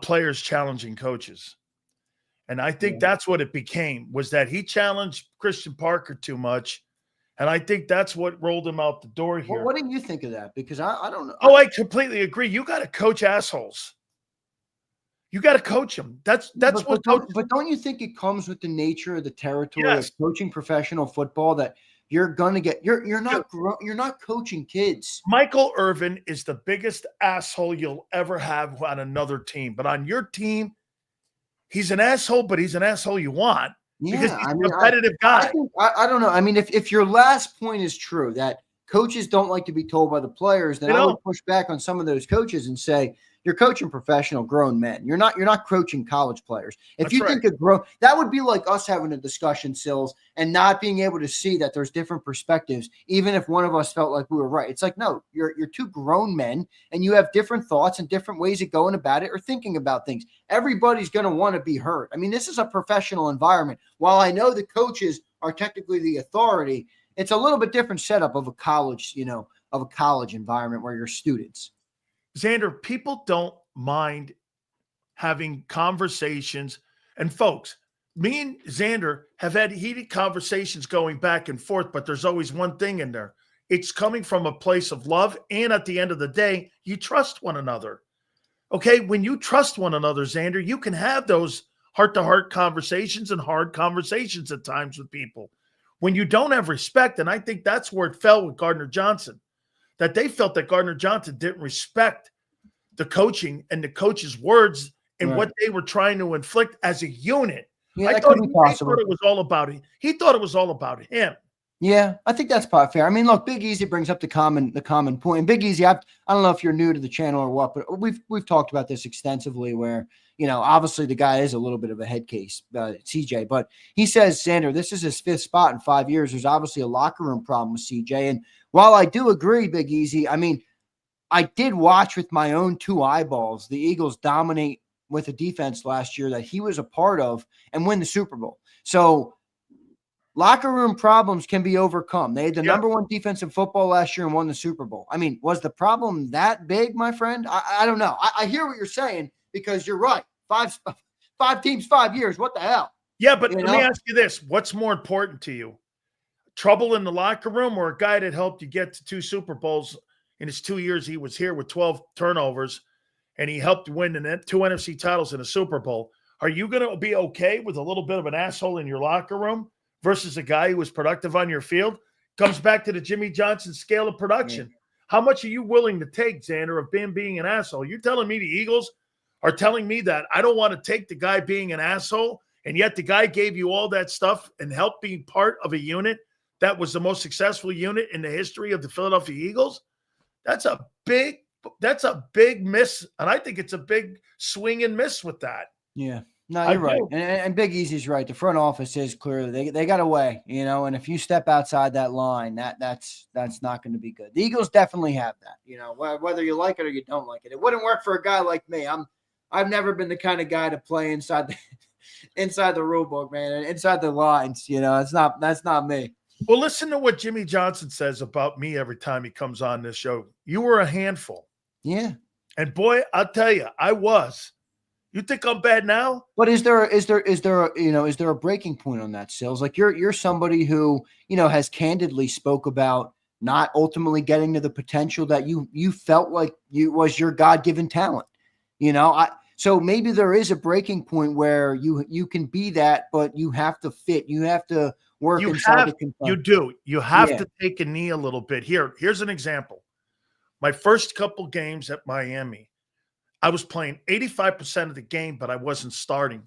players challenging coaches. And I think that's what it became, was that he challenged Christian Parker too much. And I think that's what rolled him out the door here. Well, what do you think of that? Because I don't know. Oh, I completely agree. You got to coach assholes. You got to coach them. That's what. But don't you think it comes with the nature of the territory of coaching professional football that you're gonna get? You're not coaching kids. Michael Irvin is the biggest asshole you'll ever have on another team, but on your team, he's an asshole. But he's an asshole you want. Yeah, because he's a competitive guy. I don't know. I mean, if your last point is true, that coaches don't like to be told by the players, then I would push back on some of those coaches and say, you're coaching professional grown men. You're not coaching college players. If you think that would be like us having a discussion, Sills, and not being able to see that there's different perspectives, even if one of us felt like we were right. It's like, no, you're two grown men and you have different thoughts and different ways of going about it or thinking about things. Everybody's going to want to be heard. I mean, this is a professional environment. While I know the coaches are technically the authority, it's a little bit different setup of a college, of a college environment where you're students. Xander, people don't mind having conversations. And folks, me and Xander have had heated conversations going back and forth, but there's always one thing in there. It's coming from a place of love. And at the end of the day, you trust one another. Okay. When you trust one another, Xander, you can have those heart-to-heart conversations and hard conversations at times with people. When you don't have respect, and I think that's where it fell with Gardner Johnson, that they felt that Gardner Johnson didn't respect the coaching and the coach's words and what they were trying to inflict as a unit. Yeah, I thought it was all about it. He thought it was all about him. Yeah, I think that's probably fair. I mean, look, Big Easy brings up the common point. And Big Easy, I don't know if you're new to the channel or what, but we've talked about this extensively where, obviously the guy is a little bit of a head case, CJ, but he says, Xander, this is his 5th spot in 5 years. There's obviously a locker room problem with CJ. And while I do agree, Big Easy, I mean, I did watch with my own 2 eyeballs the Eagles dominate with a defense last year that he was a part of and win the Super Bowl. So locker room problems can be overcome. They had the number 1 defense in football last year and won the Super Bowl. I mean, was the problem that big, my friend? I don't know. I hear what you're saying because you're right. 5 teams, 5 years. What the hell? Yeah, but let me ask you this. What's more important to you? Trouble in the locker room or a guy that helped you get to 2 Super Bowls in his 2 years he was here with 12 turnovers and he helped win 2 NFC titles in a Super Bowl? Are you going to be okay with a little bit of an asshole in your locker room versus a guy who was productive on your field? Comes back to the Jimmy Johnson scale of production. Yeah. How much are you willing to take, Xander, of being an asshole? You're telling me the Eagles are telling me that I don't want to take the guy being an asshole, and yet the guy gave you all that stuff and helped being part of a unit that was the most successful unit in the history of the Philadelphia Eagles? That's a big miss, and I think it's a big swing and miss with that. Yeah. No, you're right. And Big Easy's right. The front office is clearly they got a way, and if you step outside that line, that's not going to be good. The Eagles definitely have that, whether you like it or you don't like it. It wouldn't work for a guy like me. I've never been the kind of guy to play inside the rule book, man, and inside the lines. That's not me. Well, listen to what Jimmy Johnson says about me every time he comes on this show. You were a handful. Yeah. And boy, I'll tell you, I was. You think I'm bad now? But is there a breaking point on that, Sills? Like you're somebody who, has candidly spoke about not ultimately getting to the potential that you felt like was your God-given talent. So maybe there is a breaking point where you can be that, but you have to fit. You have to work inside the confines. You do. You have to take a knee a little bit. Here's an example. My first couple games at Miami, I was playing 85% of the game, but I wasn't starting.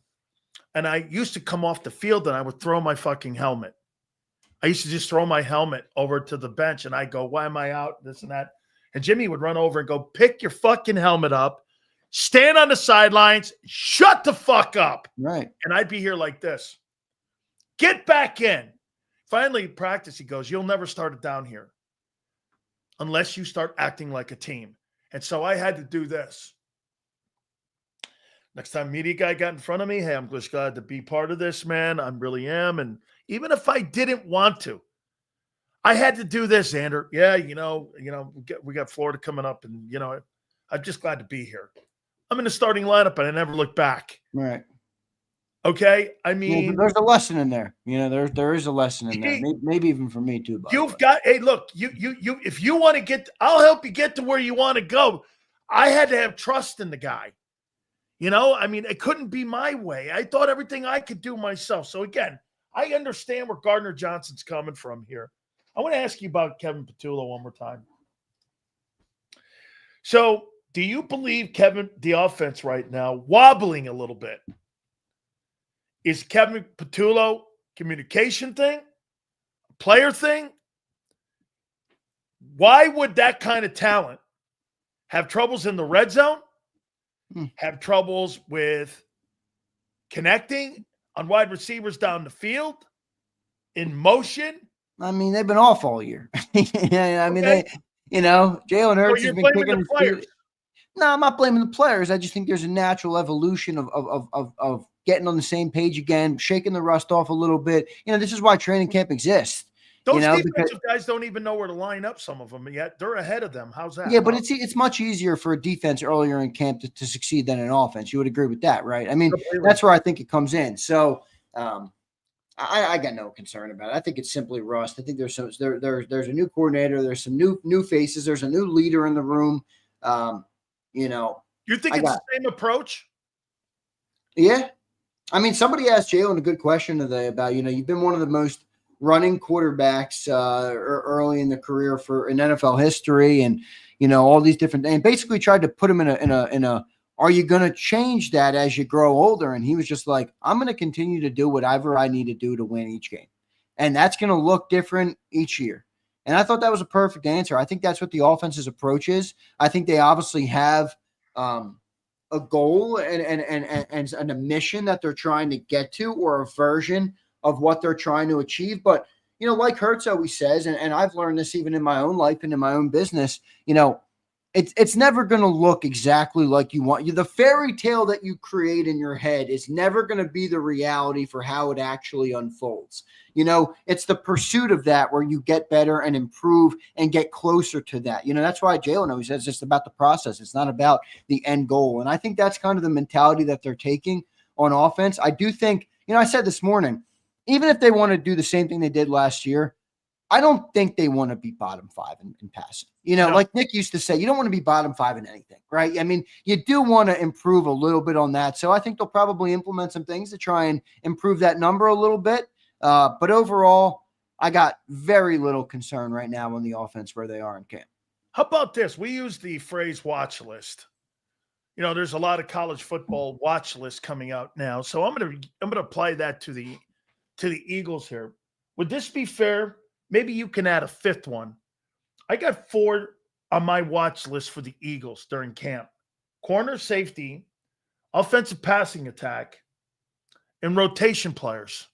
And I used to come off the field and I would throw my fucking helmet. I used to just throw my helmet over to the bench and I go, why am I out? This and that. And Jimmy would run over and go, pick your fucking helmet up, stand on the sidelines, shut the fuck up. Right. And I'd be here like this. Get back in. Finally, practice, he goes, you'll never start it down here unless you start acting like a team. And so I had to do this. Next time media guy got in front of me, hey, I'm just glad to be part of this, man. I really am. And even if I didn't want to, I had to do this, Andrew. Yeah, we got Florida coming up, and I'm just glad to be here. I'm in the starting lineup, and I never look back. Right. Okay. I mean, there's a lesson in there. There is a lesson in there. Maybe even for me too. Hey, look, you if you want to get, I'll help you get to where you want to go. I had to have trust in the guy. I mean, it couldn't be my way. I thought everything I could do myself. So again, I understand where Gardner Johnson's coming from here. I want to ask you about Kevin Patullo one more time. So do you believe the offense right now, wobbling a little bit, is Kevin Patullo communication thing, player thing? Why would that kind of talent have troubles in the red zone? Have troubles with connecting on wide receivers down the field, in motion? I mean, they've been off all year. I mean, Jalen Hurts has been kicking his feet. No, I'm not blaming the players. I just think there's a natural evolution of getting on the same page again, shaking the rust off a little bit. This is why training camp exists. Those defensive guys don't even know where to line up, some of them, yet they're ahead of them. How's that? Yeah, but it's much easier for a defense earlier in camp to succeed than an offense. You would agree with that, right? I mean, that's where I think it comes in. So I got no concern about it. I think it's simply rust. I think there's a new coordinator. There's some new faces. There's a new leader in the room. You think it's the same approach? Yeah. I mean, somebody asked Jalen a good question today about, you've been one of the most running quarterbacks early in the career in NFL history, and all these different, and basically tried to put him in a are you going to change that as you grow older? And he was just like, I'm going to continue to do whatever I need to do to win each game, and that's going to look different each year. And I thought that was a perfect answer. I think that's what the offense's approach is. I think they obviously have a goal and a mission that they're trying to get to, or a version of what they're trying to achieve. But, like Hurts always says, and I've learned this even in my own life and in my own business, it's never going to look exactly like you want. The fairy tale that you create in your head is never going to be the reality for how it actually unfolds. It's the pursuit of that where you get better and improve and get closer to that. That's why Jalen always says it's about the process. It's not about the end goal. And I think that's kind of the mentality that they're taking on offense. I do think, I said this morning, even if they want to do the same thing they did last year, I don't think they want to be bottom 5 in passing. No. Like Nick used to say, you don't want to be bottom 5 in anything, right? I mean, you do want to improve a little bit on that. So I think they'll probably implement some things to try and improve that number a little bit. But overall, I got very little concern right now on the offense where they are in camp. How about this? We use the phrase watch list. There's a lot of college football watch lists coming out now. So I'm going to apply that to the Eagles here. Would this be fair? Maybe you can add a fifth one. I got 4 on my watch list for the Eagles during camp: corner, safety, offensive passing attack, and rotation players.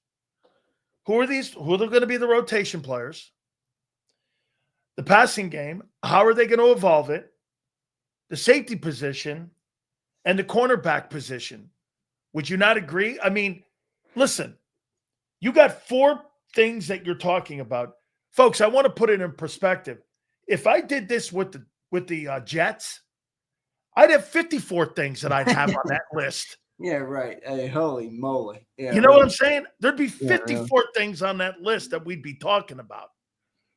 Who are these? Who are going to be the rotation players? The passing game, how are they going to evolve it? The safety position and the cornerback position. Would you not agree? I mean, listen, you got 4 things that you're talking about. Folks, I want to put it in perspective. If I did this with the Jets, I'd have 54 things that I'd have on that list. Yeah, right. Hey, holy moly. Yeah, You know what really. I'm saying? There'd be 54 things on that list that we'd be talking about.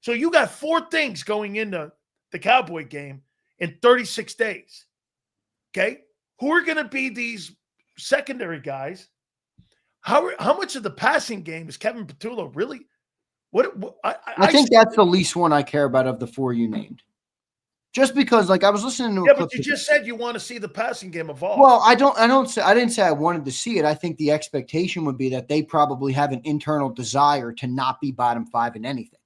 So you got 4 things going into the Cowboy game in 36 days. Okay? Who are going to be these secondary guys? How much of the passing game is Kevin Petullo really? I think that's the least one I care about of the 4 you named. Just because, like, I was listening to a clip. But you just said you want to see the passing game evolve. Well, I didn't say I wanted to see it. I think the expectation would be that they probably have an internal desire to not be bottom 5 in anything.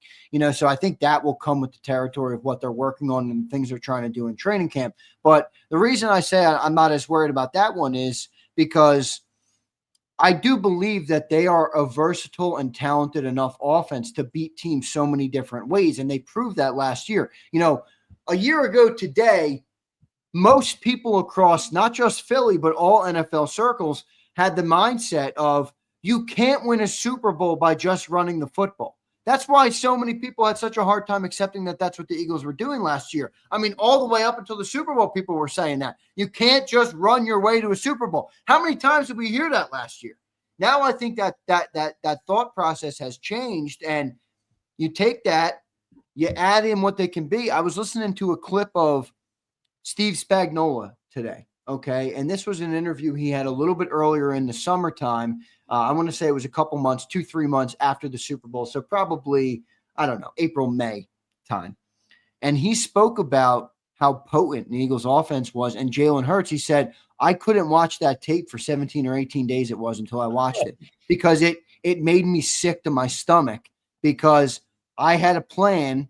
So I think that will come with the territory of what they're working on and things they're trying to do in training camp. But the reason I say I'm not as worried about that one is because I do believe that they are a versatile and talented enough offense to beat teams so many different ways. And they proved that last year. A year ago today, most people across not just Philly, but all NFL circles had the mindset of you can't win a Super Bowl by just running the football. That's why so many people had such a hard time accepting that that's what the Eagles were doing last year. I mean, all the way up until the Super Bowl, people were saying that. You can't just run your way to a Super Bowl. How many times did we hear that last year? Now I think that thought process has changed, and you take that, you add in what they can be. I was listening to a clip of Steve Spagnuolo today, okay? And this was an interview he had a little bit earlier in the summertime. I want to say it was a couple months, 2-3 months after the Super Bowl. So probably, I don't know, April, May time. And he spoke about how potent the Eagles offense was. And Jalen Hurts, he said, I couldn't watch that tape for 17 or 18 days it was until I watched it because it made me sick to my stomach because I had a plan,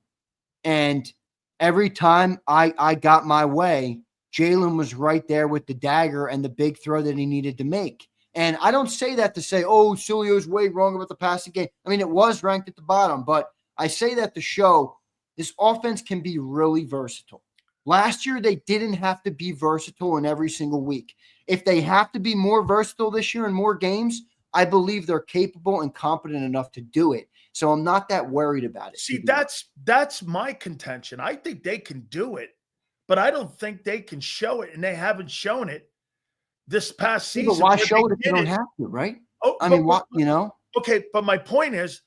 and every time I got my way, Jalen was right there with the dagger and the big throw that he needed to make. And I don't say that to say, oh, Sileo's way wrong about the passing game. I mean, it was ranked at the bottom, but I say that to show this offense can be really versatile. Last year, they didn't have to be versatile in every single week. If they have to be more versatile this year in more games, I believe they're capable and competent enough to do it. So I'm not that worried about it. See, that's my contention. I think they can do it, but I don't think they can show it, and they haven't shown it this past season. But why show it if you don't have to, right? Oh, I mean, Okay, but my point is,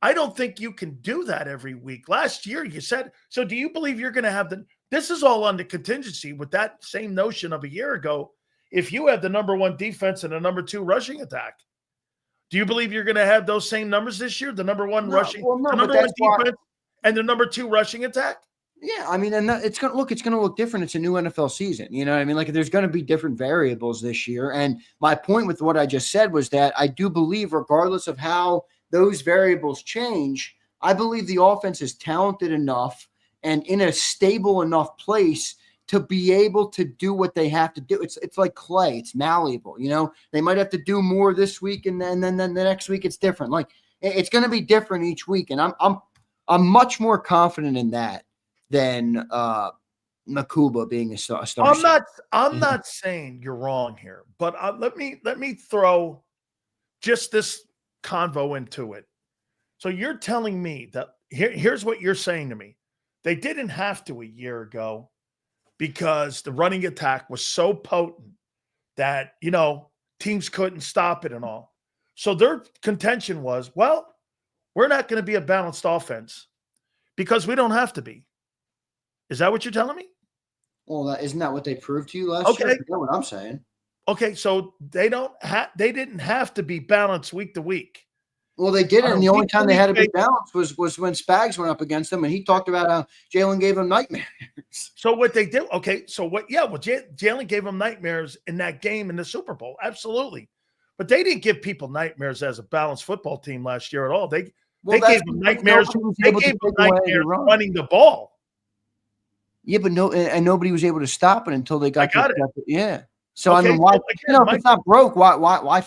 I don't think you can do that every week. Last year, you said, so do you believe you're going to have this is all under contingency with that same notion of a year ago. If you have the number 1 defense and a number 2 rushing attack, do you believe you're going to have those same numbers this year? The number 1 rushing, the number 1 defense and the number 2 rushing attack? Yeah, I mean, and it's going to look different. It's a new NFL season. You know what I mean? Like, there's going to be different variables this year. And my point with what I just said was that I do believe, regardless of how those variables change, I believe the offense is talented enough and in a stable enough place to be able to do what they have to do. It's like clay. It's malleable. They might have to do more this week, and then the next week it's different. Like, it's going to be different each week, and I'm much more confident in that than Makuba being a star. I'm not saying you're wrong here, but let me throw just this convo into it. So you're telling me that here's what you're saying to me. They didn't have to a year ago because the running attack was so potent that, teams couldn't stop it and all. So their contention was, well, we're not going to be a balanced offense because we don't have to be. Is that what you're telling me? Well, isn't that what they proved to you last year? That's what I'm saying. Okay, so they didn't have to be balanced week to week. Well, they didn't. And the only time they had to be balanced was when Spags went up against them, and he talked about how Jalen gave him nightmares. So what they did, okay, so what? Yeah, well, Jalen gave him nightmares in that game in the Super Bowl, absolutely. But they didn't give people nightmares as a balanced football team last year at all. They gave them nightmares. They gave them nightmares running the ball. Yeah, but nobody was able to stop it until they got it. Yeah. So okay, I mean, why? So if it's not broke, why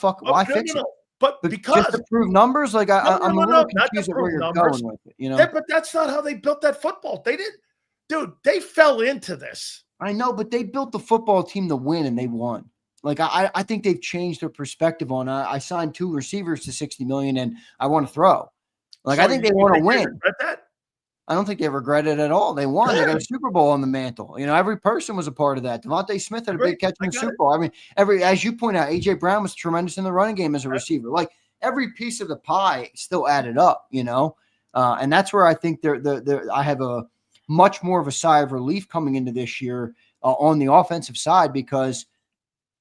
fix it? But because just to prove numbers, like I'm a little confused at where you're going with it. Yeah, but that's not how they built that football. They didn't, dude. They fell into this. I know, but they built the football team to win, and they won. Like I think they've changed their perspective on. I signed 2 receivers to $60 million, and I want to throw. Like, so I think they want to win. Read that? I don't think they regret it at all. They won. They got a Super Bowl on the mantle. You know, every person was a part of that. Devontae Smith had a big catch in the Super Bowl. I mean, as you point out, A.J. Brown was tremendous in the running game as a receiver. Like, every piece of the pie still added up, you know? And that's where I think I have a much more of a sigh of relief coming into this year on the offensive side, because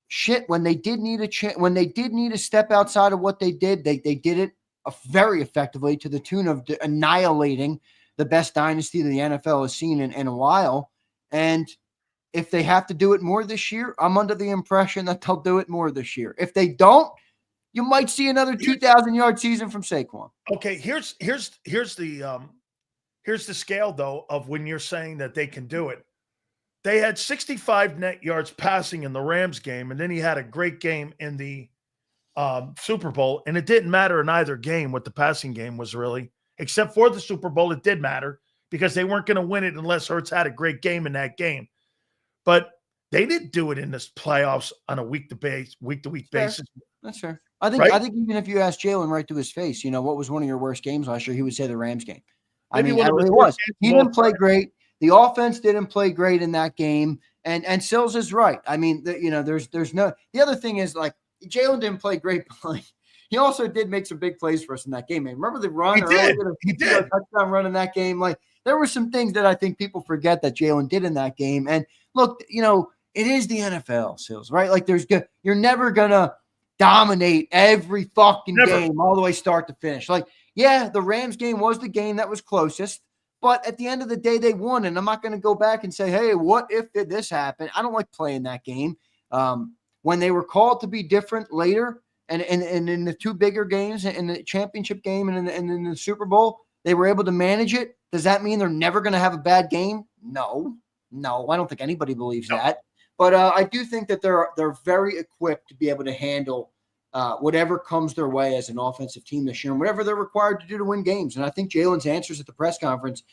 shit, when they did need a step outside of what they did, they did it very effectively, to the tune of annihilating the best dynasty that the NFL has seen in a while. And if they have to do it more this year, I'm under the impression that they'll do it more this year. If they don't, you might see another 2,000-yard season from Saquon. Okay, here's the scale though of when you're saying that they can do it. They had 65 net yards passing in the Rams game, and then he had a great game in the Super Bowl, and it didn't matter in either game what the passing game was really. Except for the Super Bowl, it did matter because they weren't going to win it unless Hurts had a great game in that game. But they didn't do it in this playoffs on a week-to-week basis. That's fair. I think even if you ask Jalen right to his face, you know, what was one of your worst games last year, he would say the Rams game. I mean, it was. He didn't play great. The offense didn't play great in that game. And Sills is right. I mean, there's no – the other thing is, like, Jalen didn't play great, but like, he also did make some big plays for us in that game, man. Remember the run? He did. A touchdown run in that game. Like, there were some things that I think people forget that Jalen did in that game. And look, you know, it is the NFL, Sills, right? Like, you're never going to dominate every fucking game all the way start to finish. Like, yeah, the Rams game was the game that was closest, but at the end of the day, they won. And I'm not going to go back and say, hey, what if did this happen? I don't like playing that game. When they were called to be different later, and in the two bigger games, in the championship game and in the Super Bowl, they were able to manage it. Does that mean they're never going to have a bad game? No, I don't think anybody believes that. But I do think that they're very equipped to be able to handle whatever comes their way as an offensive team this year, and whatever they're required to do to win games. And I think Jalen's answers at the press conference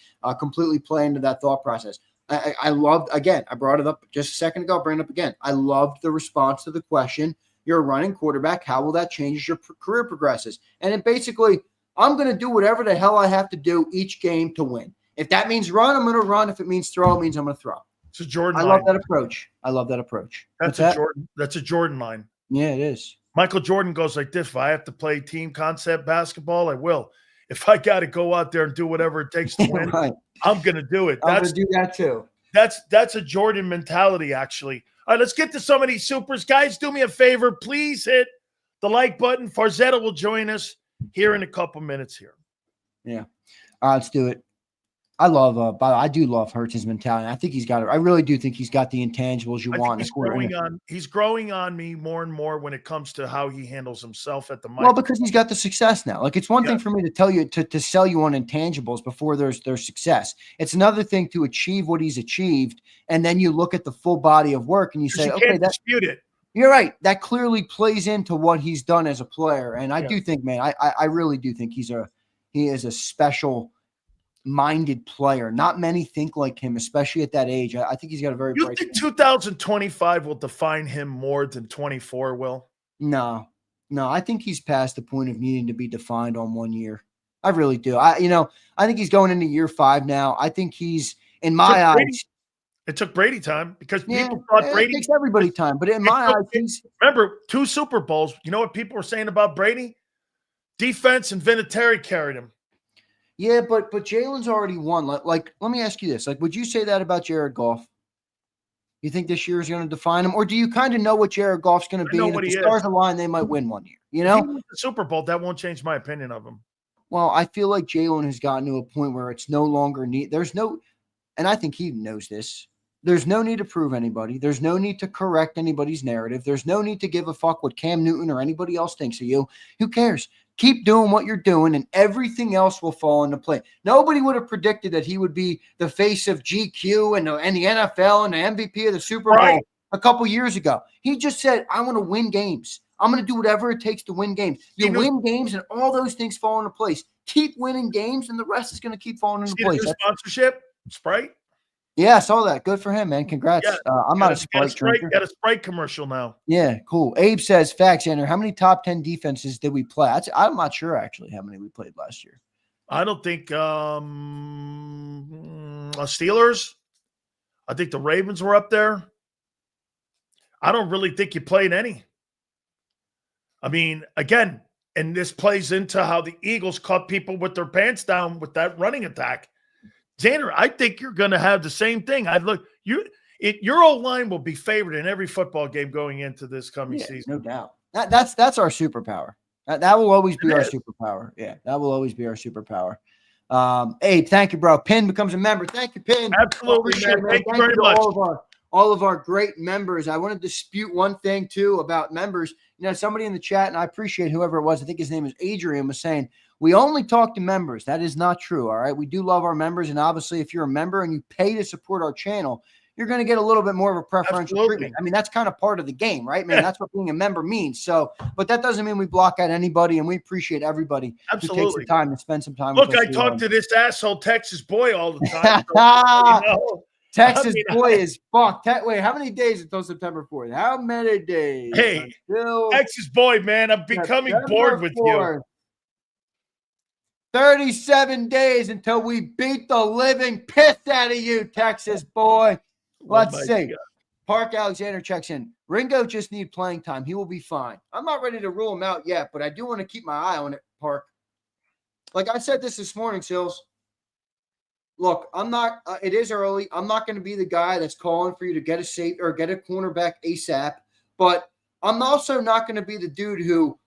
completely play into that thought process. I loved, again, I brought it up just a second ago, I'll bring it up again. I loved the response to the question, you're a running quarterback, how will that change as your career progresses? And it basically, I'm going to do whatever the hell I have to do each game to win. If that means run, I'm going to run. If it means throw, it means I'm going to throw. It's a Jordan line. I love that approach. That's a Jordan line. Yeah, it is. Michael Jordan goes like this: if I have to play team concept basketball, I will. If I got to go out there and do whatever it takes to win, right, I'm going to do it. I'm going to do that too. That's a Jordan mentality, actually. All right, let's get to some of these supers. Guys, do me a favor. Please hit the like button. Farzetta will join us here in a couple minutes here. Yeah. All right, let's do it. I do love Hurts' mentality. I think he's got it. I really do think he's got the intangibles you want. He's growing on me more and more when it comes to how he handles himself at the mic. Well, because he's got the success now. Like, it's one thing for me to tell you to sell you on intangibles before there's success. It's another thing to achieve what he's achieved, and then you look at the full body of work and you say, okay, can't dispute it. You're right. That clearly plays into what he's done as a player. And I do think, man, I really do think he is a special minded player. Not many think like him, especially at that age. I think he's got a very bright. You think 2025 will define him more than 24 will? No, I think he's past the point of needing to be defined on 1 year. I really do. I think he's going into year 5 now. I think he's, in my eyes, it took Brady time because people thought Brady. It takes everybody time, but in my eyes, remember 2 Super Bowls. You know what people were saying about Brady? Defense and Vinatieri carried him. Yeah, but Jalen's already won. Like, let me ask you this. Like, would you say that about Jared Goff? You think this year is going to define him? Or do you kind of know what Jared Goff's going to be? And if the stars align, they might win 1 year. You know? If he wins the Super Bowl, that won't change my opinion of him. Well, I feel like Jalen has gotten to a point where it's no longer need. And I think he knows this. There's no need to prove anybody. There's no need to correct anybody's narrative. There's no need to give a fuck what Cam Newton or anybody else thinks of you. Who cares? Keep doing what you're doing, and everything else will fall into play. Nobody would have predicted that he would be the face of GQ and the NFL and the MVP of the Super Bowl a couple years ago. He just said, I want to win games. I'm going to do whatever it takes to win games. You win games, and all those things fall into place. Keep winning games, and the rest is going to keep falling into place. Sponsorship, Sprite? Yeah, I saw that. Good for him, man. Congrats. Yeah, I'm not a Sprite drinker. Got a Sprite commercial now. Yeah, cool. Abe says, facts, Andrew. How many top 10 defenses did we play? I'm not sure, actually, how many we played last year. I don't think Steelers. I think the Ravens were up there. I don't really think you played any. I mean, again, and this plays into how the Eagles caught people with their pants down with that running attack. Xander, I think you're going to have the same thing. Your old line will be favored in every football game going into this coming season. No doubt. That's our superpower. That will always be our superpower. Yeah, that will always be our superpower. Abe, thank you, bro. Pin becomes a member. Thank you, Pin. Absolutely, man. Thank you very much. All of our great members. I want to dispute one thing too about members. Somebody in the chat, and I appreciate whoever it was, I think his name is Adrian, was saying, we only talk to members. That is not true. All right. We do love our members. And obviously, if you're a member and you pay to support our channel, you're going to get a little bit more of a preferential treatment. I mean, that's kind of part of the game, right, man? That's what being a member means. So, but that doesn't mean we block out anybody, and we appreciate everybody who takes the time to spend some time with us. Look, I talk to this asshole Texas boy all the time. So, Texas boy is fucked. Wait, how many days until September 4th? How many days? Hey, Texas boy, man, I'm becoming bored with you. 37 days until we beat the living piss out of you, Texas boy. Let's see. God. Park Alexander checks in. Ringo just need playing time. He will be fine. I'm not ready to rule him out yet, but I do want to keep my eye on it, Park. Like I said this morning, Sills. Look, I'm not it is early. I'm not going to be the guy that's calling for you to get a safe or get a cornerback ASAP, but I'm also not going to be the dude who,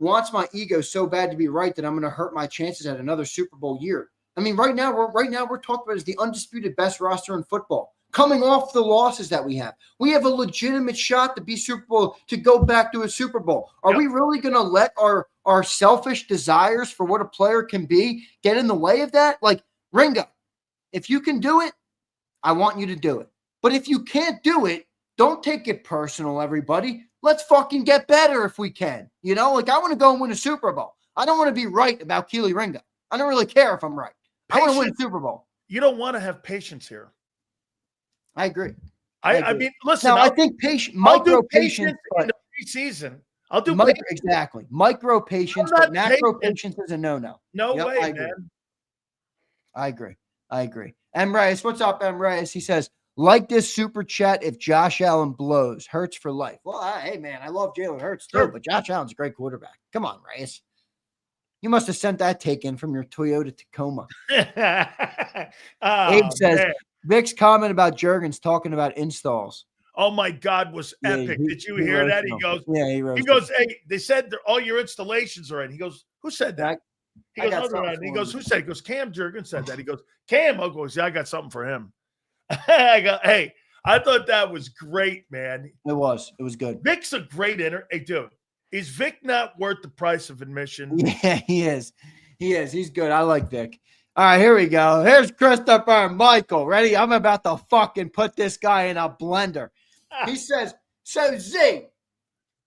wants my ego so bad to be right that I'm going to hurt my chances at another Super Bowl year. I mean, right now we're talking about as the undisputed best roster in football. Coming off the losses that we have a legitimate shot to be Super Bowl, to go back to a Super Bowl. Are we really going to let our selfish desires for what a player can be get in the way of that? Like, Ringo, if you can do it, I want you to do it. But if you can't do it, don't take it personal, everybody. Let's fucking get better if we can. I want to go and win a Super Bowl. I don't want to be right about Keely Ringo. I don't really care if I'm right. I want to win a Super Bowl. You don't want to have patience here. I agree. I mean, listen. Now, I think micro patience in the preseason. I'll do exactly micro patience, but macro patience is a no-no. No way, man. I agree. M. Reyes, what's up, M. Reyes? He says, like this super chat if Josh Allen blows. Hurts for life. Well, hey, man, I love Jalen Hurts too, but Josh Allen's a great quarterback. Come on, Reyes. You must have sent that take in from your Toyota Tacoma. Abe says, Vic's comment about Juergens talking about installs. Oh, my God, was epic. Did you hear that? He goes, hey, they said all your installations are in. He goes, who said that? He goes, who said it? He goes, Cam Juergens said that. He goes, Cam. I goes, yeah, I got something for him. I go, hey, I thought that was great, man. It was good. Vic's a great Hey, dude, is Vic not worth the price of admission? Yeah, he is. He's good. I like Vic. All right, here we go. Here's Christopher Michael. Ready? I'm about to fucking put this guy in a blender. He says, so Z,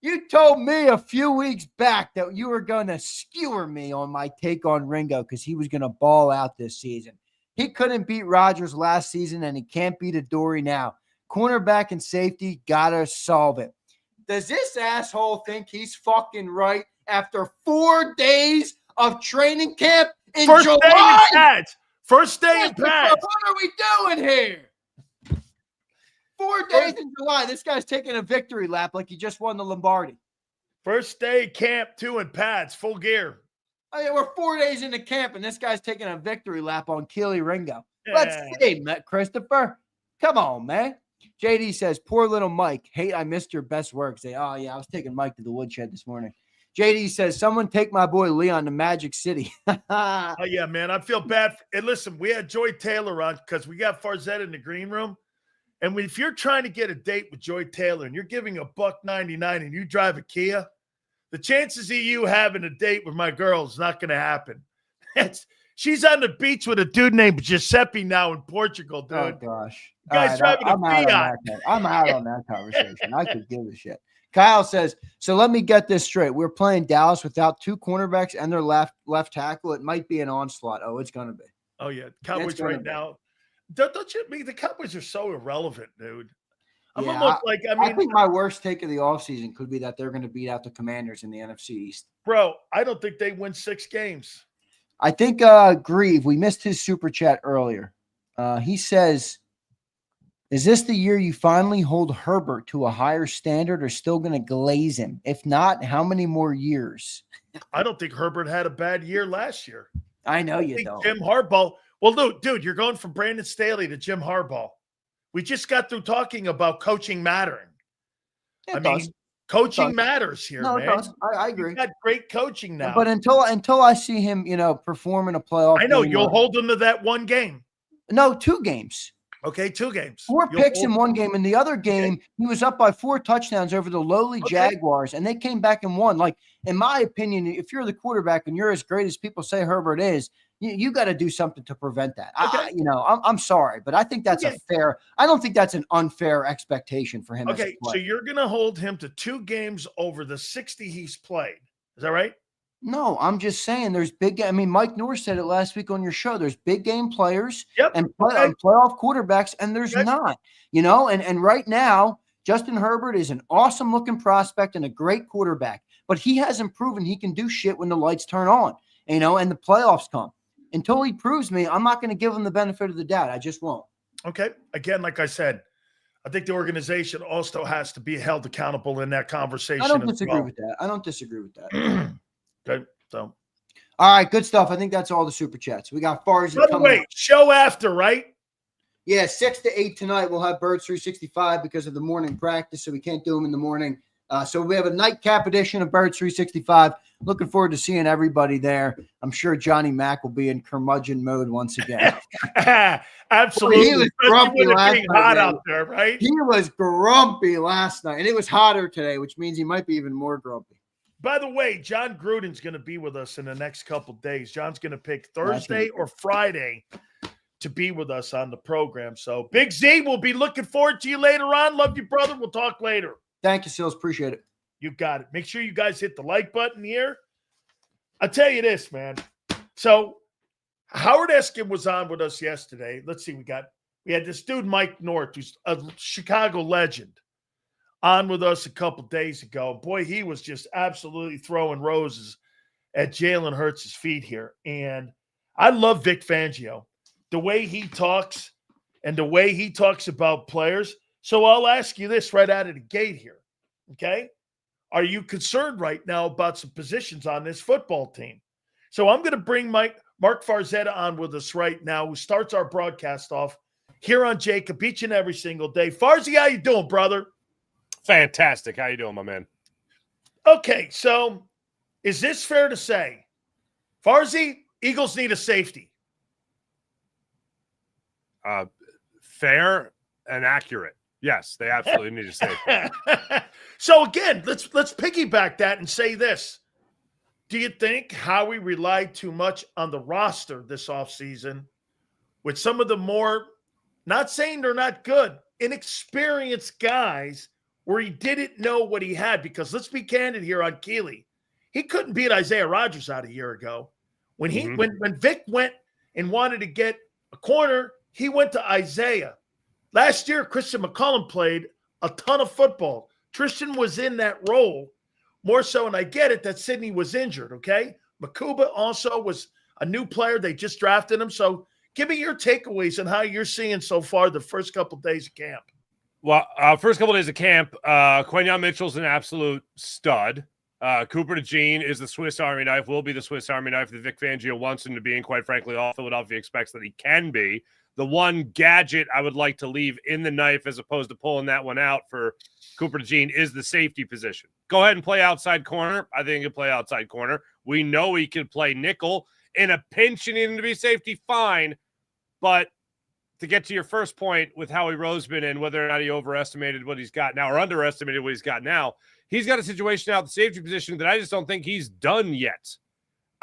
you told me a few weeks back that you were going to skewer me on my take on Ringo because he was going to ball out this season. He couldn't beat Rodgers last season, and he can't beat Adoree now. Cornerback and safety, gotta solve it. Does this asshole think he's fucking right after 4 days of training camp in July? First day in pads. What are we doing here? 4 days in July. This guy's taking a victory lap like he just won the Lombardi. First day camp, 2 in pads, full gear. I mean, we're 4 days into camp, and this guy's taking a victory lap on Keely Ringo. Let's see, Christopher. Come on, man. JD says, poor little Mike. Hey, I missed your best work. Say, oh, yeah, I was taking Mike to the woodshed this morning. JD says, someone take my boy Leon to Magic City. Oh, yeah, man. I feel bad. And listen, we had Joy Taylor on because we got Farzetta in the green room. And if you're trying to get a date with Joy Taylor and you're giving $1.99 and you drive a Kia, the chances of you having a date with my girl is not going to happen. She's on the beach with a dude named Giuseppe now in Portugal, dude. Oh, gosh. You guys driving a Fiat. I'm out on that conversation. I could give a shit. Kyle says, so let me get this straight. We're playing Dallas without 2 cornerbacks and their left tackle. It might be an onslaught. Oh, it's going to be. Oh, yeah. Cowboys right now. Don't you mean the Cowboys are so irrelevant, dude? I'm almost like, I think my worst take of the offseason could be that they're going to beat out the Commanders in the NFC East. Bro, I don't think they win 6 games. I think Grieve, we missed his super chat earlier. He says, is this the year you finally hold Herbert to a higher standard or still going to glaze him? If not, how many more years? I don't think Herbert had a bad year last year. I know you think don't. Jim Harbaugh. Well, dude, you're going from Brandon Staley to Jim Harbaugh. We just got through talking about coaching mattering. It does. Coaching matters here, no, man. It does. I agree. You've got great coaching now. But until I see him, perform in a playoff I know game, you'll hold him to that one game. No, 2 games. Okay, 2 games. 4 picks in one game. In the other game, he was up by 4 touchdowns over the lowly Jaguars, and they came back and won. Like, in my opinion, if you're the quarterback and you're as great as people say Herbert is, you got to do something to prevent that. Okay. I'm sorry, but I think that's I don't think that's an unfair expectation for him. Okay, so you're going to hold him to 2 games over the 60 he's played. Is that right? No, I'm just saying there's Mike Norris said it last week on your show. There's big game players and playoff quarterbacks, and there's not, and right now, Justin Herbert is an awesome looking prospect and a great quarterback, but he hasn't proven he can do shit when the lights turn on, and the playoffs come. Until he proves me, I'm not going to give him the benefit of the doubt. I just won't. Okay. Again, like I said, I think the organization also has to be held accountable in that conversation. I don't disagree with that. Okay, so. All right, good stuff. I think that's all the super chats. We got Farzetta. By the way, show after, right? Yeah, 6 to 8 tonight. We'll have Birds 365 because of the morning practice, so we can't do them in the morning. So we have a nightcap edition of Birds 365. Looking forward to seeing everybody there. I'm sure Johnny Mack will be in curmudgeon mode once again. Absolutely. He was grumpy last night. Hot out there, right? He was grumpy last night, and it was hotter today, which means he might be even more grumpy. By the way, John Gruden's going to be with us in the next couple of days. John's going to pick Thursday or Friday to be with us on the program. So, Big Z, we'll be looking forward to you later on. Love you, brother. We'll talk later. Thank you, Sills. Appreciate it. You got it. Make sure you guys hit the like button here. I'll tell you this, man. So, Howard Eskin was on with us yesterday. Let's see. We had this dude, Mike North, who's a Chicago legend, on with us a couple days ago. Boy, he was just absolutely throwing roses at Jalen Hurts' feet here. And I love Vic Fangio, the way he talks and the way he talks about players. So I'll ask you this right out of the gate here, okay? Are you concerned right now about some positions on this football team? So I'm going to bring Mark Farzetta on with us right now, who starts our broadcast off here on JAKIB each and every single day. Farzy, how you doing, brother? Fantastic. How you doing, my man? Okay, so is this fair to say? Farzy, Eagles need a safety. Fair and accurate. Yes, they absolutely need a safety. So again, let's piggyback that and say this. Do you think Howie relied too much on the roster this offseason with some of the more, not saying they're not good, inexperienced guys where he didn't know what he had? Because let's be candid here on Keeley. He couldn't beat Isaiah Rodgers out a year ago. When Vic went and wanted to get a corner, he went to Isaiah. Last year, Christian McCollum played a ton of football. Tristan was in that role more so, and I get it that Sidney was injured, okay? Makuba also was a new player. They just drafted him. So give me your takeaways on how you're seeing so far the first couple of days of camp. Well, first couple of days of camp, Quentin Mitchell's an absolute stud. Cooper DeJean is the Swiss Army knife, will be the Swiss Army knife that Vic Fangio wants him to be, and quite frankly, all Philadelphia expects that he can be. The one gadget I would like to leave in the knife as opposed to pulling that one out for Cooper DeJean is the safety position. Go ahead and play outside corner. I think he can play outside corner. We know he can play nickel. In a pinch and need him to be safety, fine. But to get to your first point with Howie Roseman and whether or not he overestimated what he's got now or underestimated what he's got now, he's got a situation out at the safety position that I just don't think he's done yet.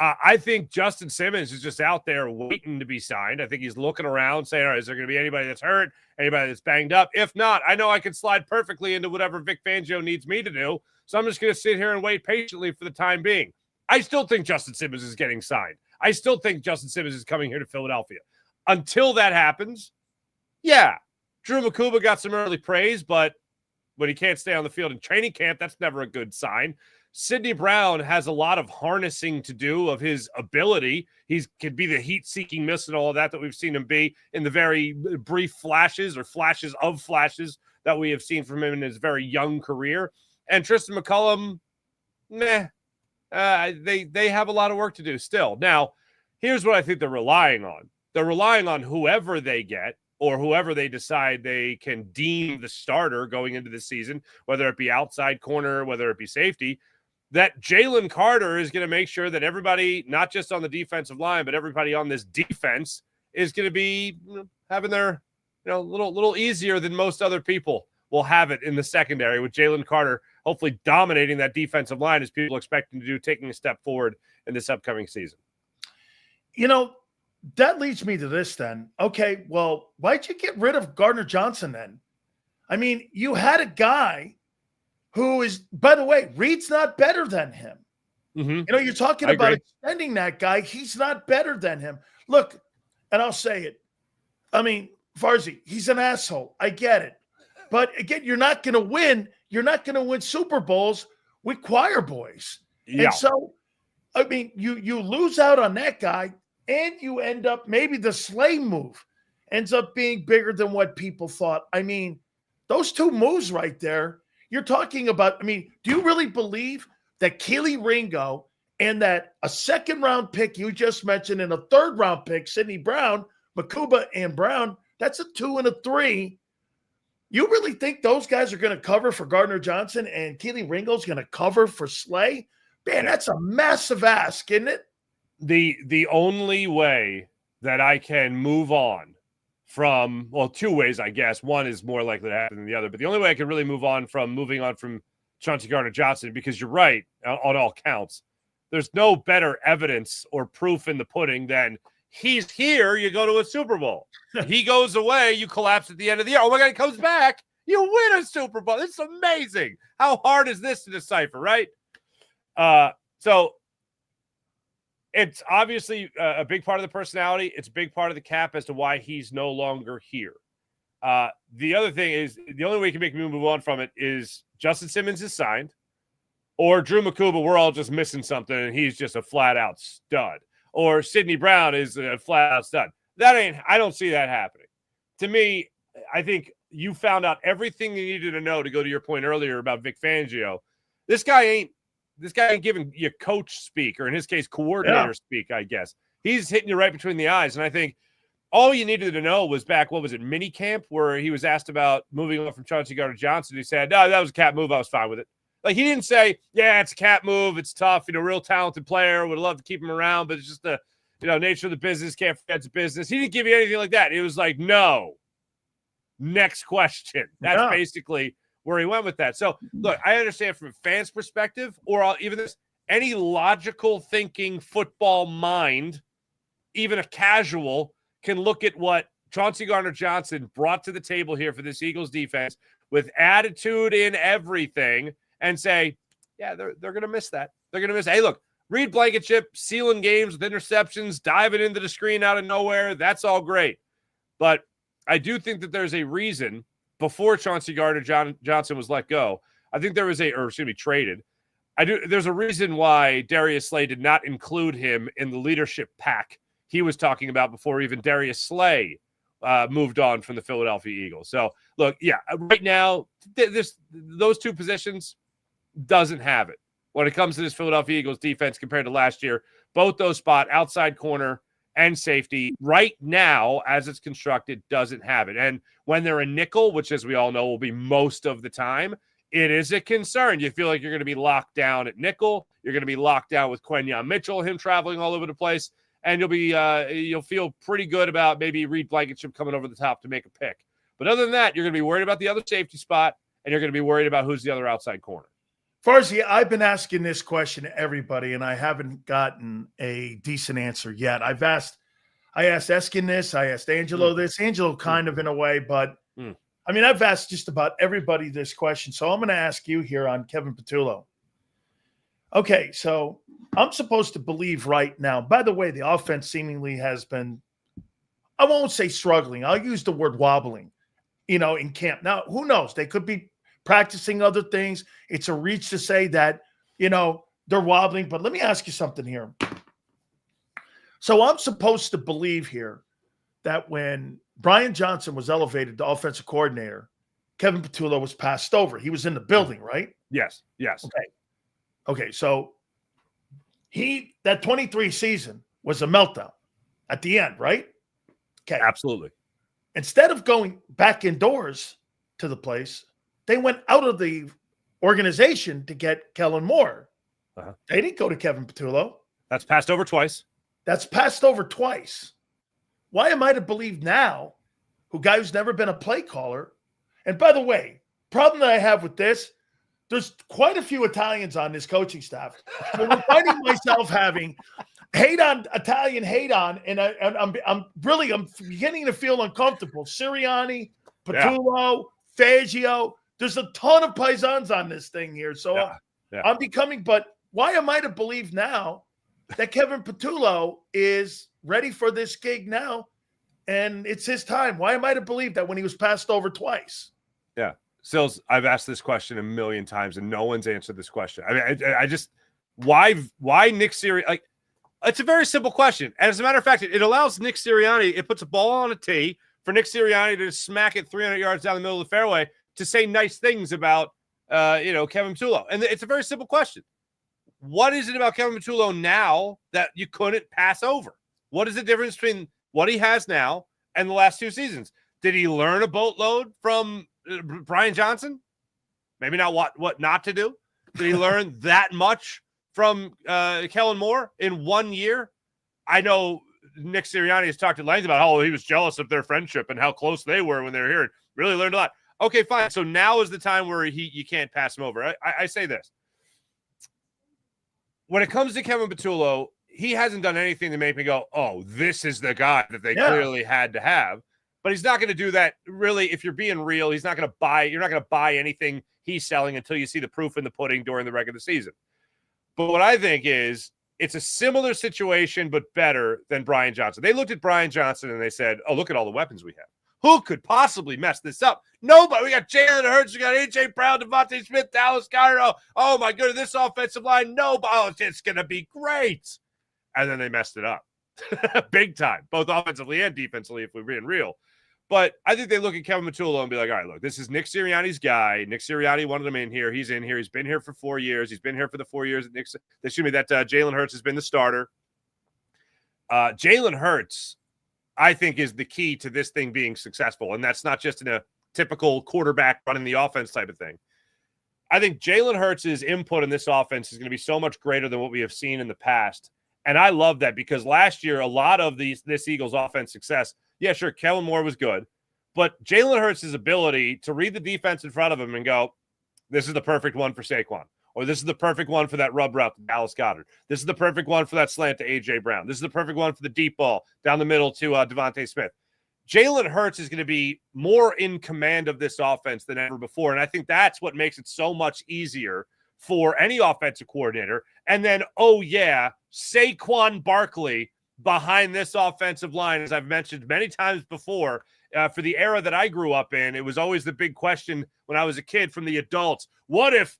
I think Justin Simmons is just out there waiting to be signed. I think he's looking around saying, all right, is there going to be anybody that's hurt, anybody that's banged up? If not, I know I can slide perfectly into whatever Vic Fangio needs me to do. So I'm just going to sit here and wait patiently for the time being. I still think Justin Simmons is getting signed. I still think Justin Simmons is coming here to Philadelphia. Until that happens, yeah, Drew Makuba got some early praise, but when he can't stay on the field in training camp, that's never a good sign. Sidney Brown has a lot of harnessing to do of his ability. He could be the heat-seeking missile and all of that we've seen him be in the very brief flashes or flashes of flashes that we have seen from him in his very young career. And Tristan McCullum, they have a lot of work to do still. Now, here's what I think they're relying on. They're relying on whoever they get or whoever they decide they can deem the starter going into the season, whether it be outside corner, whether it be safety, that Jalen Carter is going to make sure that everybody, not just on the defensive line, but everybody on this defense is going to be having their, little easier than most other people will have it in the secondary, with Jalen Carter hopefully dominating that defensive line as people expect him to do, taking a step forward in this upcoming season. That leads me to this then. Okay, well, why'd you get rid of Gardner Johnson then? I mean, you had a guy who is, by the way, Reed's not better than him. Mm-hmm. You're talking about extending that guy. He's not better than him. Look, and I'll say it. I mean, Farzi, he's an asshole. I get it. But again, you're not going to win. You're not going to win Super Bowls with choir boys. Yeah. And so, I mean, you lose out on that guy, and you end up, maybe the Slay move ends up being bigger than what people thought. I mean, those two moves right there, you're talking about, I mean, do you really believe that Keely Ringo and that a second-round pick you just mentioned and a third-round pick, Sidney Brown, Makuba and Brown, that's a 2 and a 3. You really think those guys are going to cover for Gardner Johnson and Keely Ringo's going to cover for Slay? Man, that's a massive ask, isn't it? The only way that I can move on from, well, two ways, I guess. One is more likely to happen than the other, but the only way I can really moving on from Chauncey Gardner-Johnson, because you're right on all counts, there's no better evidence or proof in the pudding than he's here, you go to a Super Bowl. He goes away, you collapse at the end of the year. Oh my God, he comes back, you win a Super Bowl. It's amazing. How hard is this to decipher, right? So it's obviously a big part of the personality. It's a big part of the cap as to why he's no longer here. The other thing is, the only way you can make me move on from it is Justin Simmons is signed, or Drew Makuba, we're all just missing something and he's just a flat-out stud, or Sidney Brown is a flat-out stud. I don't see that happening. To me, I think you found out everything you needed to know to go to your point earlier about Vic Fangio. This guy ain't giving you coach speak, or in his case, coordinator speak, I guess. He's hitting you right between the eyes. And I think all you needed to know was back, what was it, mini camp, where he was asked about moving on from Chauncey Gardner-Johnson. He said, no, that was a cap move. I was fine with it. Like, he didn't say, yeah, it's a cap move. It's tough. Real talented player. Would love to keep him around, but it's just the, nature of the business. Can't forget it's business. He didn't give you anything like that. It was like, no. Next question. That's basically where he went with that. So, look, I understand from a fan's perspective, or even this, any logical thinking football mind, even a casual, can look at what Chauncey Gardner-Johnson brought to the table here for this Eagles defense with attitude in everything and say, yeah, they're going to miss that. They're going to miss it. Hey, look, Reed Blankenship sealing games with interceptions, diving into the screen out of nowhere. That's all great. But I do think that there's a reason before Chauncey Gardner-Johnson was let go. I think there was traded. There's a reason why Darius Slay did not include him in the leadership pack he was talking about before even Darius Slay moved on from the Philadelphia Eagles. So, look, right now, those two positions doesn't have it when it comes to this Philadelphia Eagles defense compared to last year. Both those spot, outside corner and safety, right now, as it's constructed, doesn't have it. And when they're a nickel, which, as we all know, will be most of the time, it is a concern. You feel like you're going to be locked down at nickel. You're going to be locked down with Quentin Mitchell, him traveling all over the place. And you'll feel pretty good about maybe Reed Blankenship coming over the top to make a pick. But other than that, you're going to be worried about the other safety spot, and you're going to be worried about who's the other outside corner. Farzi, I've been asking this question to everybody, and I haven't gotten a decent answer yet. I asked Eskin this, I asked Angelo this, Angelo kind of in a way, but I mean, I've asked just about everybody this question. So I'm going to ask you here on Kevin Patullo. Okay, so I'm supposed to believe right now. By the way, the offense seemingly has been, I won't say struggling. I'll use the word wobbling, in camp. Now, who knows? They could be practicing other things. It's a reach to say that they're wobbling. But let me ask you something here. So I'm supposed to believe here that when Brian Johnson was elevated to offensive coordinator, Kevin Patullo was passed over. He was in the building, right? Yes. Okay. So that 23 season was a meltdown at the end, right? Okay. Absolutely. Instead of going back indoors to the place, they went out of the organization to get Kellen Moore. They didn't go to Kevin Patullo. That's passed over twice. Why am I to believe now, guy who's never been a play caller? And by the way, problem that I have with this, there's quite a few Italians on this coaching staff. So I'm finding myself having Italian hate on, and I'm beginning to feel uncomfortable. Sirianni, Patullo, Fangio. There's a ton of paisans on this thing here. So I'm becoming, but why am I to believe now that Kevin Patullo is ready for this gig now and it's his time? Why am I to believe that when he was passed over twice? Yeah. Sills, I've asked this question a million times and no one's answered this question. I mean, I just, why Nick Sirianni? Like, it's a very simple question. And as a matter of fact, it allows Nick Sirianni, it puts a ball on a tee for Nick Sirianni to smack it 300 yards down the middle of the fairway to say nice things about, Kevin Patullo. And it's a very simple question. What is it about Kevin Patullo now that you couldn't pass over? What is the difference between what he has now and the last two seasons? Did he learn a boatload from Brian Johnson? Maybe not what not to do. Did he learn that much from Kellen Moore in 1 year? I know Nick Sirianni has talked at length about how he was jealous of their friendship and how close they were when they were here and really learned a lot. Okay, fine. So now is the time where you can't pass him over. I say this. When it comes to Kevin Patullo, he hasn't done anything to make me go, oh, this is the guy that they clearly had to have. But he's not going to do that. Really, if you're being real, you're not going to buy anything he's selling until you see the proof in the pudding during the regular season. But what I think is it's a similar situation, but better than Brian Johnson. They looked at Brian Johnson and they said, oh, look at all the weapons we have. Who could possibly mess this up? Nobody. We got Jalen Hurts. We got A.J. Brown, Devontae Smith, Dallas Goedert. Oh, my goodness, this offensive line. Nobody. Oh, it's going to be great. And then they messed it up. Big time, both offensively and defensively, if we're being real. But I think they look at Kevin Patullo and be like, all right, look, this is Nick Sirianni's guy. Nick Sirianni wanted him in here. He's in here. He's been here for 4 years. He's been here for the 4 years that Jalen Hurts has been the starter. Jalen Hurts, I think, is the key to this thing being successful. And that's not just in a typical quarterback running the offense type of thing. I think Jalen Hurts' input in this offense is going to be so much greater than what we have seen in the past. And I love that because last year, a lot of this Eagles offense success, yeah, sure, Kellen Moore was good. But Jalen Hurts' ability to read the defense in front of him and go, this is the perfect one for Saquon. Or this is the perfect one for that rub route to Dallas Goedert. This is the perfect one for that slant to A.J. Brown. This is the perfect one for the deep ball down the middle to Devontae Smith. Jalen Hurts is going to be more in command of this offense than ever before. And I think that's what makes it so much easier for any offensive coordinator. And then, oh, yeah, Saquon Barkley behind this offensive line, as I've mentioned many times before, for the era that I grew up in, it was always the big question when I was a kid from the adults. What if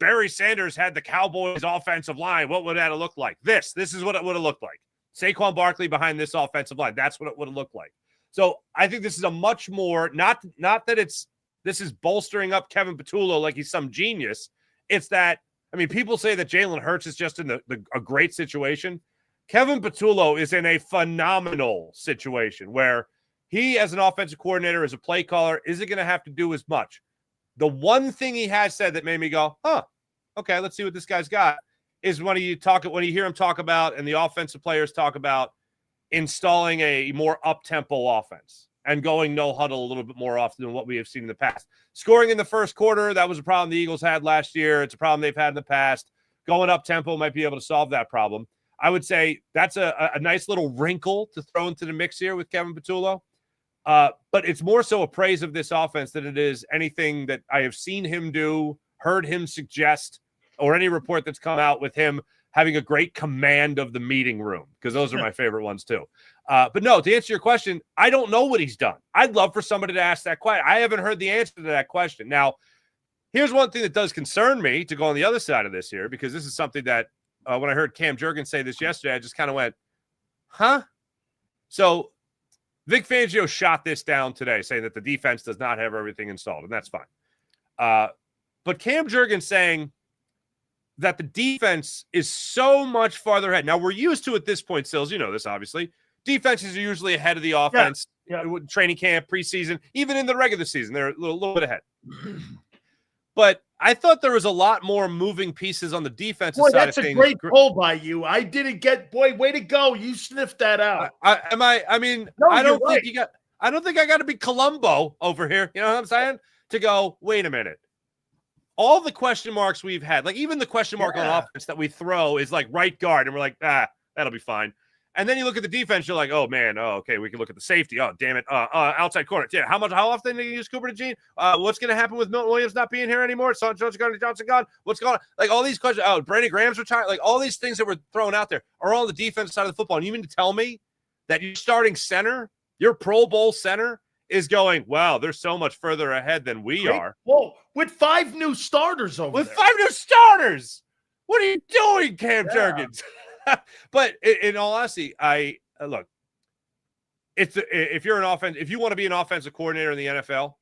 Barry Sanders had the Cowboys offensive line? What would that have looked like? This is what it would have looked like. Saquon Barkley behind this offensive line. That's what it would have looked like. So I think this is a much more, not that this is bolstering up Kevin Patullo like he's some genius. It's that, I mean, people say that Jalen Hurts is just in a great situation. Kevin Patullo is in a phenomenal situation where he, as an offensive coordinator, as a play caller, isn't going to have to do as much. The one thing he has said that made me go, okay, let's see what this guy's got, is when you hear him talk about and the offensive players talk about installing a more up-tempo offense and going no huddle a little bit more often than what we have seen in the past. Scoring in the first quarter, that was a problem the Eagles had last year. It's a problem they've had in the past. Going up-tempo might be able to solve that problem. I would say that's a nice little wrinkle to throw into the mix here with Kevin Patullo. But it's more so a praise of this offense than it is anything that I have seen him do, heard him suggest, or any report that's come out with him having a great command of the meeting room, because those are my favorite ones too. But no, to answer your question, I don't know what he's done. I'd love for somebody to ask that question. I haven't heard the answer to that question. Now, Here's one thing that does concern me, to go on the other side of this here, because this is something that when I heard Cam Jurgens say this yesterday, I just kind of went, huh? So Vic Fangio shot this down today, saying that the defense does not have everything installed, and that's fine. But Cam Jurgens saying that the defense is so much farther ahead. Now, we're used to at this point, Sills, you know this, obviously. Defenses are usually ahead of the offense. Yeah. Training camp, preseason, even in the regular season, they're a little bit ahead. But I thought there was a lot more moving pieces on the defensive side of things. That's a great pull by you. I didn't get, way to go. You sniffed that out. I don't think I got to be Columbo over here. You know what I'm saying? To go, wait a minute. All the question marks we've had, like even the question mark on offense that we throw is like right guard, and we're like, that'll be fine. And then you look at the defense, you're like, oh man, okay, we can look at the safety. Oh, damn it, outside corner. Yeah, how often do you use Cooper DeJean? What's going to happen with Milton Williams not being here anymore? Johnson gone. What's going on? Like all these questions. Oh, Brandon Graham's retired. Like all these things that were thrown out there are all on the defensive side of the football. And you mean to tell me that your starting center, your Pro Bowl center, is going, wow, they're so much further ahead than we are. Whoa, with 5 new starters over with there. 5 new starters. What are you doing, Cam Jurgens? But in all honesty, look, if you're an offense, if you want to be an offensive coordinator in the NFL,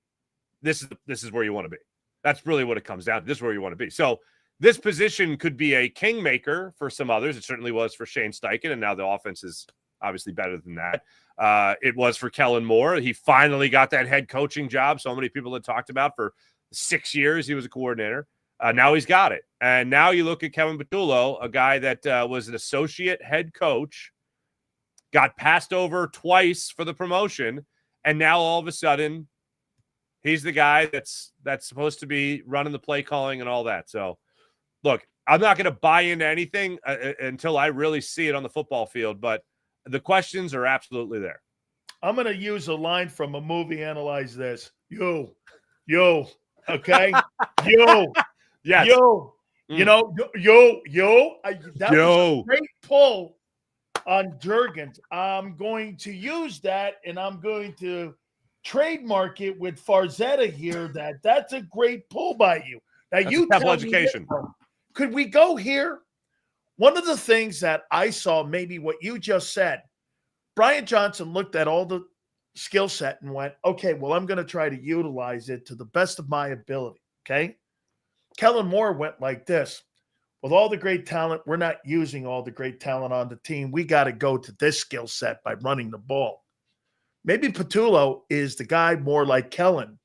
this is where you want to be. That's really what it comes down to. This is where you want to be. So this position could be a kingmaker for some others. It certainly was for Shane Steichen, and now the offense is obviously better than that. It was for Kellen Moore. He finally got that head coaching job. So many people had talked about for 6 years he was a coordinator. Now he's got it. And now you look at Kevin Patullo, a guy that was an associate head coach, got passed over twice for the promotion, and now all of a sudden he's the guy that's supposed to be running the play calling and all that. So, look, I'm not going to buy into anything until I really see it on the football field, but the questions are absolutely there. I'm going to use a line from a movie. Analyze this. Yo, okay? Yo. Yes. Yo, you know, that was a great pull on Jurgens. I'm going to use that, and I'm going to trademark it with Farzetta here. That's a great pull by you. Now, that's you tell education. Me, could we go here? One of the things that I saw, maybe what you just said, Brian Johnson looked at all the skill set and went, okay, well, I'm going to try to utilize it to the best of my ability, okay? Kellen Moore went like this. With all the great talent, we're not using all the great talent on the team. We got to go to this skill set by running the ball. Maybe Patullo is the guy more like Kellen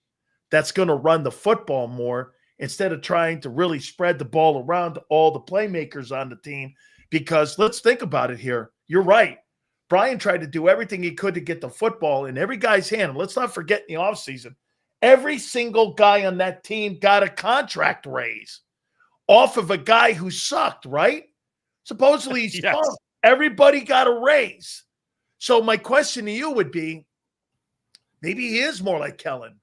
that's going to run the football more instead of trying to really spread the ball around to all the playmakers on the team. Because let's think about it here. You're right. Brian tried to do everything he could to get the football in every guy's hand. And let's not forget in the offseason, every single guy on that team got a contract raise off of a guy who sucked, right? Supposedly he's yes. Everybody got a raise. So my question to you would be, maybe he is more like Kellen.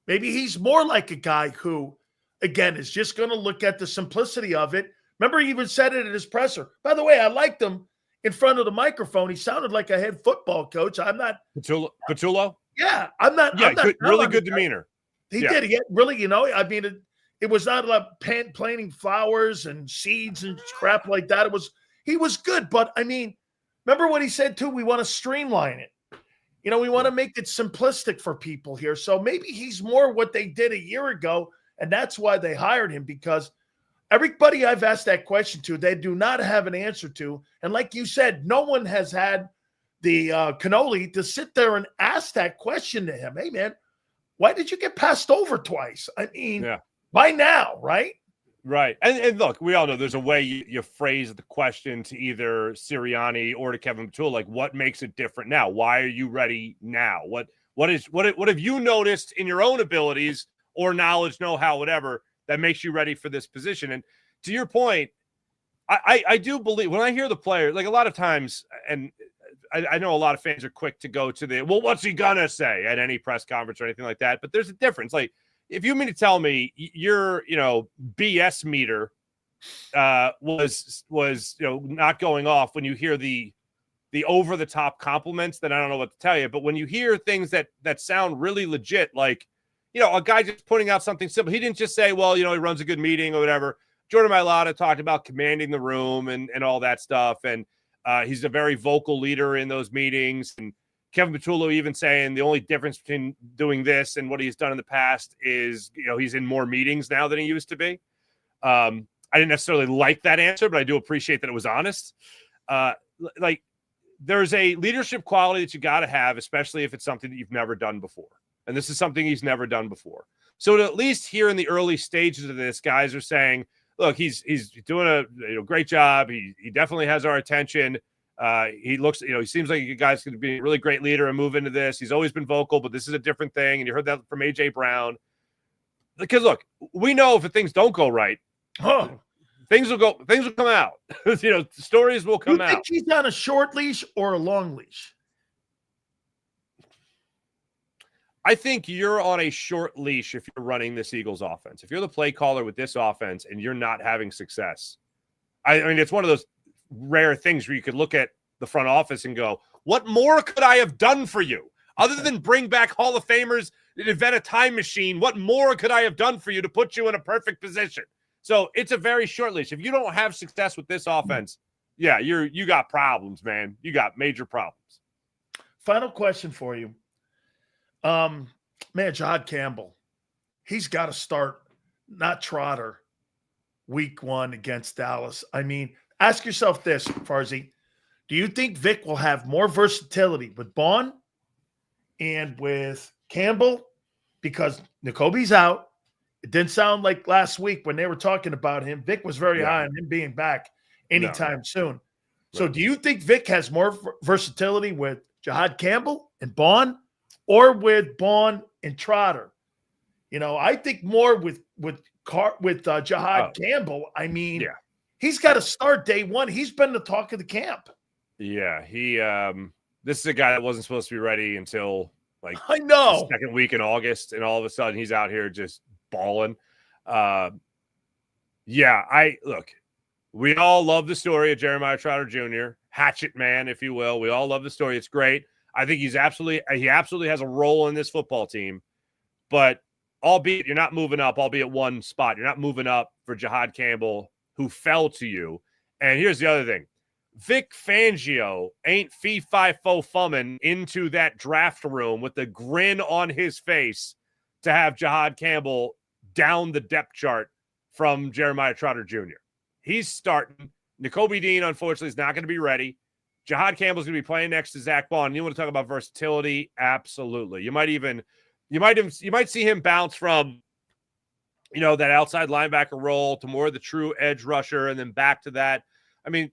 Maybe he's more like a guy who, again, is just going to look at the simplicity of it. Remember, he even said it at his presser. By the way, I liked him in front of the microphone. He sounded like a head football coach. I'm not. Patullo? Yeah, I'm not. Yeah, I'm not good, really good demeanor. He did. He had really, I mean, it was not like planting flowers and seeds and crap like that. He was good. But, I mean, remember what he said, too? We want to streamline it. We want to make it simplistic for people here. So maybe he's more what they did a year ago, and that's why they hired him, because everybody I've asked that question to, they do not have an answer to. And like you said, no one has had the cannoli to sit there and ask that question to him. Hey, man, why did you get passed over twice? I mean, by now, right? Right. And look, we all know there's a way you phrase the question to either Sirianni or to Kevin Patullo, like what makes it different now? Why are you ready now? What have you noticed in your own abilities or knowledge, know-how, whatever, that makes you ready for this position? And to your point, I do believe when I hear the player, like a lot of times, and I know a lot of fans are quick to go to well, what's he gonna say at any press conference or anything like that? But there's a difference. Like, if you mean to tell me your, BS meter was not going off when you hear the over the top compliments, then I don't know what to tell you. But when you hear things that sound really legit, like, a guy just putting out something simple. He didn't just say, well, he runs a good meeting or whatever. Jordan Mailata talked about commanding the room and all that stuff. And he's a very vocal leader in those meetings. And Kevin Patullo even saying the only difference between doing this and what he's done in the past is, he's in more meetings now than he used to be. I didn't necessarily like that answer, but I do appreciate that it was honest. There's a leadership quality that you got to have, especially if it's something that you've never done before. And this is something he's never done before. So at least here in the early stages of this, guys are saying, look, he's doing a great job. He definitely has our attention. He looks, he seems like a guy's going to be a really great leader and move into this. He's always been vocal, but this is a different thing. And you heard that from A.J. Brown. Because look, we know if things don't go right, things will come out. Stories will come out. You think he's on a short leash or a long leash? I think you're on a short leash if you're running this Eagles offense. If you're the play caller with this offense and you're not having success, I mean, it's one of those rare things where you could look at the front office and go, what more could I have done for you? Other than bring back Hall of Famers and invent a time machine, what more could I have done for you to put you in a perfect position? So it's a very short leash. If you don't have success with this offense, yeah, you got problems, man. You got major problems. Final question for you. JAKIB Campbell, he's got to start, not Trotter, week 1 against Dallas. I mean, ask yourself this, Farzy. Do you think Vic will have more versatility with Bond and with Campbell? Because N'Kobe's out. It didn't sound like last week when they were talking about him. Vic was very high on him being back anytime soon. So do you think Vic has more versatility with JAKIB Campbell and Bond or with Bond and Trotter? I think more with JAKIB Campbell. I mean, he's got to start day 1. He's been the talk of the camp. Yeah, this is a guy that wasn't supposed to be ready until I know the second week in August, and all of a sudden he's out here just balling. Look, we all love the story of Jeremiah Trotter Jr., hatchet man, if you will. We all love the story. It's great. I think he absolutely has a role in this football team, but albeit you're not moving up, albeit one spot, you're not moving up for JAKIB Campbell, who fell to you. And here's the other thing. Vic Fangio ain't fee-fi-fo-fumming into that draft room with a grin on his face to have JAKIB Campbell down the depth chart from Jeremiah Trotter Jr. He's starting. N'Kobe Dean, unfortunately, is not going to be ready. JAKIB Campbell's going to be playing next to Zach Bond. You want to talk about versatility? Absolutely. You might see him bounce from, that outside linebacker role to more of the true edge rusher and then back to that. I mean,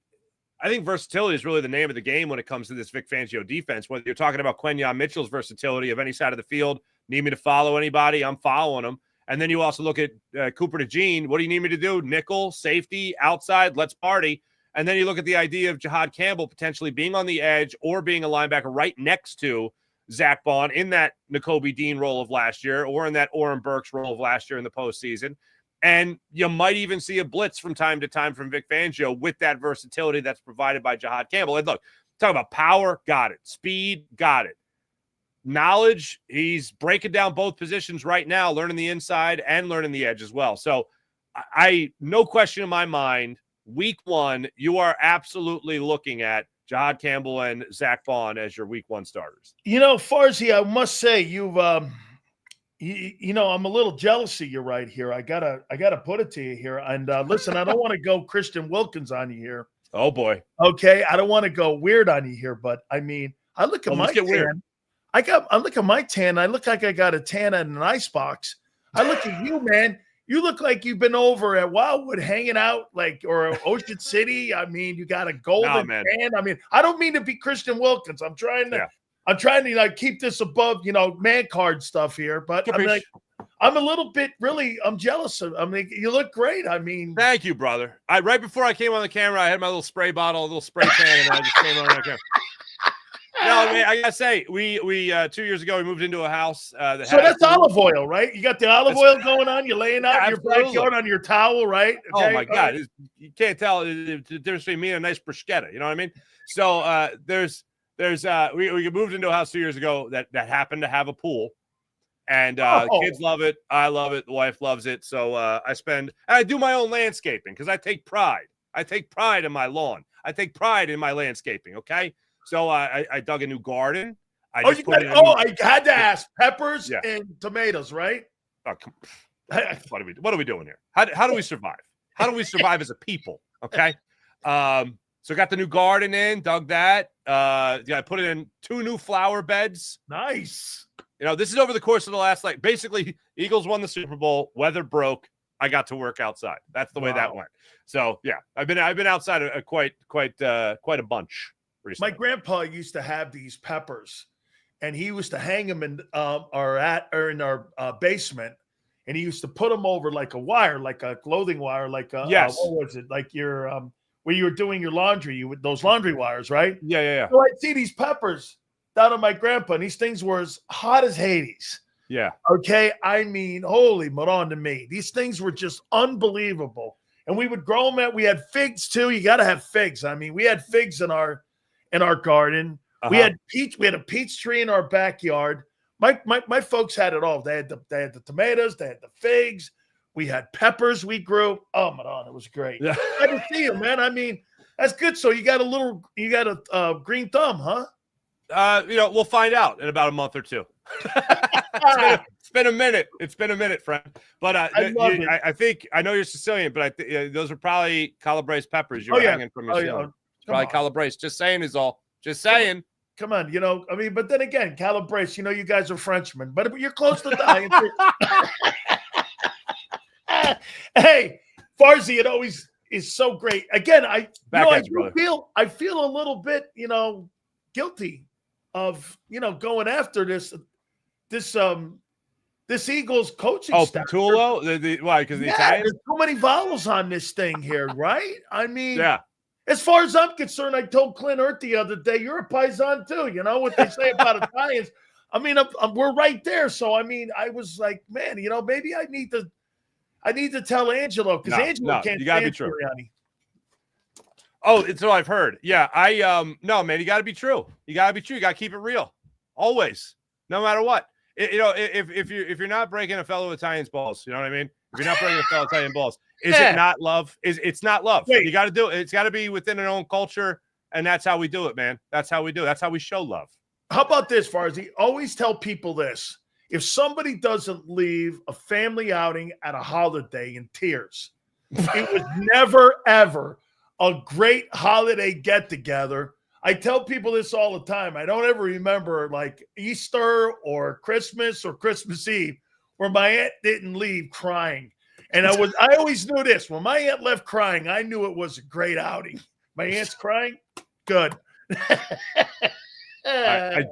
I think versatility is really the name of the game when it comes to this Vic Fangio defense. Whether you're talking about Quenyon Mitchell's versatility of any side of the field, need me to follow anybody, I'm following them. And then you also look at Cooper DeJean. What do you need me to do? Nickel, safety, outside, let's party. And then you look at the idea of JAKIB Campbell potentially being on the edge or being a linebacker right next to Zach Bond in that N'Kobe Dean role of last year or in that Oren Burks role of last year in the postseason. And you might even see a blitz from time to time from Vic Fangio with that versatility that's provided by JAKIB Campbell. And look, talk about power, got it. Speed, got it. Knowledge, he's breaking down both positions right now, learning the inside and learning the edge as well. So no question in my mind, week 1, you are absolutely looking at JAKIB Campbell and Zach Bond as your week 1 starters. Farzy, I must say you've I'm a little jealous of you right here. I gotta put it to you here. And listen, I don't want to go Christian Wilkins on you here. Oh boy. Okay. I don't want to go weird on you here, but I mean, I look at my tan. Weird. I look at my tan. I look like I got a tan in an icebox. I look at you, man. You look like you've been over at Wildwood hanging out, or Ocean City. I mean, you got a golden tan. I mean, I don't mean to be Christian Wilkins. I'm trying to keep this above, man card stuff here. But I'm a little bit I'm jealous of. I mean, you look great. I mean, thank you, brother. Right before I came on the camera, I had my little spray bottle, a little spray can, and I just came on the camera. No, man, I gotta say, we 2 years ago we moved into a house. So that's olive oil, right? You got the olive oil going on. You're laying out in your backyard on your towel, right? Okay. Oh my God, you can't tell the difference between me and a nice bruschetta. You know what I mean? So we moved into a house 2 years ago that happened to have a pool, And kids love it. I love it. The wife loves it. So I do my own landscaping because I take pride. I take pride in my lawn. I take pride in my landscaping. Okay. So I dug a new garden. I had to ask peppers and tomatoes, right? Oh, what are we doing here? How do we survive? How do we survive as a people? Okay. So got the new garden in, dug that. I put it in 2 new flower beds. Nice. This is over the course of the last, basically Eagles won the Super Bowl. Weather broke. I got to work outside. That's the way that went. So yeah, I've been outside quite a bunch recently. My grandpa used to have these peppers, and he used to hang them in our basement, and he used to put them over like a wire, like a clothing wire, like what was it? Like your where you were doing your laundry, with those laundry wires, right? Yeah. So I'd see these peppers down on my grandpa, and these things were as hot as Hades. Yeah. Okay. I mean, holy Maron to me. These things were just unbelievable. And we would grow them we had figs too. You got to have figs. I mean, we had figs in our garden. Uh-huh. We had a peach tree in our backyard. My folks had it all. They had the tomatoes, they had the figs. We had peppers we grew. Oh, Maron, it was great. Yeah. I didn't see you, man. I mean, that's good. So you got a green thumb, huh? We'll find out in about a month or two. It's been a minute. It's been a minute, friend. But I think I know you're Sicilian, but those are probably Calabrese peppers you're hanging from your ceiling. Probably Calabrese. Just saying is all. Just saying. Come on, but then again, Calabrese, you guys are Frenchmen, but you're close to dying. Hey, Farzi, it always is so great. Again, I feel a little bit, guilty of, going after this Eagles coaching staff. Patullo? Why? Because the Italian? There's too many vowels on this thing here, right? I mean, yeah. As far as I'm concerned, I told Clint Hurt the other day, you're a Paisan too. You know what they say about Italians. I mean, we're right there. So, I mean, I was like, man, maybe I need to tell Angelo because Angelo can't. You gotta be true. Oh, it's what I've heard. Yeah, no, man, you got to be true. You got to be true. You got to keep it real, always, no matter what. If you're not breaking a fellow Italian's balls, you know what I mean. If you're not breaking a fellow Italian balls, it not love? It's not love. Wait. You got to do it. It's got to be within our own culture, and that's how we do it, man. That's how we do it. That's how we show love. How about this, Farzi? Always tell people this: if somebody doesn't leave a family outing at a holiday in tears, it was never ever a great holiday get-together. I tell people this all the time. I don't ever remember like Easter or Christmas Eve where my aunt didn't leave crying. And I always knew this. When my aunt left crying, I knew it was a great outing. My aunt's crying? Good. I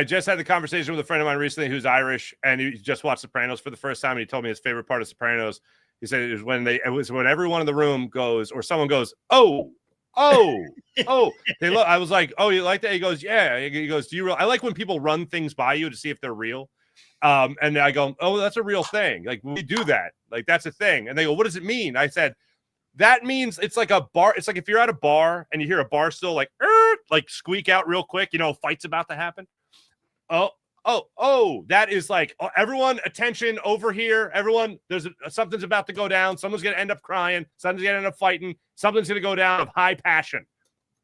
just had the conversation with a friend of mine recently who's Irish, and he just watched Sopranos for the first time, and he told me his favorite part of Sopranos. He said it was when everyone in the room goes, or someone goes, oh. I was like, oh, you like that? He goes, yeah. He goes, I like when people run things by you to see if they're real. And I go, oh, that's a real thing. Like, we do that. Like, that's a thing. And they go, what does it mean? I said, that means it's like a bar. It's like if you're at a bar and you hear a bar still like squeak out real quick, fight's about to happen. Oh, that is like, everyone, attention over here. Everyone, something's about to go down. Someone's going to end up crying. Someone's going to end up fighting. Something's going to go down of high passion.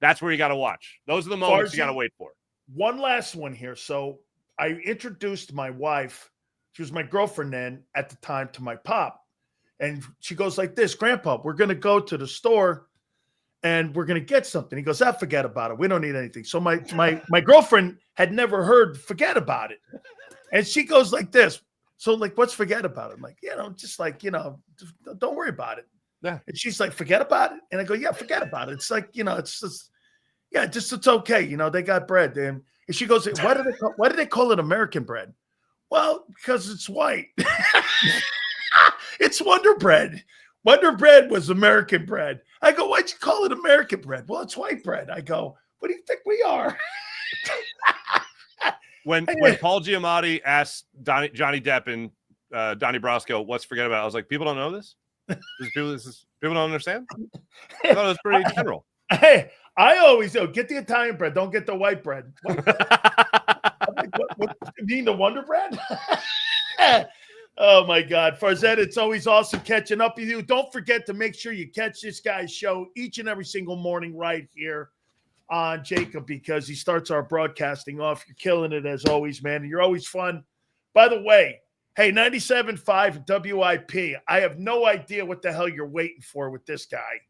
That's where you got to watch. Those are the moments you got to wait for. One last one here. So I introduced my wife. She was my girlfriend then at the time to my pop. And she goes like this, Grandpa, we're going to go to the store and we're going to get something. He goes, forget about it. We don't need anything. So my girlfriend had never heard forget about it. And she goes like this. So like, what's forget about it? I'm like, just like, don't worry about it. Yeah. And she's like, forget about it. And I go, yeah, forget about it. It's like, it's just, it's okay. They got bread. And she goes, why do they call it American bread? Well, because it's white. It's Wonder Bread. Wonder Bread was American bread. I go, why'd you call it American bread? Well, it's white bread. I go, what do you think we are? When Paul Giamatti asked Johnny Depp and Donnie Brasco, what's forget about? I was like, people don't know this? People don't understand? I thought it was pretty general. Hey, I always know, get the Italian bread. Don't get the white bread. I'm like, what you mean the Wonder Bread? Oh, my God. Farzetta, it's always awesome catching up with you. Don't forget to make sure you catch this guy's show each and every single morning right here on JAKIB, because he starts our broadcasting off. You're killing it as always, man. And you're always fun. By the way, hey, 97.5 WIP, I have no idea what the hell you're waiting for with this guy.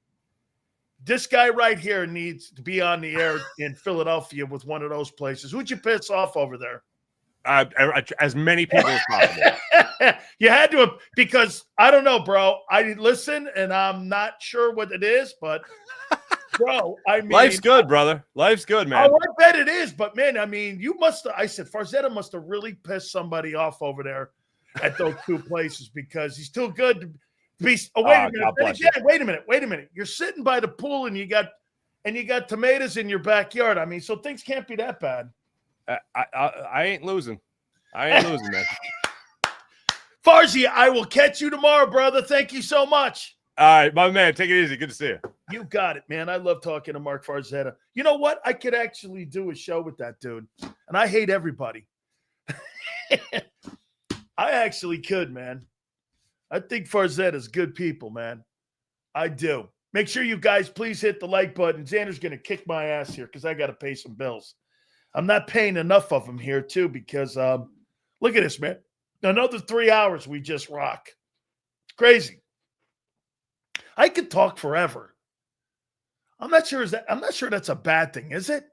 This guy right here needs to be on the air in Philadelphia with one of those places. Who'd you piss off over there? As many people as possible. You had to have, because I don't know, bro. I listen and I'm not sure what it is, but bro, I mean, Life's good, brother. Life's good, man. Oh, I bet it is, but man, I mean, you must have. I said Farzetta must have really pissed somebody off over there at those two places, because he's too good to be. Oh, wait a minute. Then again, wait a minute. You're sitting by the pool and you got tomatoes in your backyard. I mean, so things can't be that bad. I ain't losing. I ain't losing, man. Farzy, I will catch you tomorrow, brother. Thank you so much. All right, my man. Take it easy. Good to see you. You got it, man. I love talking to Mark Farzetta. You know what? I could actually do a show with that dude, and I hate everybody. I actually could, man. I think Farzetta's good people, man. I do. Make sure you guys please hit the like button. Xander's going to kick my ass here because I got to pay some bills. I'm not paying enough of them here, too, because look at this, man. Another 3 hours we just rock. It's crazy. I could talk forever. I'm not sure that's a bad thing, is it?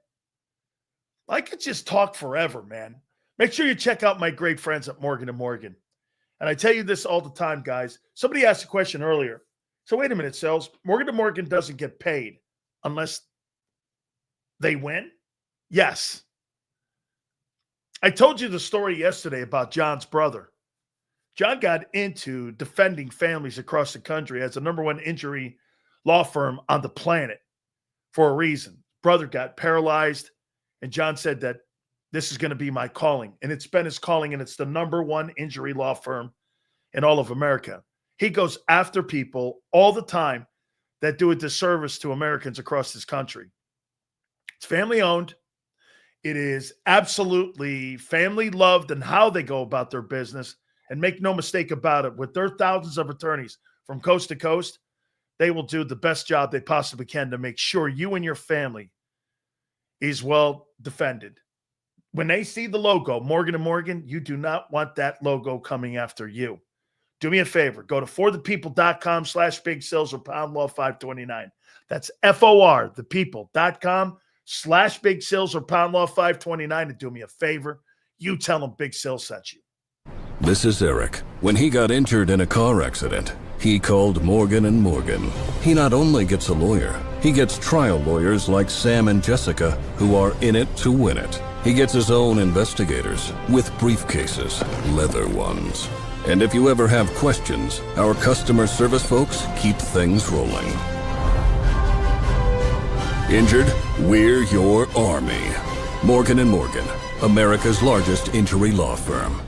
I could just talk forever, man. Make sure you check out my great friends at Morgan & Morgan. And I tell you this all the time, guys. Somebody asked a question earlier. So wait a minute, Sales. Morgan & Morgan doesn't get paid unless they win? Yes. I told you the story yesterday about John's brother. John got into defending families across the country as the #1 injury law firm on the planet for a reason. Brother got paralyzed, and John said that this is going to be my calling. And it's been his calling, and it's the #1 injury law firm in all of America. He goes after people all the time that do a disservice to Americans across this country. It's family owned. It is absolutely family loved and how they go about their business. And make no mistake about it, with their thousands of attorneys from coast to coast, they will do the best job they possibly can to make sure you and your family is well defended. When they see the logo, Morgan & Morgan, you do not want that logo coming after you. Do me a favor. Go to forthepeople.com/big sales or pound law 529. That's FOR, thepeople.com/big sales or pound law 529. And do me a favor. You tell them Big Sales sent you. This is Eric. When he got injured in a car accident, he called Morgan & Morgan. He not only gets a lawyer, he gets trial lawyers like Sam and Jessica, who are in it to win it. He gets his own investigators with briefcases, leather ones. And if you ever have questions, our customer service folks keep things rolling. Injured? We're your army. Morgan & Morgan, America's largest injury law firm.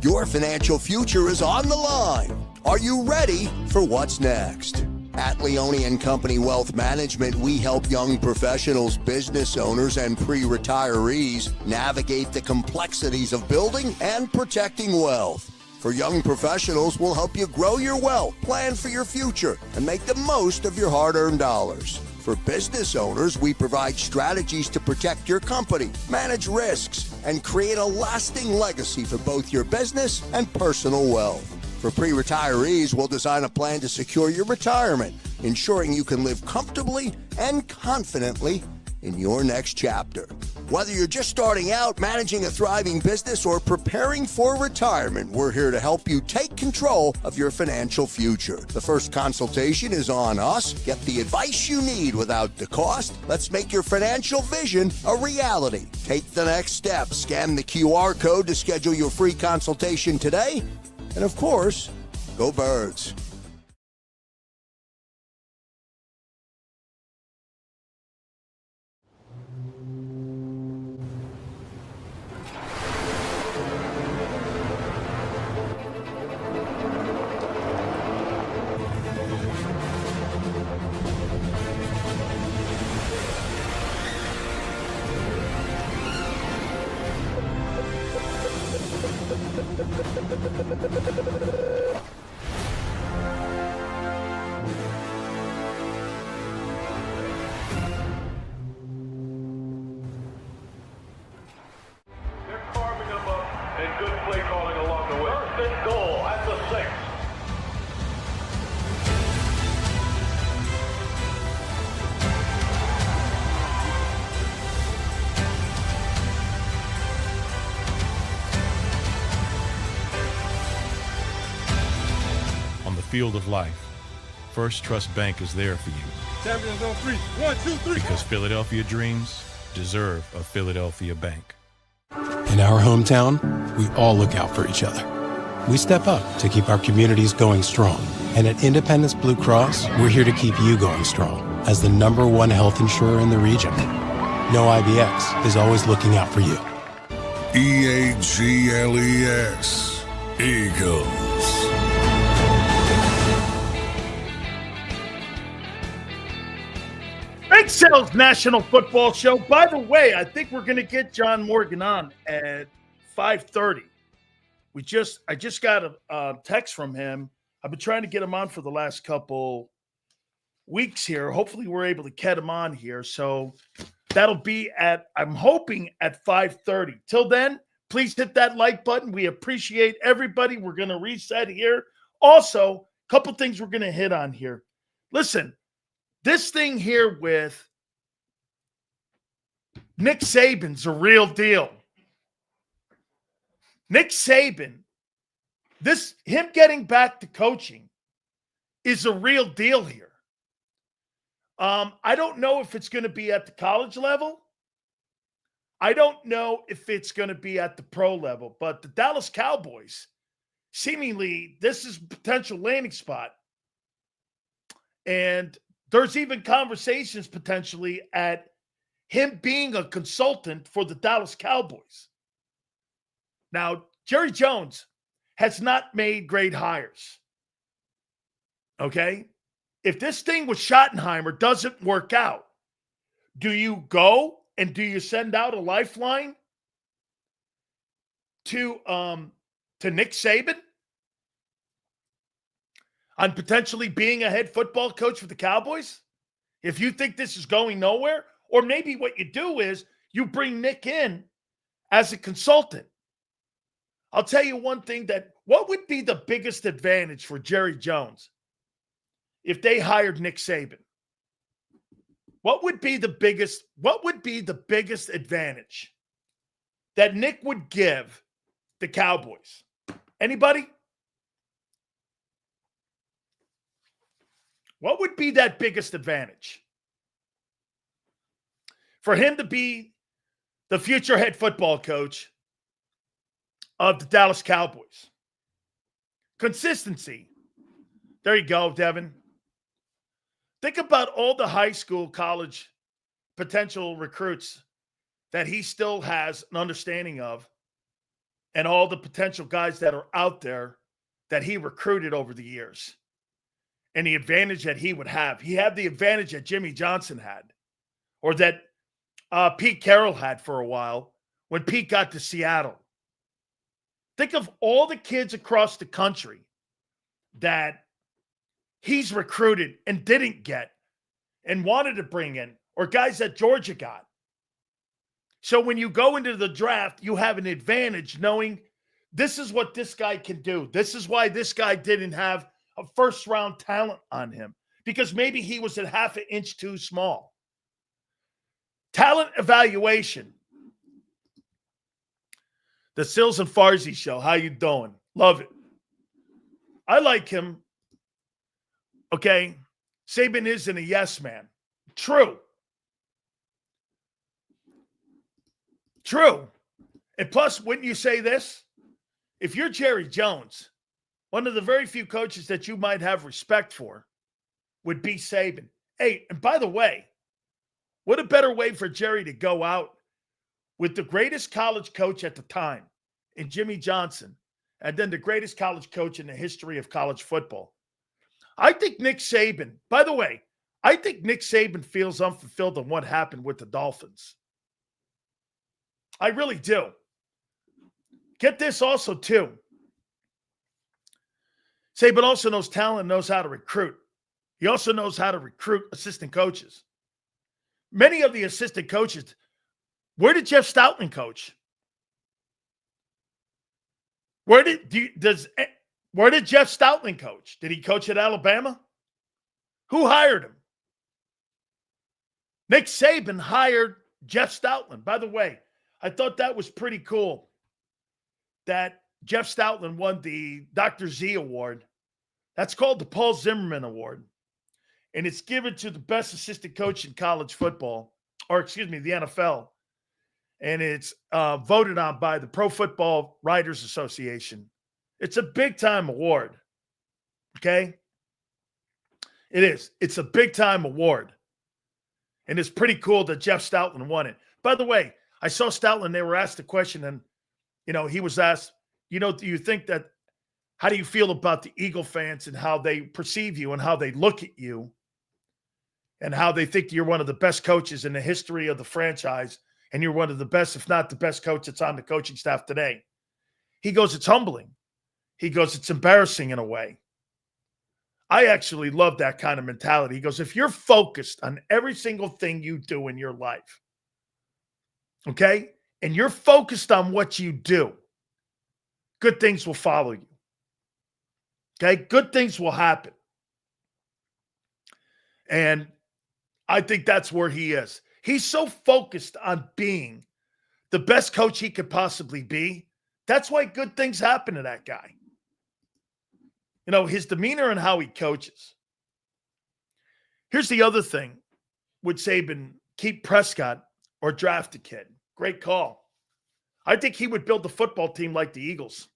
Your financial future is on the line. Are you ready for what's next? At Leone & Company Wealth Management, we help young professionals, business owners, and pre-retirees navigate the complexities of building and protecting wealth. For young professionals, we'll help you grow your wealth, plan for your future, and make the most of your hard-earned dollars. For business owners, we provide strategies to protect your company, manage risks, and create a lasting legacy for both your business and personal wealth. For pre-retirees, we'll design a plan to secure your retirement, ensuring you can live comfortably and confidently in your next chapter. Whether you're just starting out, managing a thriving business, or preparing for retirement, we're here to help you take control of your financial future. The first consultation is on us. Get the advice you need without the cost. Let's make your financial vision a reality. Take the next step. Scan the QR code to schedule your free consultation today. And of course, go Birds. They're carving them up and good play calling along the way. First and goal at the 6. On the field of life, First Trust Bank is there for you. Champions on 3. 1, 2, 3. Because Philadelphia dreams deserve a Philadelphia bank. In our hometown, we all look out for each other. We step up to keep our communities going strong. And at Independence Blue Cross, we're here to keep you going strong as the #1 health insurer in the region. No IBX is always looking out for you. EAGLES. Eagles. Big Sales National Football Show. By the way, I think we're going to get John Morgan on at 5:30. I just got a text from him. I've been trying to get him on for the last couple weeks here. Hopefully we're able to get him on here. So that'll be I'm hoping at 5:30. Till then, please hit that like button. We appreciate everybody. We're going to reset here. Also, a couple things we're going to hit on here. Listen, this thing here with Nick Saban's a real deal. Nick Saban, him getting back to coaching is a real deal here. I don't know if it's going to be at the college level. I don't know if it's going to be at the pro level, but the Dallas Cowboys, seemingly, this is a potential landing spot. And there's even conversations potentially at him being a consultant for the Dallas Cowboys. Now, Jerry Jones has not made great hires. Okay? If this thing with Schottenheimer doesn't work out, do you go and do you send out a lifeline to Nick Saban on potentially being a head football coach for the Cowboys? If you think this is going nowhere, or maybe what you do is you bring Nick in as a consultant. I'll tell you one thing, what would be the biggest advantage for Jerry Jones if they hired Nick Saban? What would be the biggest advantage that Nick would give the Cowboys? Anybody? What would be that biggest advantage? For him to be the future head football coach of the Dallas Cowboys. Consistency. There you go, Devin. Think about all the high school, college potential recruits that he still has an understanding of, and all the potential guys that are out there that he recruited over the years. And the advantage that he would have. He had the advantage that Jimmy Johnson had, or that Pete Carroll had for a while when Pete got to Seattle. Think of all the kids across the country that he's recruited and didn't get and wanted to bring in, or guys that Georgia got. So when you go into the draft, you have an advantage knowing this is what this guy can do. This is why this guy didn't have a first-round talent on him, because maybe he was a half an inch too small. Talent evaluation. The Sills and Farzy Show. How you doing? Love it. I like him. Okay. Saban isn't a yes man. True. And plus, wouldn't you say this? If you're Jerry Jones, one of the very few coaches that you might have respect for would be Saban. Hey, and by the way, what a better way for Jerry to go out with the greatest college coach at the time in Jimmy Johnson, and then the greatest college coach in the history of college football. I think Nick Saban, by the way, I think Nick Saban feels unfulfilled on what happened with the Dolphins. I really do. Get this also, too. Saban also knows talent, knows how to recruit. He also knows how to recruit assistant coaches. Many of the assistant coaches, where did Jeff Stoutland coach? Where did Jeff Stoutland coach? Did he coach at Alabama? Who hired him? Nick Saban hired Jeff Stoutland. By the way, I thought that was pretty cool that Jeff Stoutland won the Dr. Z Award. That's called the Paul Zimmerman Award. And it's given to the best assistant coach in college football, or excuse me, the NFL. And it's voted on by the Pro Football Writers Association. It's a big-time award, okay? It is. It's a big-time award. And it's pretty cool that Jeff Stoutland won it. By the way, I saw Stoutland, they were asked a question, and, he was asked, do you think that, how do you feel about the Eagle fans and how they perceive you and how they look at you and how they think you're one of the best coaches in the history of the franchise and you're one of the best, if not the best coach that's on the coaching staff today? He goes, it's humbling. He goes, it's embarrassing in a way. I actually love that kind of mentality. He goes, if you're focused on every single thing you do in your life, okay, and you're focused on what you do, good things will follow you. Okay, good things will happen. And I think that's where he is. He's so focused on being the best coach he could possibly be. That's why good things happen to that guy. His demeanor and how he coaches. Here's the other thing. Would Saban keep Prescott or draft a kid? Great call. I think he would build the football team like the Eagles.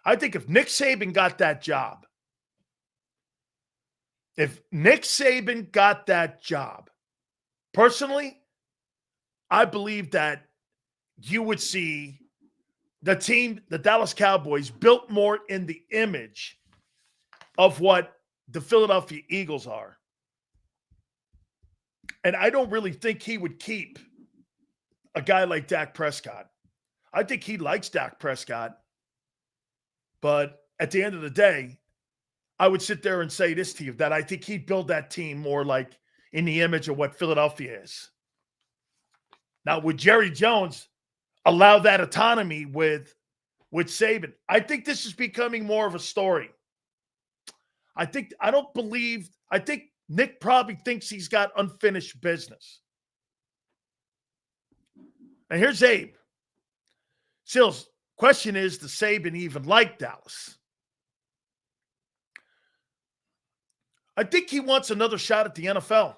I think if Nick Saban got that job, personally, I believe that you would see the team, the Dallas Cowboys, built more in the image of what the Philadelphia Eagles are. And I don't really think he would keep a guy like Dak Prescott. I think he likes Dak Prescott. But at the end of the day, I would sit there and say this to you, that I think he'd build that team more like in the image of what Philadelphia is. Now, would Jerry Jones allow that autonomy with Saban? I think this is becoming more of a story. I think Nick probably thinks he's got unfinished business. And here's Abe. Sills, question is, does Saban even like Dallas? I think he wants another shot at the NFL.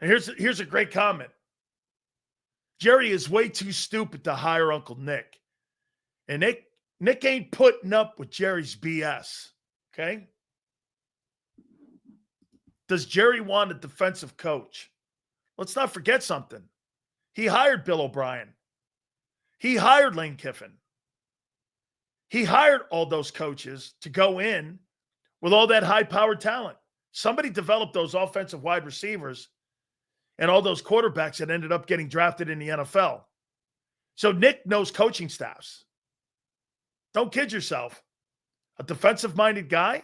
And here's a great comment. Jerry is way too stupid to hire Uncle Nick. And Nick ain't putting up with Jerry's BS. Okay? Does Jerry want a defensive coach? Let's not forget something. He hired Bill O'Brien. He hired Lane Kiffin. He hired all those coaches to go in with all that high-powered talent. Somebody developed those offensive wide receivers and all those quarterbacks that ended up getting drafted in the NFL. So Nick knows coaching staffs. Don't kid yourself. A defensive-minded guy?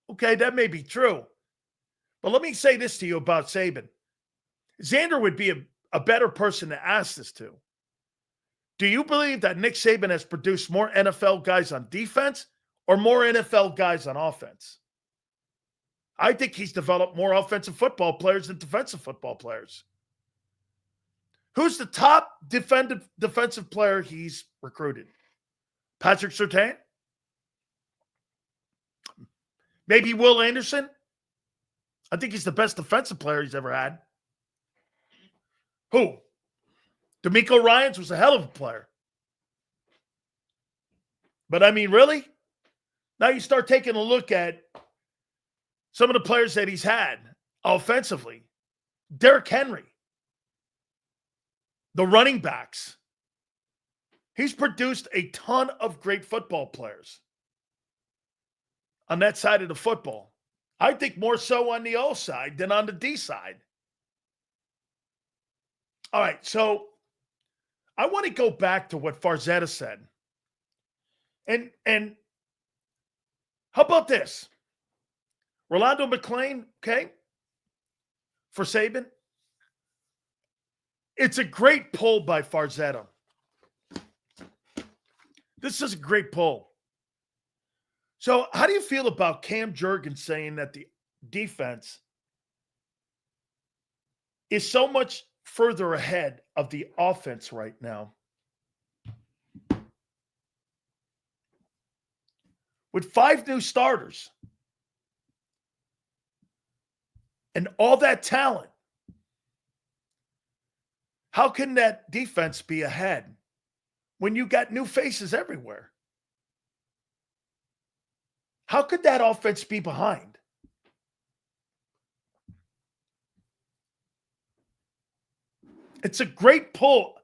Okay, that may be true. But let me say this to you about Saban. Xander would be a better person to ask this to. Do you believe that Nick Saban has produced more NFL guys on defense or more NFL guys on offense? I think he's developed more offensive football players than defensive football players. Who's the top defensive player he's recruited? Patrick Surtain? Maybe Will Anderson? I think he's the best defensive player he's ever had. Who? D'Amico Ryans was a hell of a player. But I mean, really? Now you start taking a look at some of the players that he's had offensively. Derrick Henry. The running backs. He's produced a ton of great football players on that side of the football. I think more so on the O side than on the D side. All right, so I want to go back to what Farzetta said. And how about this? Rolando McClain, okay, for Saban. It's a great pull by Farzetta. This is a great pull. So how do you feel about Cam Jurgens saying that the defense is so much further ahead of the offense right now? With 5 new starters and all that talent, how can that defense be ahead when you got new faces everywhere? How could that offense be behind? It's a great pull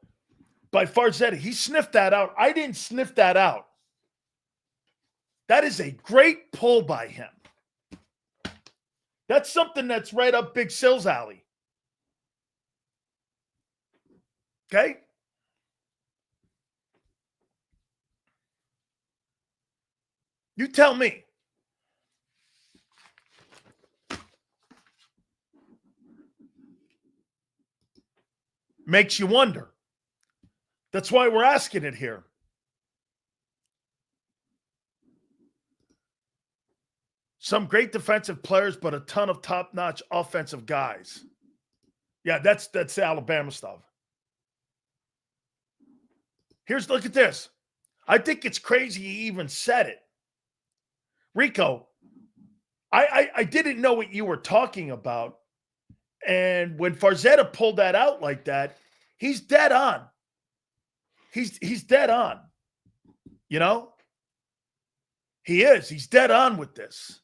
by Farzetta. He sniffed that out. I didn't sniff that out. That is a great pull by him. That's something that's right up Big Sil's alley. Okay? You tell me. Makes you wonder. That's why we're asking it here. Some great defensive players, but a ton of top-notch offensive guys. Yeah, that's Alabama stuff. Look at this. I think it's crazy he even said it. Rico, I didn't know what you were talking about. And when Farzetta pulled that out like that, he's dead on. He's dead on. You know? He is. He's dead on with this.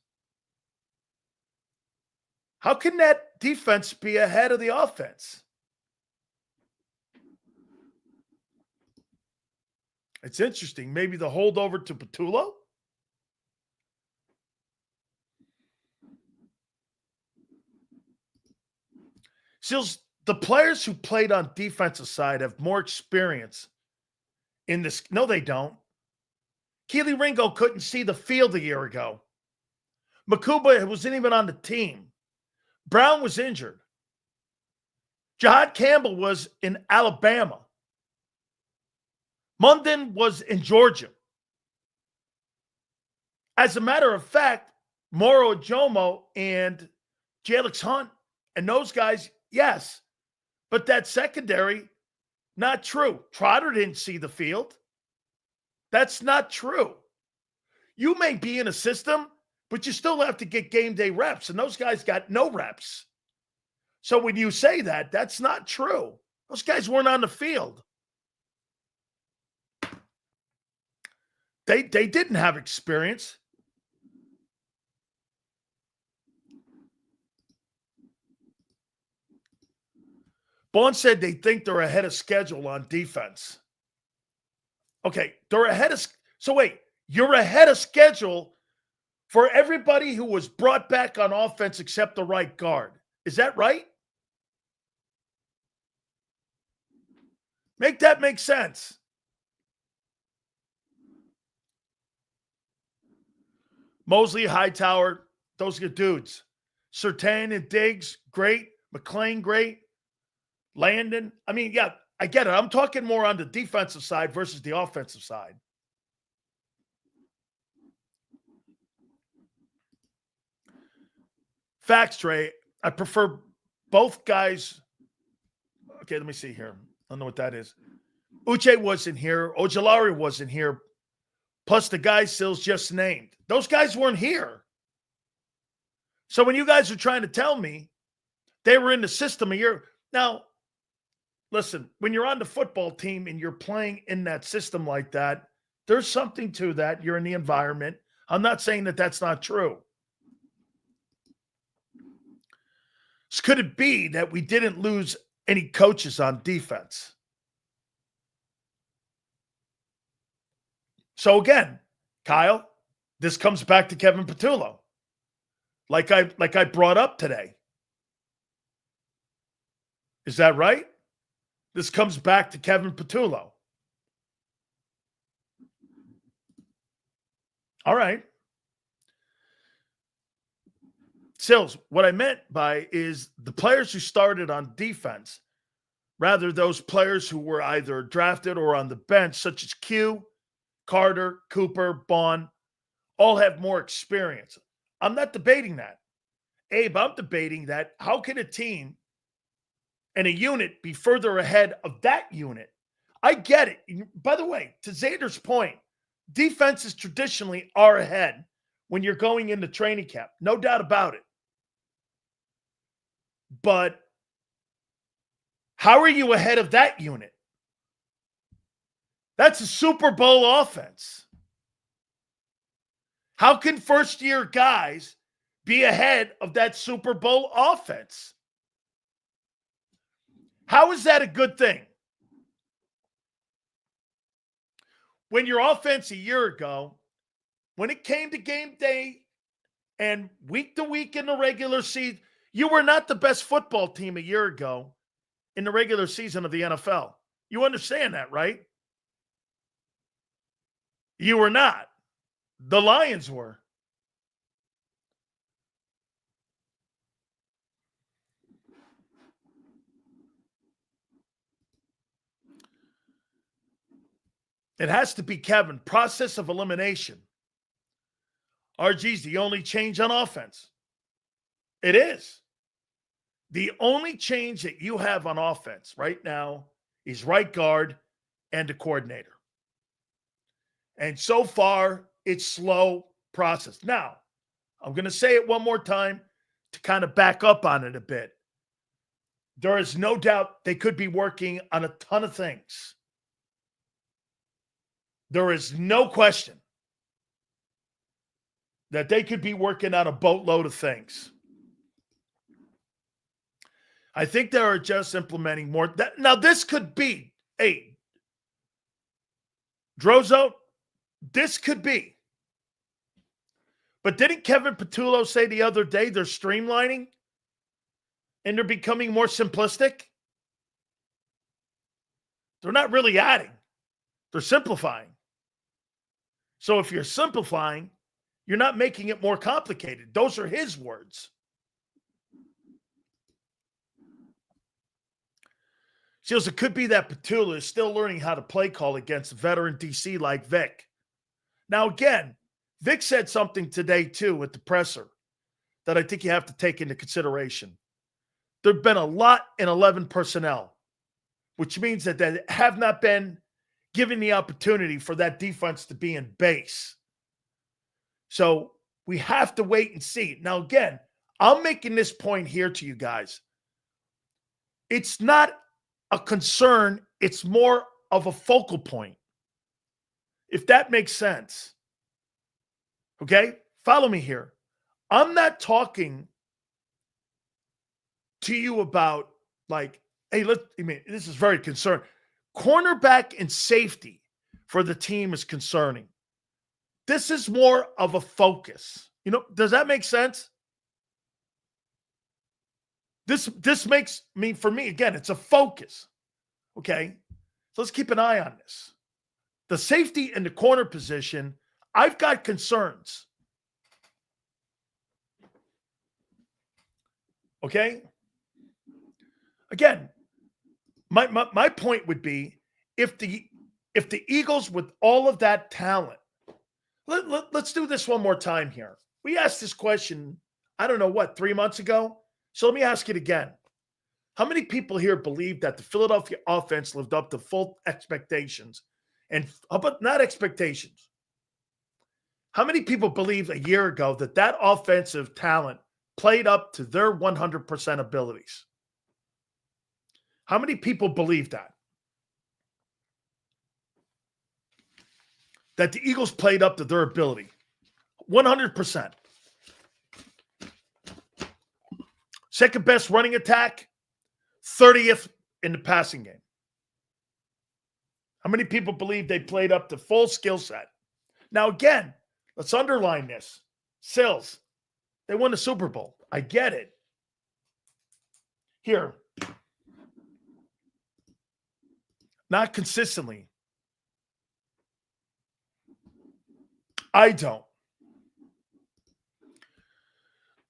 How can that defense be ahead of the offense? It's interesting. Maybe the holdover to Patullo? Seals, the players who played on defensive side have more experience in this. No, they don't. Keely Ringo couldn't see the field a year ago. Makuba wasn't even on the team. Brown was injured. Jahad Campbell was in Alabama. Munden was in Georgia. As a matter of fact, Moro Jomo and Jalix Hunt and those guys, yes. But that secondary, not true. Trotter didn't see the field. That's not true. You may be in a system, but you still have to get game day reps, and those guys got no reps. So when you say that, that's not true. Those guys weren't on the field. They didn't have experience. Bond said they think they're ahead of schedule on defense. Okay, they're ahead of – so wait, you're ahead of schedule for everybody who was brought back on offense except the right guard. Is that right? Make that make sense. Mosley, Hightower, those are dudes. Surtain and Diggs, great. McClain, great. Landon, I mean, yeah, I get it. I'm talking more on the defensive side versus the offensive side. Facts, Trey. I prefer both guys. Okay, let me see here. I don't know what that is. Uche wasn't here. Ojolari wasn't here. Plus the guys Sills just named. Those guys weren't here. So when you guys are trying to tell me they were in the system a year. Now, listen, when you're on the football team and you're playing in that system like that, there's something to that. You're in the environment. I'm not saying that that's not true. So could it be that we didn't lose any coaches on defense? So again, Kyle, this comes back to Kevin Patullo. Like I brought up today. Is that right? This comes back to Kevin Patullo. All right. Sills, what I meant by is the players who started on defense, rather those players who were either drafted or on the bench, such as Q, Carter, Cooper, Bond, all have more experience. I'm not debating that. Abe, I'm debating that how can a team and a unit be further ahead of that unit? I get it. By the way, to Zader's point, defenses traditionally are ahead when you're going into training camp. No doubt about it. But how are you ahead of that unit? That's a Super Bowl offense. How can first-year guys be ahead of that Super Bowl offense? How is that a good thing? When your offense a year ago, when it came to game day and week to week in the regular season, you were not the best football team a year ago in the regular season of the NFL. You understand that, right? You were not. The Lions were. It has to be, Kevin, process of elimination. RG's the only change on offense. It is. The only change that you have on offense right now is right guard and a coordinator. And so far, it's slow process. Now, I'm going to say it one more time to kind of back up on it a bit. There is no doubt they could be working on a ton of things. There is no question that they could be working on a boatload of things. I think they are just implementing more. Now, this could be, hey, Drozo, this could be. But didn't Kevin Patullo say the other day they're streamlining and they're becoming more simplistic? They're not really adding. They're simplifying. So if you're simplifying, you're not making it more complicated. Those are his words. Seals, it could be that Patullo is still learning how to play call against a veteran DC like Vic. Now, again, Vic said something today, too, at the presser that I think you have to take into consideration. There have been a lot in 11 personnel, which means that they have not been given the opportunity for that defense to be in base. So we have to wait and see. Now, again, I'm making this point here to you guys. It's not a concern. It's more of a focal point, if that makes sense. Okay? Follow me here. I'm not talking to you about like, hey, this is very concerning. Cornerback and safety for the team is concerning. This is more of a focus. You know, does that make sense? This makes me, for me, again, it's a focus. Okay? So let's keep an eye on this. The safety and the corner position, I've got concerns. Okay? Again, my point would be if the Eagles, with all of that talent, let's do this one more time here. We asked this question, I don't know 3 months ago? So let me ask it again. How many people here believe that the Philadelphia offense lived up to full expectations? And how about not expectations? How many people believe a year ago that that offensive talent played up to their 100% abilities? How many people believe that? That the Eagles played up to their ability? 100%. Second best running attack, 30th in the passing game. How many people believe they played up to full skill set? Now, again, let's underline this. Sills, they won the Super Bowl. I get it. Here. Not consistently. I don't.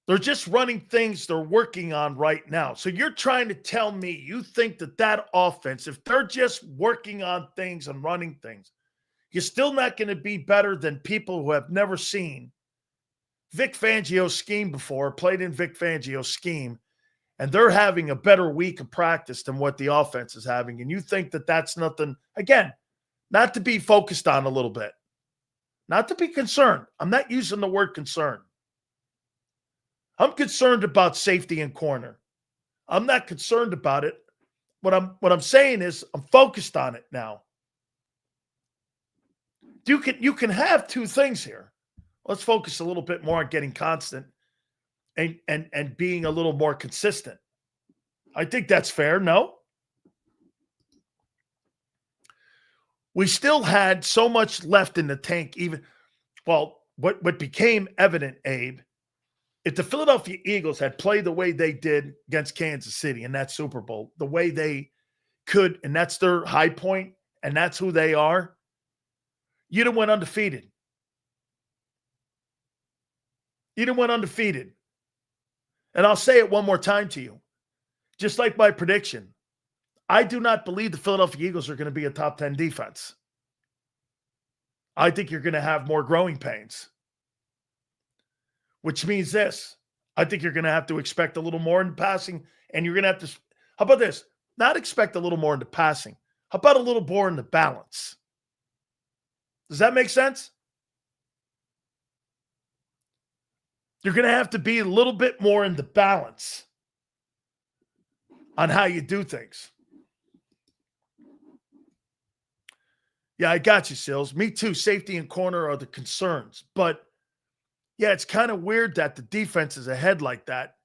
They're just running things they're working on right now. So you're trying to tell me you think that offense, if they're just working on things and running things, you're still not going to be better than people who have never seen Vic Fangio's scheme before, played in Vic Fangio's scheme, and they're having a better week of practice than what the offense is having. And you think that that's nothing, again, not to be focused on a little bit, not to be concerned. I'm not using the word concern. I'm concerned about safety and corner. I'm not concerned about it. What I'm saying is I'm focused on it now. You can have two things here. Let's focus a little bit more on getting constant and being a little more consistent. I think that's fair. No? We still had so much left in the tank. What became evident, Abe, if the Philadelphia Eagles had played the way they did against Kansas City in that Super Bowl, the way they could, and that's their high point, and that's who they are, you'd have went undefeated. You'd have went undefeated. And I'll say it one more time to you. Just like my prediction, I do not believe the Philadelphia Eagles are going to be a top 10 defense. I think you're going to have more growing pains. Which means this. I think you're going to have to expect a little more in passing, and you're going to have to, how about this? Not expect a little more in the passing. How about a little more in the balance? Does that make sense? You're going to have to be a little bit more in the balance on how you do things. Yeah, I got you, Sills. Me too. Safety and corner are the concerns. But, yeah, it's kind of weird that the defense is ahead like that.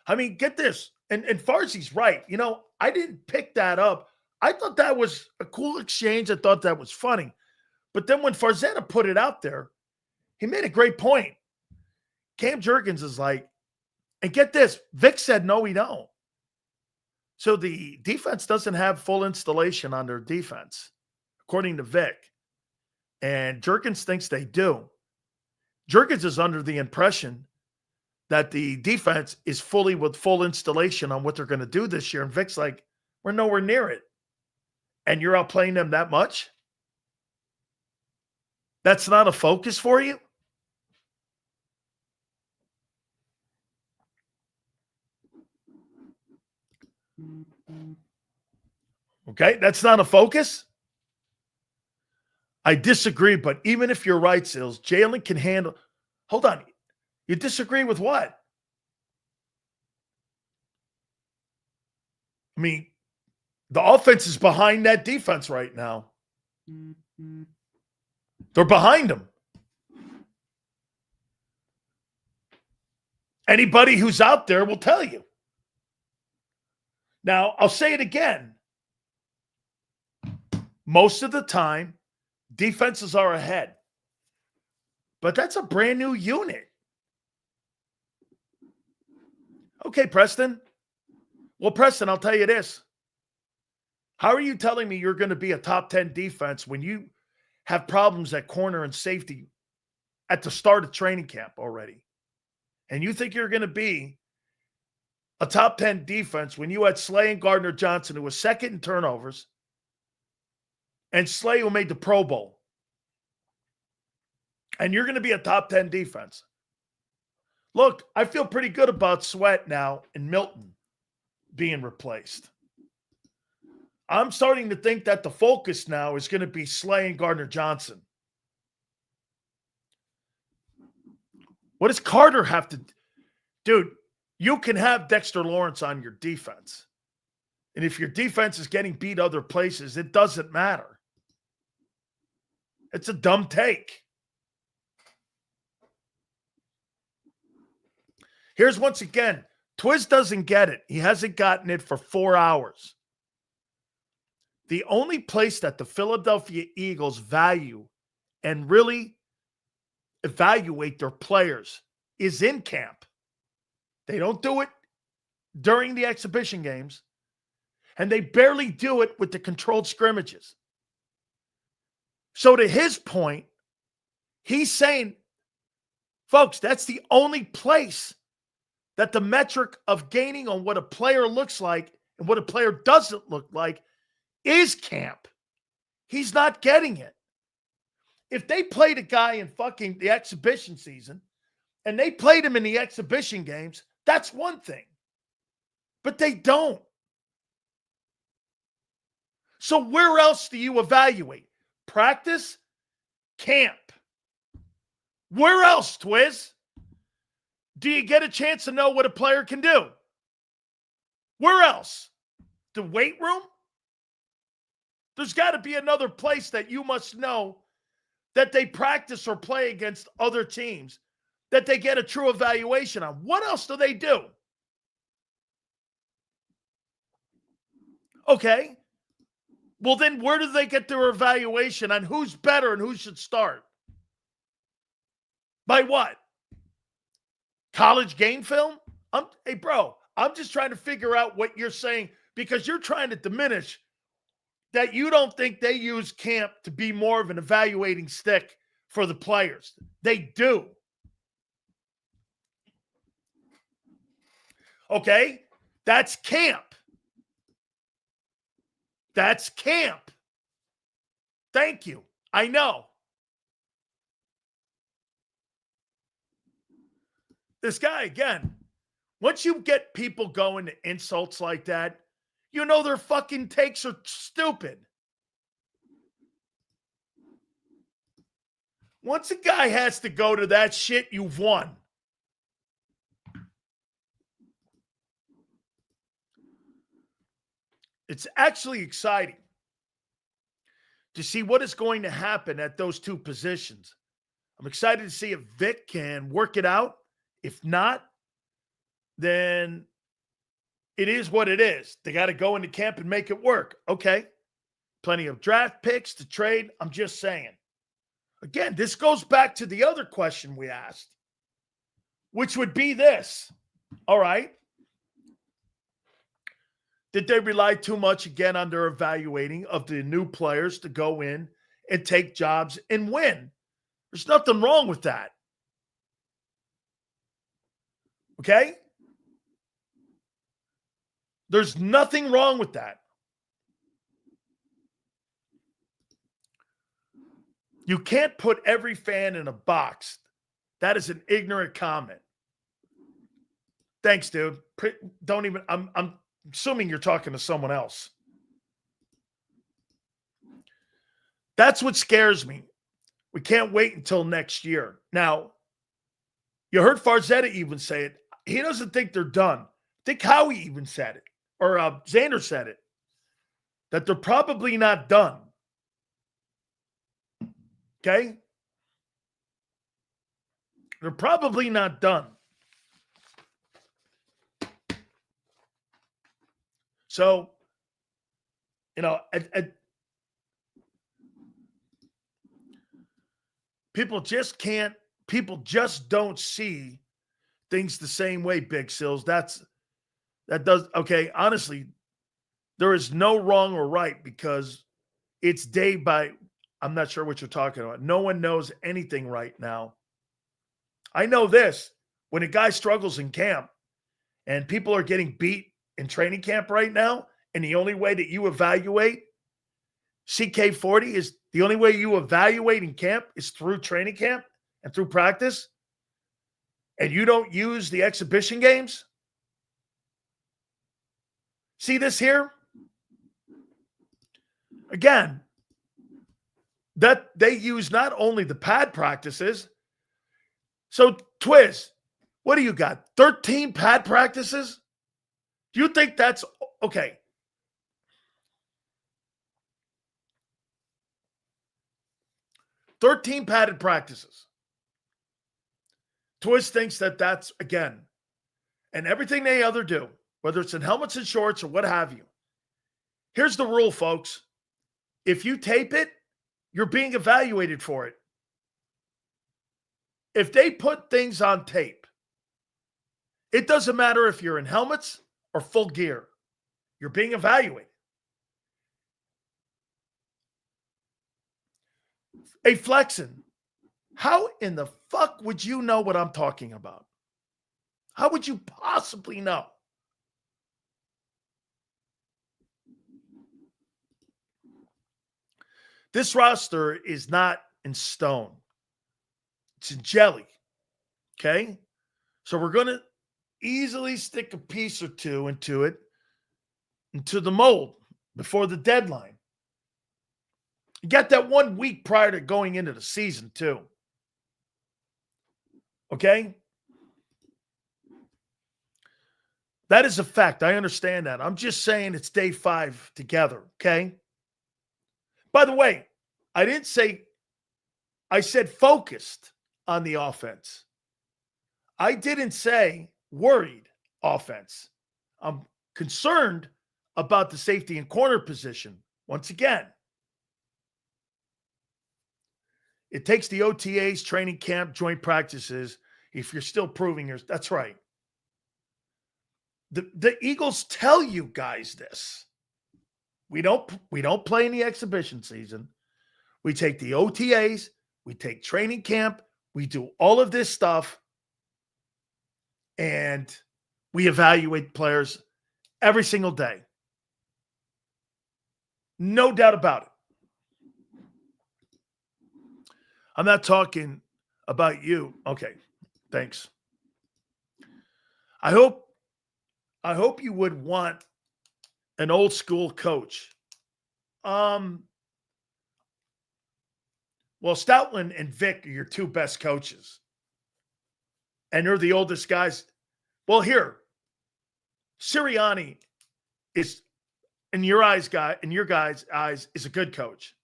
I mean, get this. And Farzi's right. You know, I didn't pick that up. I thought that was a cool exchange. I thought that was funny. But then when Farzetta put it out there, he made a great point. Cam Jurgens is like, and get this, Vic said, no, we don't. So the defense doesn't have full installation on their defense, according to Vic. And Jurgens thinks they do. Jurgens is under the impression that the defense is fully with full installation on what they're going to do this year. And Vic's like, we're nowhere near it. And you're outplaying them that much? That's not a focus for you? Okay, that's not a focus? I disagree, but even if you're right, Sills, Jalen can handle. Hold on. You disagree with what? I mean, the offense is behind that defense right now. They're behind them. Anybody who's out there will tell you. Now, I'll say it again. Most of the time, defenses are ahead. But that's a brand new unit. Okay, Preston. Well, Preston, I'll tell you this. How are you telling me you're going to be a top 10 defense when you have problems at corner and safety at the start of training camp already? And you think you're going to be a top 10 defense when you had Slay and Gardner-Johnson, who was second in turnovers, and Slay, who made the Pro Bowl. And you're going to be a top 10 defense. Look, I feel pretty good about Sweat now and Milton being replaced. I'm starting to think that the focus now is going to be Slay and Gardner-Johnson. What does Carter have to do? Dude, you can have Dexter Lawrence on your defense. And if your defense is getting beat other places, it doesn't matter. It's a dumb take. Here's once again, Twiz doesn't get it. He hasn't gotten it for 4 hours. The only place that the Philadelphia Eagles value and really evaluate their players is in camp. They don't do it during the exhibition games, and they barely do it with the controlled scrimmages. So to his point, he's saying, folks, that's the only place that the metric of gaining on what a player looks like and what a player doesn't look like is camp. He's not getting it. If they played a guy in fucking the exhibition season and they played him in the exhibition games, that's one thing. But they don't. So where else do you evaluate? Practice? Camp. Where else, Twiz? Do you get a chance to know what a player can do? Where else? The weight room? There's got to be another place that you must know that they practice or play against other teams, that they get a true evaluation on. What else do they do? Okay. Well, then where do they get their evaluation on who's better and who should start? By what? College game film? Hey, bro, I'm just trying to figure out what you're saying because you're trying to diminish that you don't think they use camp to be more of an evaluating stick for the players. They do. Okay? That's camp. That's camp. Thank you. I know. This guy, again, once you get people going to insults like that, you know their fucking takes are stupid. Once a guy has to go to that shit, you've won. It's actually exciting to see what is going to happen at those two positions. I'm excited to see if Vic can work it out. If not, then it is what it is. They got to go into camp and make it work. Okay. Plenty of draft picks to trade. I'm just saying. Again, this goes back to the other question we asked, which would be this. All right. Did they rely too much again on their evaluating of the new players to go in and take jobs and win? There's nothing wrong with that. Okay? There's nothing wrong with that. You can't put every fan in a box. That is an ignorant comment. Thanks, dude. Don't even, I'm assuming you're talking to someone else. That's what scares me. We can't wait until next year. Now, you heard Farzetta even say it. He doesn't think they're done. Think Howie even said it, or Xander said it, that they're probably not done. Okay? They're probably not done. So, you know, people just don't see things the same way, Big Sills. Okay, honestly, there is no wrong or right because it's day by, I'm not sure what you're talking about. No one knows anything right now. I know this, when a guy struggles in camp and people are getting beat in training camp right now, and the only way that you evaluate CK40 is the only way you evaluate in camp is through training camp and through practice, and you don't use the exhibition games. See this here? Again, that they use not only the pad practices. So, Twiz, what do you got? 13 pad practices? Do you think that's okay? "13 padded practices." Twiz thinks that that's, again, and everything they other do, whether it's in helmets and shorts or what have you. Here's the rule, folks. If you tape it, you're being evaluated for it. If they put things on tape, it doesn't matter if you're in helmets or full gear. You're being evaluated. Hey, Flexen, how in the fuck would you know what I'm talking about? How would you possibly know? This roster is not in stone. It's in jelly. Okay? So we're going to easily stick a piece or two into the mold before the deadline. You got that 1 week prior to going into the season, too. Okay? That is a fact. I understand that. I'm just saying it's day 5 together, okay? By the way, I said focused on the offense. I didn't say worried offense. I'm concerned about the safety and corner position. Once again, it takes the OTAs, training camp, joint practices. If you're still proving that's right. The Eagles tell you guys this. We don't play in the exhibition season. We take the OTAs, we take training camp, we do all of this stuff, and we evaluate players every single day. No doubt about it. I'm not talking about you. Okay, thanks. I hope you would want an old school coach. Well, Stoutland and Vic are your two best coaches. And they're the oldest guys. Well, here, Sirianni is, in your guys' eyes, is a good coach.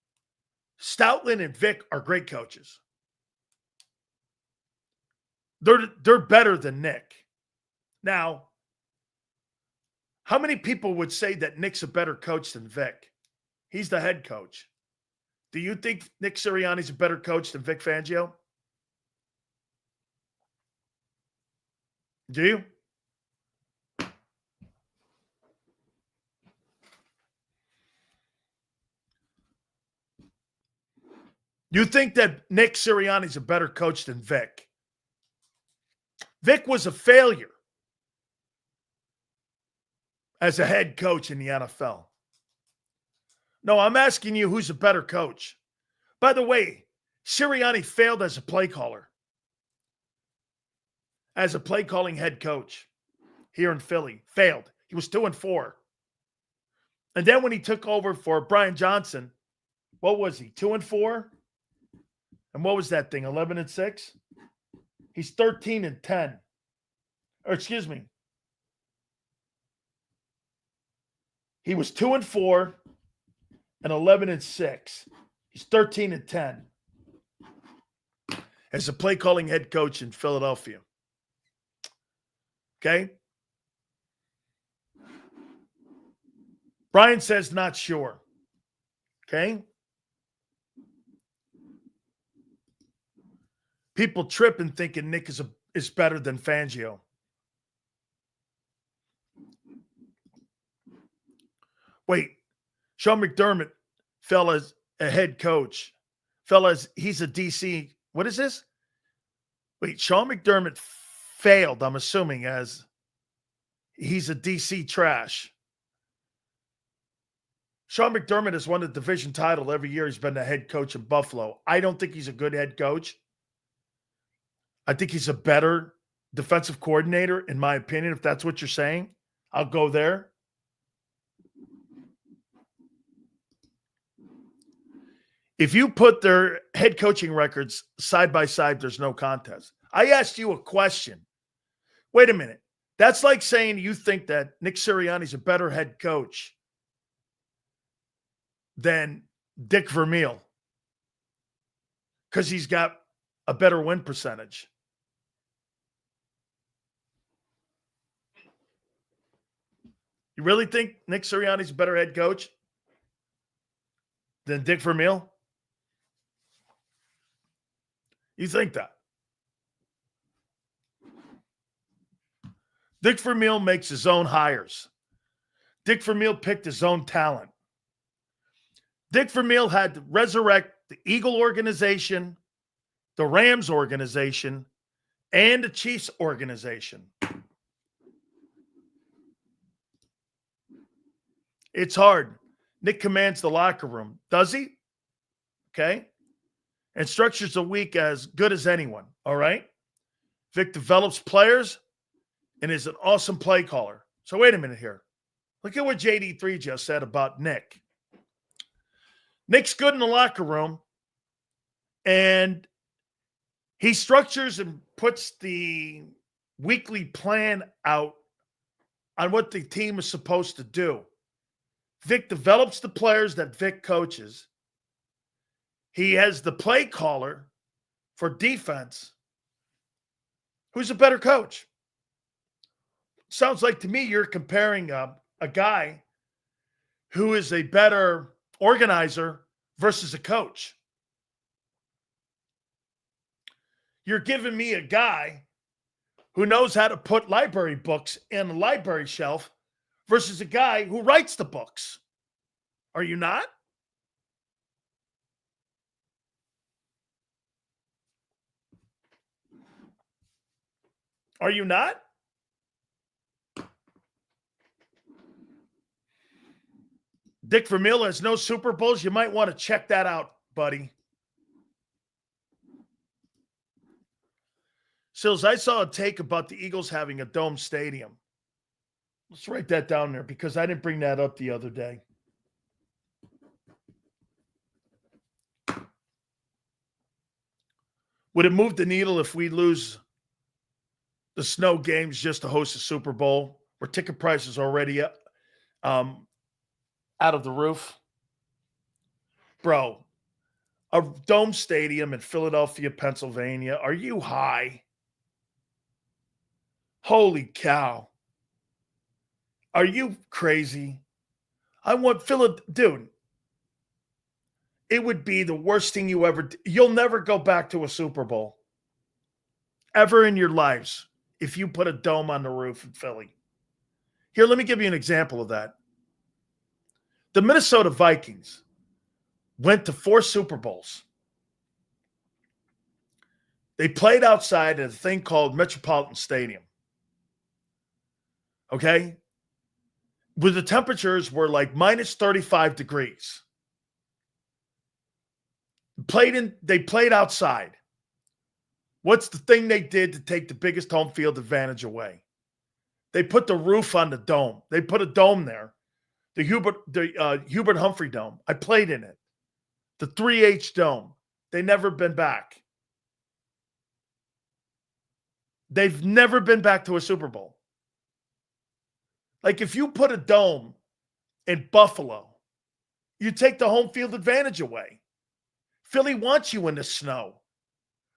Stoutland and Vic are great coaches. They're better than Nick. Now, how many people would say that Nick's a better coach than Vic? He's the head coach. Do you think Nick Sirianni's a better coach than Vic Fangio? Do you? You think that Nick Sirianni's a better coach than Vic? Vic was a failure as a head coach in the NFL. No, I'm asking you who's a better coach. By the way, Sirianni failed as a play caller. As a play calling head coach here in Philly. Failed. He was 2-4. And then when he took over for Brian Johnson, what was he? 2-4? And what was that thing? 11-6? He's 13-10. Or excuse me. He was 2-4 and 11-6. He's 13-10 as a play calling head coach in Philadelphia. Okay. Brian says not sure. Okay. People tripping thinking Nick is better than Fangio. Wait, Sean McDermott fell as a head coach. He's a DC. What is this? Wait, Sean McDermott failed, I'm assuming, as he's a DC trash. Sean McDermott has won the division title every year he's been the head coach in Buffalo. I don't think he's a good head coach. I think he's a better defensive coordinator, in my opinion, if that's what you're saying. I'll go there. If you put their head coaching records side by side, there's no contest. I asked you a question. Wait a minute. That's like saying you think that Nick Sirianni's a better head coach than Dick Vermeil because he's got a better win percentage. You really think Nick Sirianni's a better head coach than Dick Vermeil? You think that? Dick Vermeil makes his own hires. Dick Vermeil picked his own talent. Dick Vermeil had to resurrect the Eagle organization, the Rams organization, and the Chiefs organization. It's hard. Nick commands the locker room. Does he? Okay. And structures a week as good as anyone. All right. Vic develops players and is an awesome play caller. So wait a minute here. Look at what JD3 just said about Nick. Nick's good in the locker room, and he structures and puts the weekly plan out on what the team is supposed to do. Vic develops the players that Vic coaches. He has the play caller for defense. Who's a better coach? Sounds like to me you're comparing a guy who is a better organizer versus a coach. You're giving me a guy who knows how to put library books in a library shelf versus a guy who writes the books. Are you not? Are you not? Dick Vermeil has no Super Bowls. You might want to check that out, buddy. Sills, I saw a take about the Eagles having a dome stadium. Let's write that down there because I didn't bring that up the other day. Would it move the needle if we lose the snow games just to host a Super Bowl where ticket prices are already up, out of the roof? Bro, a dome stadium in Philadelphia, Pennsylvania. Are you high? Holy cow. Are you crazy? I want dude. It would be the worst thing you ever did. You'll never go back to a Super Bowl ever in your lives if you put a dome on the roof in Philly. Here, let me give you an example of that. The Minnesota Vikings went to 4 Super Bowls. They played outside at a thing called Metropolitan Stadium. Okay? Where the temperatures were like minus 35 degrees. They played outside. What's the thing they did to take the biggest home field advantage away? They put the roof on the dome. They put a dome there. The Hubert Humphrey Dome. I played in it. The 3H Dome. They never been back. They've never been back to a Super Bowl. Like if you put a dome in Buffalo, you take the home field advantage away. Philly wants you in the snow.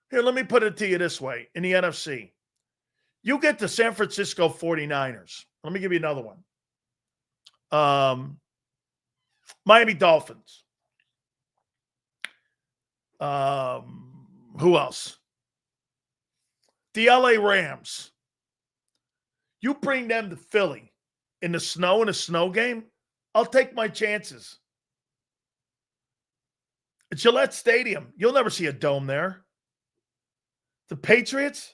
Here, let me put it to you this way. In the NFC, you get the San Francisco 49ers. Let me give you another one. Miami Dolphins. Who else? The LA Rams. You bring them to Philly in the snow in a snow game, I'll take my chances. At Gillette Stadium, you'll never see a dome there. The Patriots,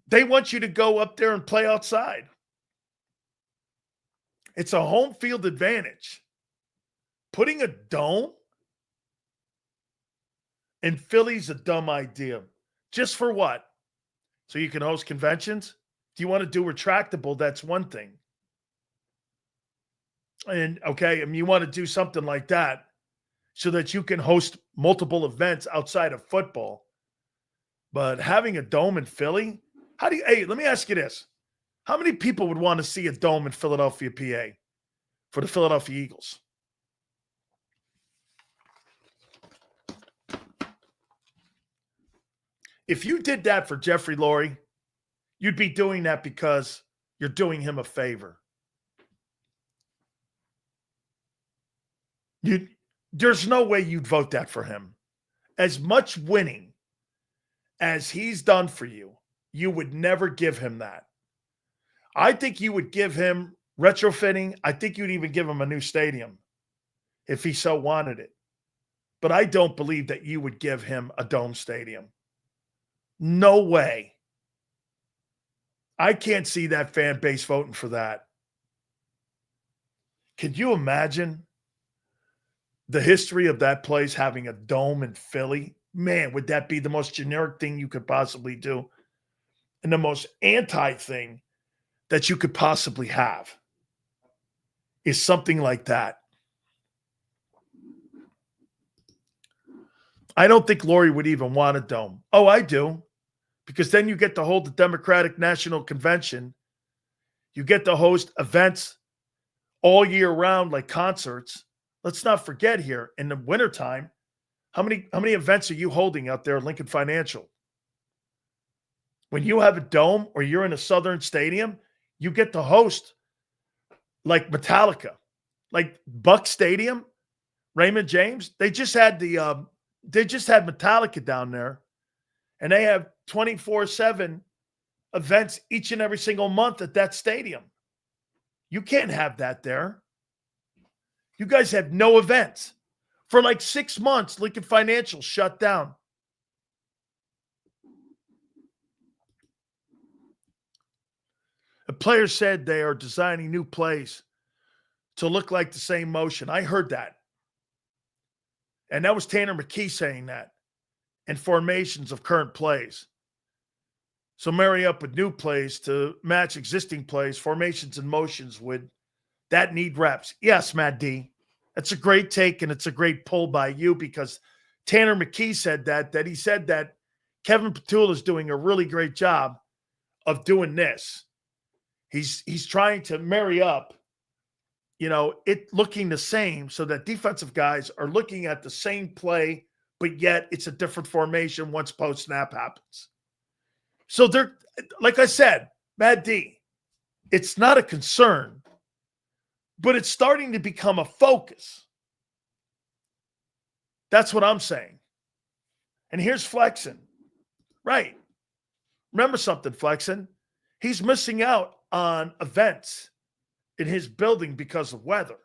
they want you to go up there and play outside. It's a home field advantage. Putting a dome in Philly's a dumb idea. Just for what? So you can host conventions? Do you want to do retractable? That's one thing. And okay, I mean, you want to do something like that so that you can host multiple events outside of football. But having a dome in Philly, hey, let me ask you this. How many people would want to see a dome in Philadelphia, PA for the Philadelphia Eagles? If you did that for Jeffrey Lurie, you'd be doing that because you're doing him a favor. There's no way you'd vote that for him. As much winning as he's done for you, you would never give him that. I think you would give him retrofitting. I think you'd even give him a new stadium if he so wanted it. But I don't believe that you would give him a dome stadium. No way. I can't see that fan base voting for that. Could you imagine the history of that place having a dome in Philly? Man, would that be the most generic thing you could possibly do? And the most anti thing that you could possibly have is something like that. I don't think Lori would even want a dome. Oh, I do. Because then you get to hold the Democratic National Convention. You get to host events all year round like concerts. Let's not forget here, in the wintertime, how many events are you holding out there at Lincoln Financial? When you have a dome or you're in a Southern stadium, you get to host like Metallica, like Buck Stadium, Raymond James. They just had Metallica down there, and they have 24/7 events each and every single month at that stadium. You can't have that there. You guys have no events. For like 6 months, Lincoln Financial shut down. The players said they are designing new plays to look like the same motion. I heard that. And that was Tanner McKee saying that. And formations of current plays. So marry up with new plays to match existing plays, formations and motions that need reps. Yes, Matt D. That's a great take, and it's a great pull by you because Tanner McKee said that he said that Kevin Petula is doing a really great job of doing this. He's trying to marry up, it looking the same so that defensive guys are looking at the same play, but yet it's a different formation once post-snap happens. So they're, like I said, Matt D, it's not a concern, but it's starting to become a focus. That's what I'm saying. And here's Flexen. Right. Remember something, Flexen. He's missing out on events in his building because of weather.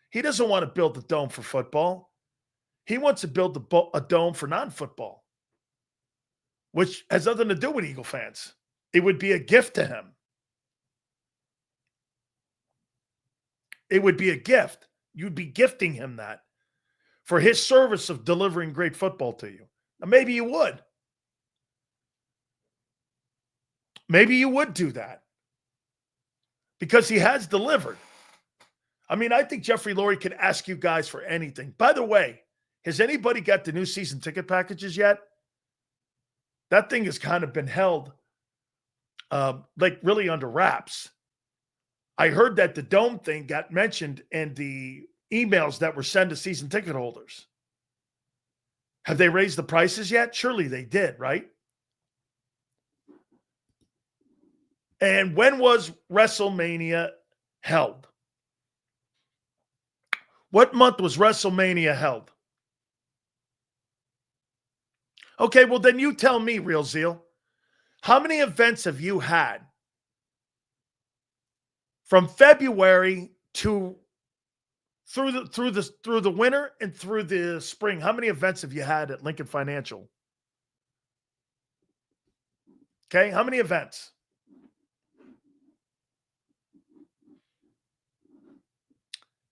He doesn't want to build a dome for football. He wants to build a dome for non-football, which has nothing to do with Eagle fans. It would be a gift to him. It would be a gift. You'd be gifting him that for his service of delivering great football to you. Now, maybe you would. Maybe you would do that because he has delivered. I mean, I think Jeffrey Lurie could ask you guys for anything. By the way, has anybody got the new season ticket packages yet? That thing has kind of been held like really under wraps. I heard that the dome thing got mentioned in the emails that were sent to season ticket holders. Have they raised the prices yet? Surely they did, right? And when was WrestleMania held? What month was WrestleMania held? Okay, well then you tell me, Real Zeal. How many events have you had from February to through the winter and through the spring? How many events have you had at Lincoln Financial? Okay, how many events?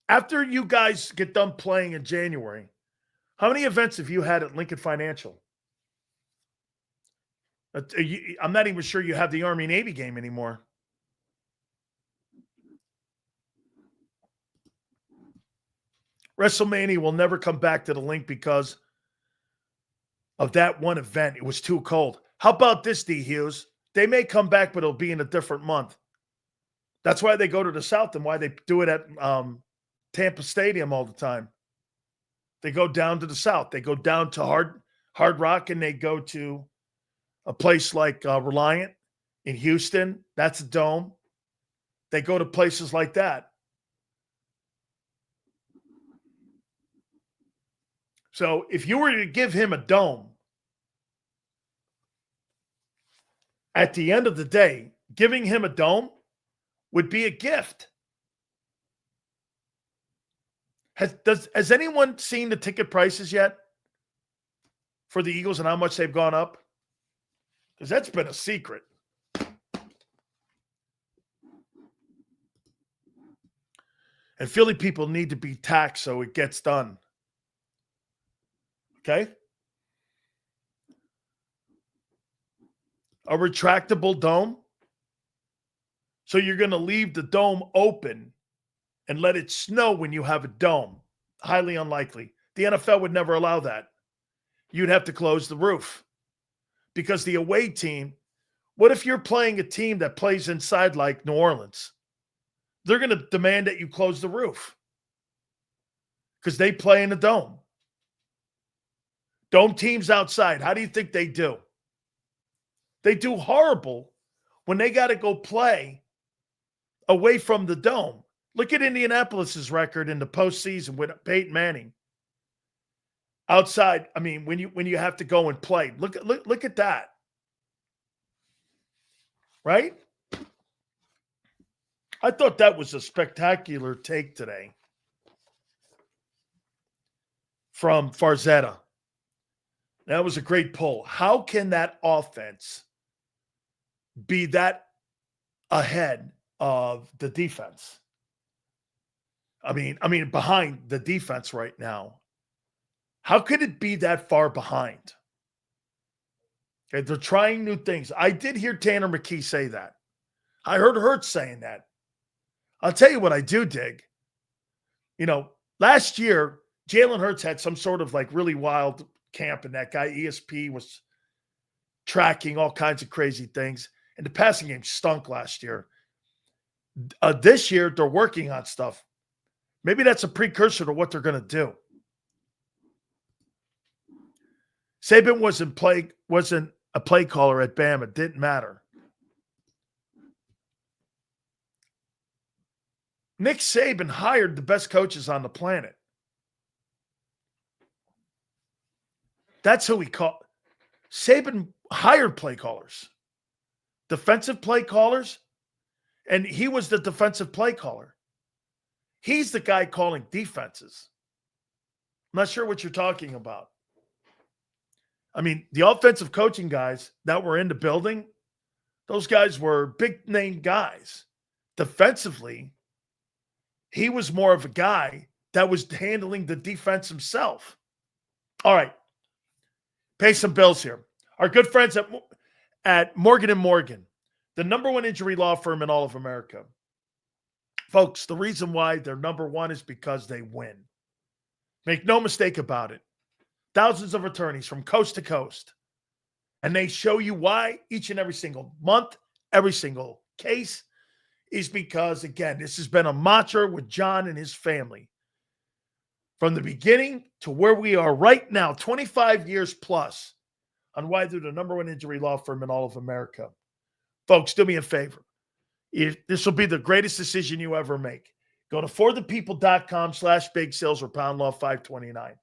After you guys get done playing in January, how many events have you had at Lincoln Financial? I'm not even sure you have the Army-Navy game anymore. WrestleMania will never come back to the link because of that one event. It was too cold. How about this, D. Hughes? They may come back, but it'll be in a different month. That's why they go to the South and why they do it at Tampa Stadium all the time. They go down to the South. They go down to Hard Rock, and they go to a place like Reliant in Houston. That's a dome. They go to places like that. So if you were to give him a dome, at the end of the day, giving him a dome would be a gift. Has anyone seen the ticket prices yet for the Eagles and how much they've gone up? Because that's been a secret. And Philly people need to be taxed so it gets done. Okay? A retractable dome. So you're going to leave the dome open and let it snow when you have a dome. Highly unlikely. The NFL would never allow that. You'd have to close the roof. Because the away team, what if you're playing a team that plays inside like New Orleans? They're going to demand that you close the roof because they play in a dome. Dome teams outside, how do you think they do? They do horrible when they got to go play away from the dome. Look at Indianapolis's record in the postseason with Peyton Manning. Outside, I mean, when you have to go and play, look at that, right? I thought that was a spectacular take today from Farzetta. That was a great pull. How can that offense be that ahead of the defense? I mean, behind the defense right now. How could it be that far behind? Okay, they're trying new things. I did hear Tanner McKee say that. I heard Hurts saying that. I'll tell you what I do dig. You know, last year, Jalen Hurts had some sort of like really wild camp, and that guy, ESP, was tracking all kinds of crazy things. And the passing game stunk last year. This year, they're working on stuff. Maybe that's a precursor to what they're going to do. Saban wasn't a play caller at Bama. It didn't matter. Nick Saban hired the best coaches on the planet. That's who he called. Saban hired play callers, defensive play callers, and he was the defensive play caller. He's the guy calling defenses. I'm not sure what you're talking about. I mean, the offensive coaching guys that were in the building, those guys were big-name guys. Defensively, he was more of a guy that was handling the defense himself. All right. Pay some bills here. Our good friends at Morgan & Morgan, the number one injury law firm in all of America. Folks, the reason why they're number one is because they win. Make no mistake about it. Thousands of attorneys from coast to coast. And they show you why each and every single month, every single case is because, again, this has been a mantra with John and his family. From the beginning to where we are right now, 25 years plus, on why they're the number one injury law firm in all of America. Folks, do me a favor. This will be the greatest decision you ever make. Go to forthepeople.com/big sales or pound law 529.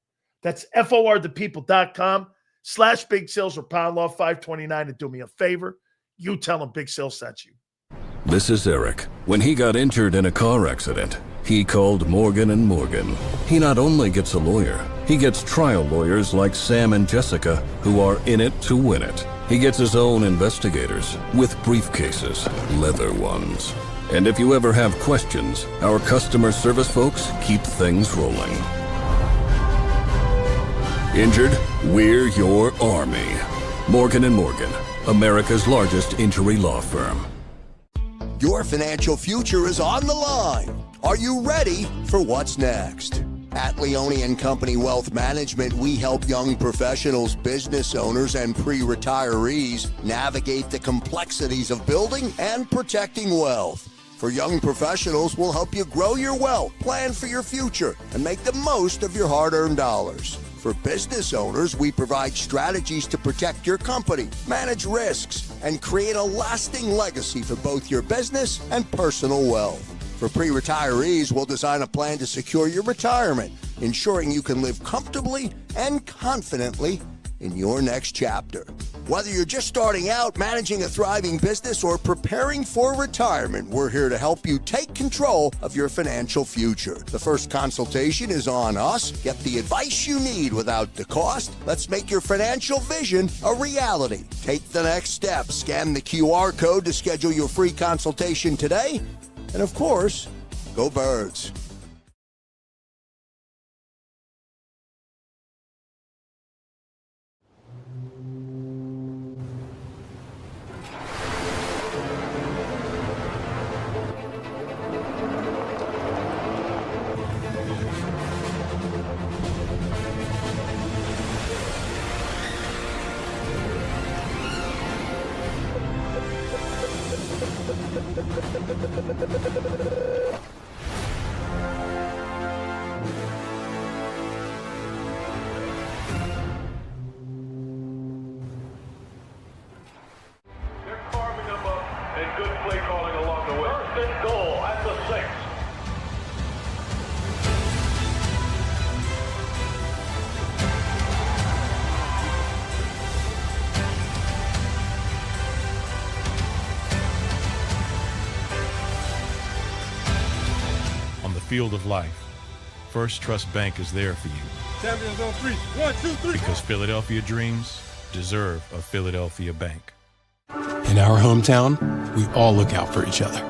That's forthepeople.com/big sales or pound law 529. And do me a favor. You tell them Big Sales sent you. This is Eric. When he got injured in a car accident, he called Morgan & Morgan. He not only gets a lawyer, he gets trial lawyers like Sam and Jessica who are in it to win it. He gets his own investigators with briefcases, leather ones. And if you ever have questions, our customer service folks keep things rolling. Injured? We're your army. Morgan & Morgan, America's largest injury law firm. Your financial future is on the line. Are you ready for what's next? At Leone & Company Wealth Management, we help young professionals, business owners, and pre-retirees navigate the complexities of building and protecting wealth. For young professionals, we'll help you grow your wealth, plan for your future, and make the most of your hard-earned dollars. For business owners, we provide strategies to protect your company, manage risks, and create a lasting legacy for both your business and personal wealth. For pre-retirees, we'll design a plan to secure your retirement, ensuring you can live comfortably and confidently in your next chapter. Whether you're just starting out, managing a thriving business, or preparing for retirement, we're here to help you take control of your financial future. The first consultation is on us. Get the advice you need without the cost. Let's make your financial vision a reality. Take the next step. Scan the QR code to schedule your free consultation today. And of course, go Birds. play calling along the way. First and goal at the 6. On the field of life, First Trust Bank is there for you. Champions on 3. 1, 2, 3. Because Philadelphia dreams deserve a Philadelphia bank. In our hometown, we all look out for each other.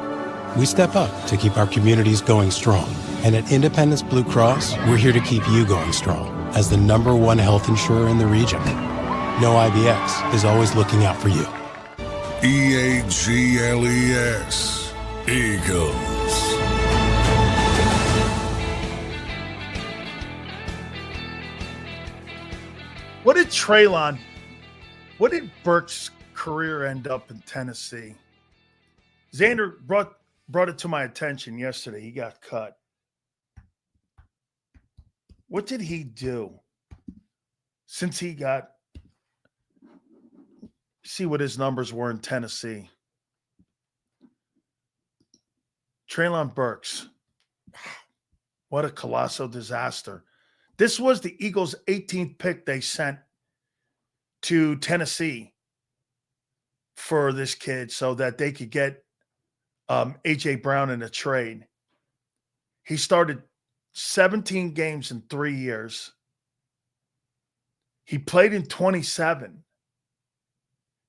We step up to keep our communities going strong. And at Independence Blue Cross, we're here to keep you going strong as the #1 health insurer in the region. No IBX is always looking out for you. EAGLES. Eagles. What did Burke's career end up in Tennessee? Xander brought it to my attention yesterday. He got cut. What did he do since he got? See what his numbers were in Tennessee. Treylon Burks. What a colossal disaster. This was the Eagles' 18th pick they sent to Tennessee for this kid so that they could get A.J. Brown in a trade. He started 17 games in 3 years. He played in 27.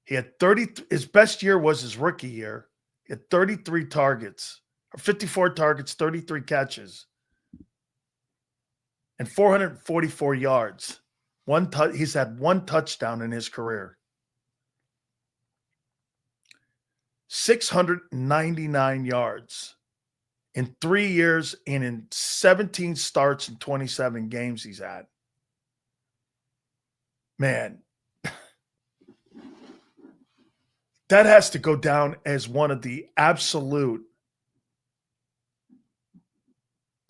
He had 30. His best year was his rookie year. He had 33 targets, or 54 targets, 33 catches, and 444 yards. He's had one touchdown in his career. 699 yards in 3 years and in 17 starts and 27 games he's had. Man, that has to go down as one of the absolute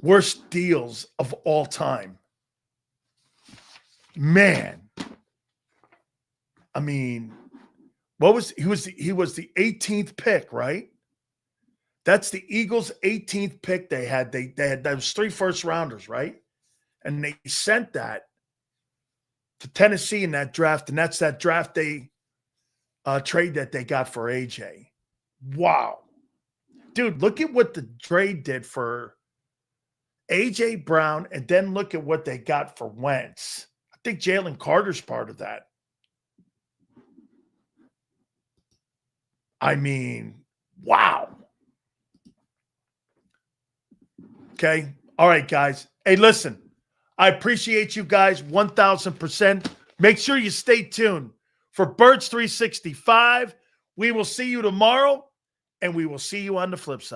worst deals of all time. Man, I mean, he was the 18th pick, right? That's the Eagles' 18th pick they had. They had those 3 first-rounders, right? And they sent that to Tennessee in that draft, and that's that draft day trade that they got for AJ. Wow. Dude, look at what the trade did for AJ Brown, and then look at what they got for Wentz. I think Jalen Carter's part of that. I mean, wow. Okay. All right, guys. Hey, listen, I appreciate you guys 1,000%. Make sure you stay tuned for Birds 365. We will see you tomorrow, and we will see you on the flip side.